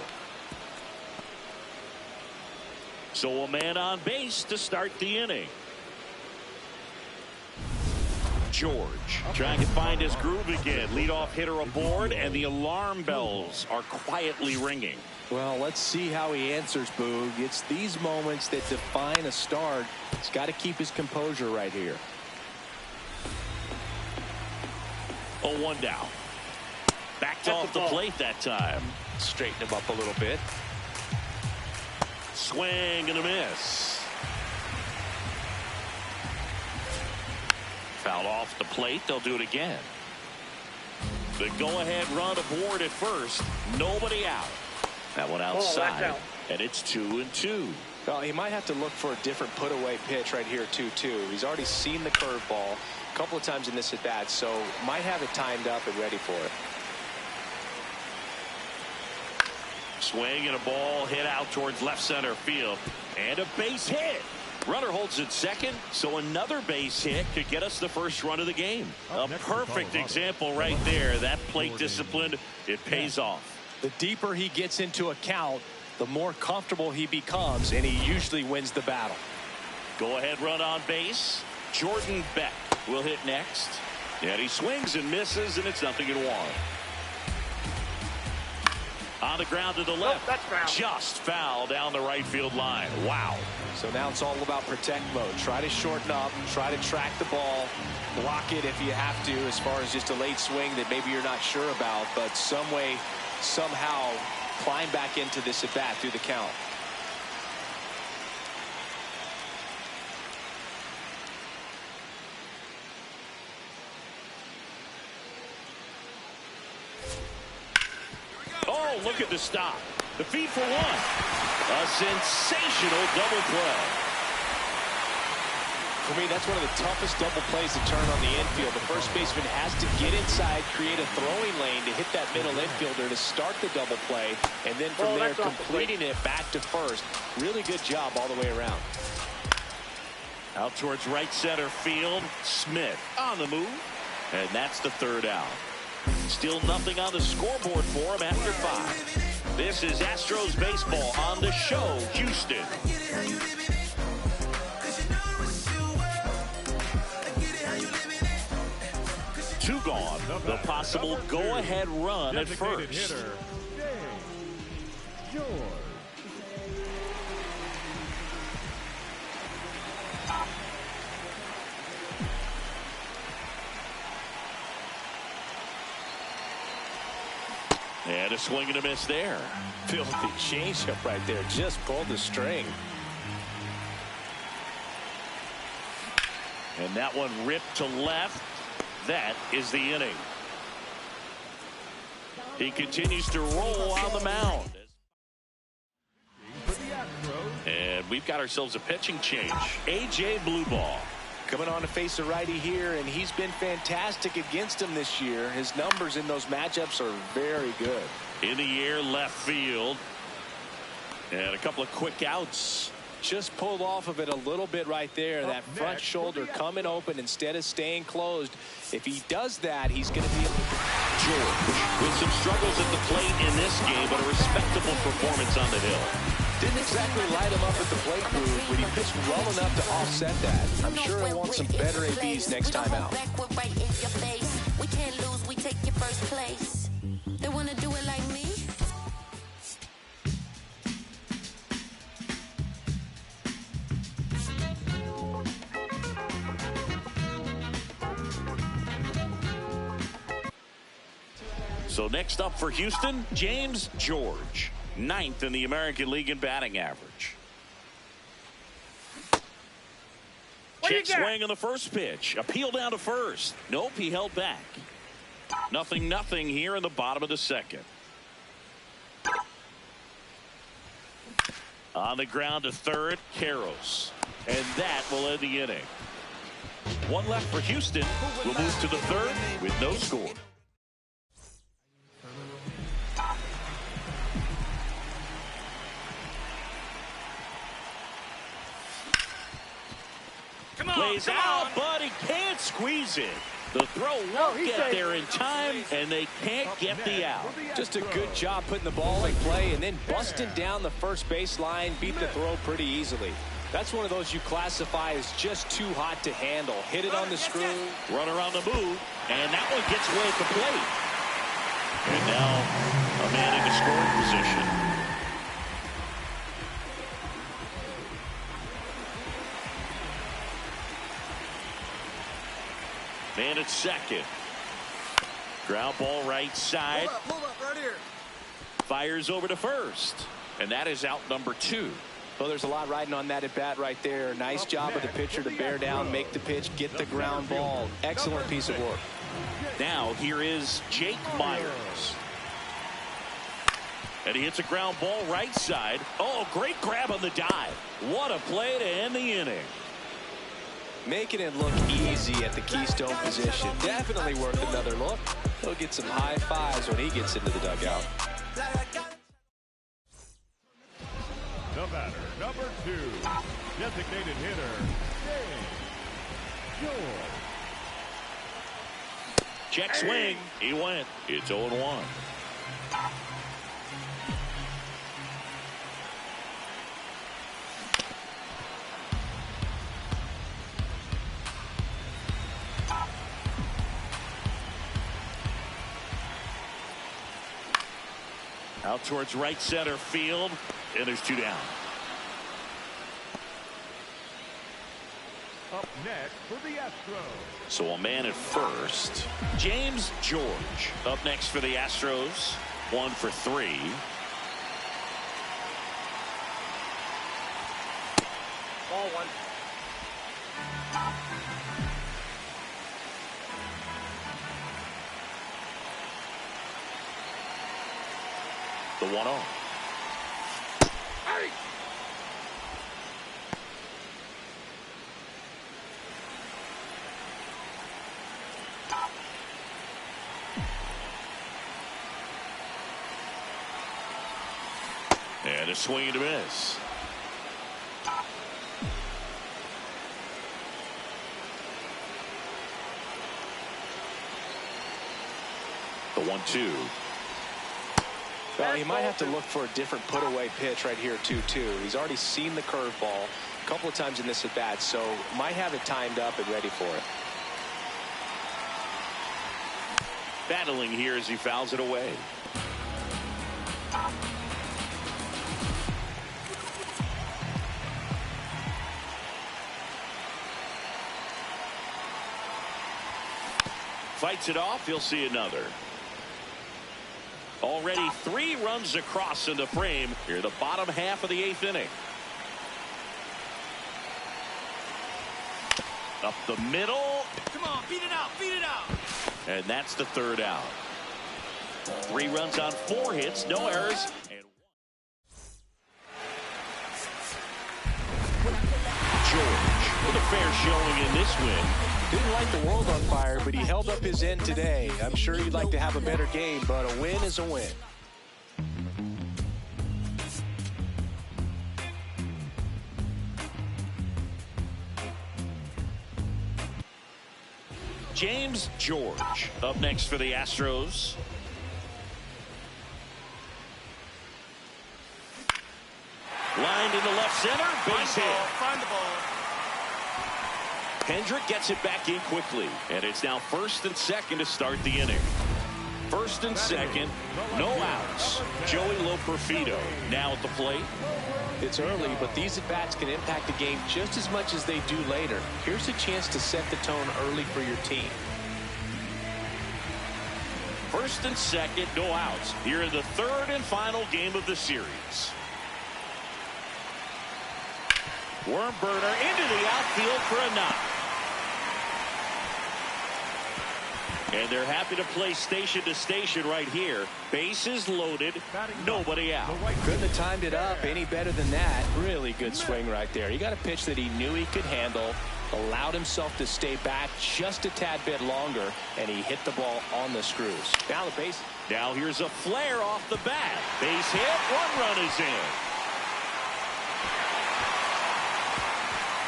So a man on base to start the inning. George trying to find his groove again. Leadoff hitter aboard, and the alarm bells are quietly ringing. Well, let's see how he answers, Boog. It's these moments that define a start. He's got to keep his composure right here. 0-1 down. Backed off the plate that time. Straighten him up a little bit. Swing and a miss. Foul off the plate. They'll do it again. The go-ahead run aboard at first. Nobody out. That one outside. And it's 2-2. Well, he might have to look for a different put-away pitch right here, 2-2. He's already seen the curveball a couple of times in this at-bat, so might have it timed up and ready for it. Swing and a ball hit out towards left center field. And a base hit. Runner holds at second, so another base hit could get us the first run of the game. A perfect example right there. That plate discipline, it pays off. The deeper he gets into a count, the more comfortable he becomes, and he usually wins the battle. Go ahead run on base. Jordan Beck will hit next. And he swings and misses, and it's 0-1. On the ground to the left. That's foul. Just foul down the right field line. Wow. So now it's all about protect mode. Try to shorten up. Try to track the ball. Block it if you have to, as far as just a late swing that maybe you're not sure about. But some way, somehow, climb back into this at-bat through the count. Oh, look at the stop. The feed for 1. A sensational double play. For me, that's one of the toughest double plays to turn on the infield. The first baseman has to get inside, create a throwing lane to hit that middle infielder to start the double play, and then from there completing it back to first. Really good job all the way around. Out towards right center field. Smith on the move. And that's the 3rd out. Still nothing on the scoreboard for him after 5. This is Astros baseball on the show, Houston. 2 gone. The possible go-ahead run at first. And a swing and a miss there. Filthy changeup right there. Just pulled the string. And that one ripped to left. That is the inning. He continues to roll on the mound. And we've got ourselves a pitching change. A.J. Blueball coming on to face a righty here, and he's been fantastic against him this year. His numbers in those matchups are very good. In the air, left field. And a couple of quick outs. Just pulled off of it a little bit right there. That front shoulder coming open instead of staying closed. If he does that, he's going to be able to... George with some struggles at the plate in this game, but a respectable performance on the hill. Didn't exactly light him up at the plate, Bruce, but he pitched well enough to offset that. I'm sure he'll want some better ABs next time out. We can't lose, we take your first place. They want to do it like me? So next up for Houston, James George, 9th in the American League in batting average. Check swing on the first pitch. Appeal down to first. Nope, he held back. 0-0 here in the bottom of the second. On the ground to third, Karros. And that will end the inning. One left for Houston. We'll move to the third with no score. Plays out, but he can't squeeze it. The throw won't get there in time, and they can't get the out. Just a good job putting the ball in play and then busting down the first base line, beat the throw pretty easily. That's one of those you classify as just too hot to handle. Hit it on the screw. Runner on the move, and that one gets away at the plate. And now a man in the scoring position. Man at second. Ground ball right side. Hold up right here. Fires over to first. And that is out number 2. Well, there's a lot riding on that at bat right there. Nice job of the pitcher to bear down, make the pitch, get the ground ball. Excellent piece of work. Now here is Jake Myers. And he hits a ground ball right side. Oh, great grab on the dive. What a play to end the inning. Making it look easy at the keystone position. Definitely worth another look. He'll get some high fives when he gets into the dugout. The batter, number 2, designated hitter, James George. Check swing. He went. It's 0-1. Out towards right center field, and there's 2 down. Up next for the Astros. So a man at first. James George up next for the Astros. 1 for 3. Ball 1. The 1-0. Hey! And a swing and a miss. The 1-2. Well, he might have to look for a different put-away pitch right here, too. He's already seen the curveball a couple of times in this at-bat, so might have it timed up and ready for it. Battling here as he fouls it away. Fights it off. He'll see another. Already 3 runs across in the frame here, the bottom half of the 8th inning. Up the middle. Come on, beat it out, beat it out. And that's the 3rd out. 3 runs on 4 hits, no errors. And George with a fair showing in this win. Didn't light the world on fire, but he held up his end today. I'm sure you'd like to have a better game, but a win is a win. James George up next for the Astros. Lined into left center, base hit. Find the ball. Hendrick gets it back in quickly, and it's now 1st and 2nd to start the inning. 1st and 2nd, no outs. Joey Loperfido now at the plate. It's early, but these at-bats can impact the game just as much as they do later. Here's a chance to set the tone early for your team. 1st and 2nd, no outs. Here in the 3rd and final game of the series. Worm burner into the outfield for a knock. And they're happy to play station to station right here. Bases loaded, nobody out. Couldn't have timed it up any better than that. Really good swing right there. He got a pitch that he knew he could handle, allowed himself to stay back just a tad bit longer, and he hit the ball on the screws. Now the base. Now here's a flare off the bat. Base hit, 1 run is in.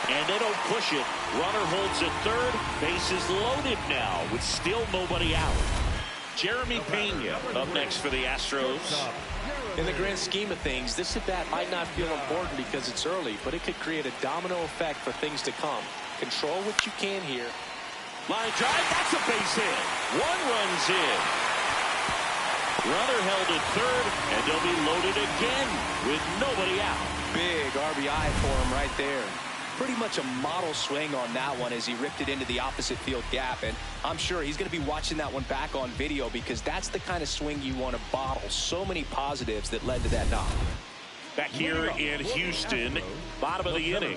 And they don't push it. Runner holds at 3rd. Bases loaded now with still nobody out. Jeremy Pena up next for the Astros. In the grand scheme of things, this at-bat might not feel important because it's early, but it could create a domino effect for things to come. Control what you can here. Line drive, that's a base hit. 1 run's in. Runner held at 3rd, and they'll be loaded again with nobody out. Big RBI for him right there. Pretty much a model swing on that one as he ripped it into the opposite field gap, and I'm sure he's going to be watching that one back on video because that's the kind of swing you want to bottle. So many positives that led to that knock. Back here in Houston, bottom of the inning.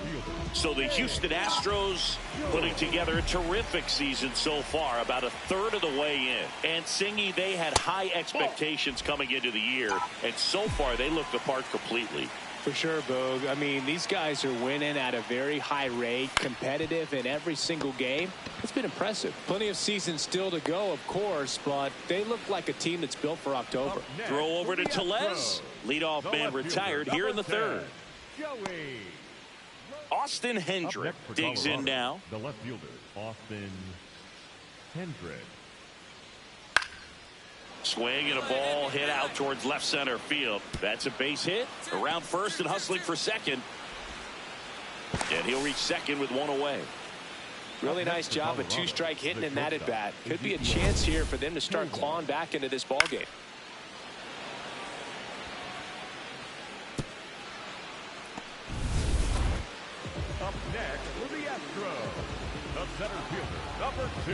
So the Houston Astros putting together a terrific season so far, about a 1/3 of the way in. And Singy, they had high expectations coming into the year, and so far they look the part completely. For sure, Boog. I mean, these guys are winning at a very high rate, competitive in every single game. It's been impressive. Plenty of season still to go, of course, but they look like a team that's built for October. Throw over to Tellez. Leadoff man retired here in the 3rd. Austin Hendrick digs in now. The left fielder, Austin Hendrick. Swing and a ball hit out towards left center field. That's a base hit. Around 1st and hustling for 2nd. And he'll reach 2nd with 1 away. Really nice job of 2-strike hitting in that at bat. Could be a chance here for them to start clawing back into this ball game. Up next for the Astros, the center fielder, number 2,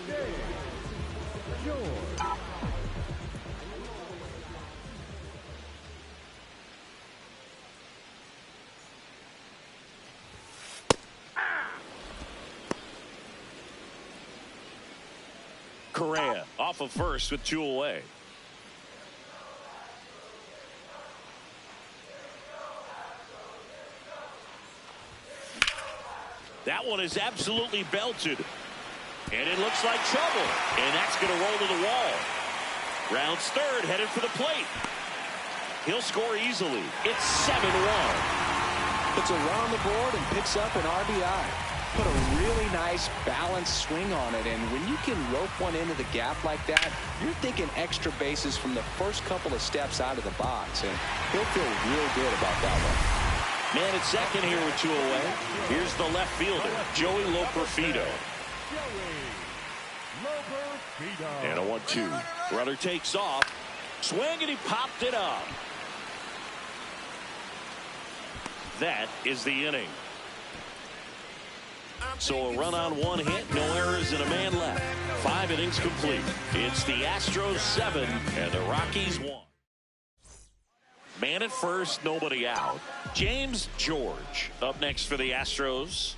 James George. Correa off of 1st with 2 away. That one is absolutely belted. And it looks like trouble. And that's going to roll to the wall. Rounds 3rd, headed for the plate. He'll score easily. It's 7-1. Puts a run on the board and picks up an RBI. Put a really nice balanced swing on it, and when you can rope one into the gap like that, you're thinking extra bases from the first couple of steps out of the box, and he'll feel real good about that one. Man at 2nd here with 2 away. Here's the left fielder, Joey Loperfido. And a 1-2. Runner takes off. Swing, and he popped it up. That is the inning. So a run on 1 hit, no errors, and a man left. 5 innings complete. It's the Astros 7 and the Rockies 1. Man at 1st, nobody out. James George up next for the Astros.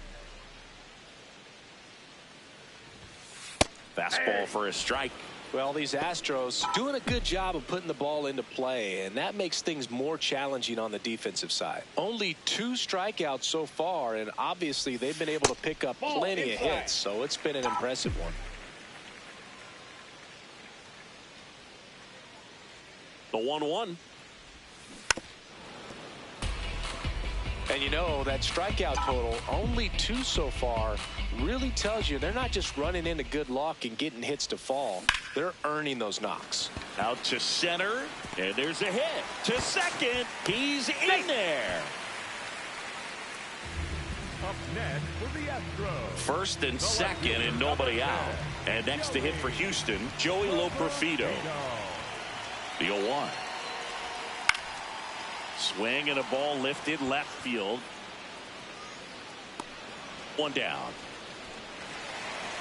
Fastball for a strike. Well, these Astros doing a good job of putting the ball into play, and that makes things more challenging on the defensive side. Only 2 strikeouts so far, and obviously they've been able to pick up plenty of hits, so it's been an impressive one. The 1-1. And you know, that strikeout total, only 2 so far, really tells you they're not just running into good luck and getting hits to fall. They're earning those knocks. Out to center, and there's a hit. To second, he's in there. Up next for the Astros. First and second, and nobody out. And next to hit for Houston, Joey Loperfido. The 0-1. Swing and a ball lifted left field. 1 down.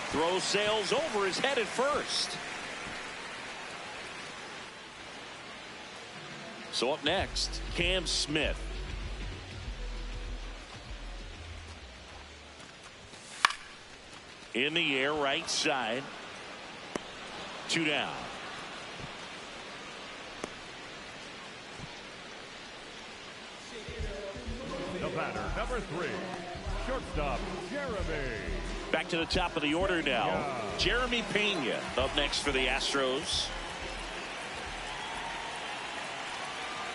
Throw sails over his head at first. So up next, Cam Smith. In the air, right side. 2 down. The batter, number 3, shortstop, Jeremy. Back to the top of the order now. Yeah. Jeremy Pena up next for the Astros.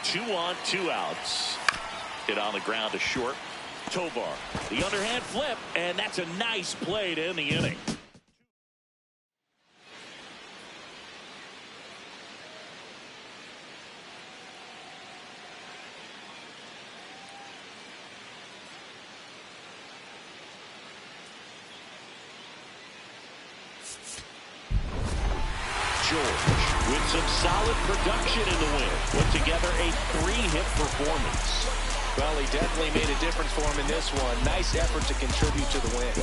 2 on, 2 outs. Hit on the ground to short. Tovar, the underhand flip, and that's a nice play to end the inning. George with some solid production in the win. Put together a 3-hit performance. Well, he definitely made a difference for him in this one. Nice effort to contribute to the win.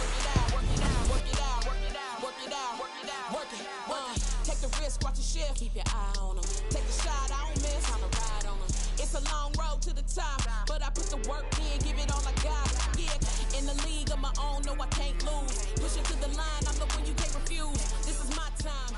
Take the risk, watch the shift, keep your eye on him. Take the shot, I don't miss, on the ride on him. It's a long road to the top, but I put the work in, give it all I got. Yeah, in the league of my own, no, I can't lose. Push it to the line, I'm the one you can't refuse. This is my time.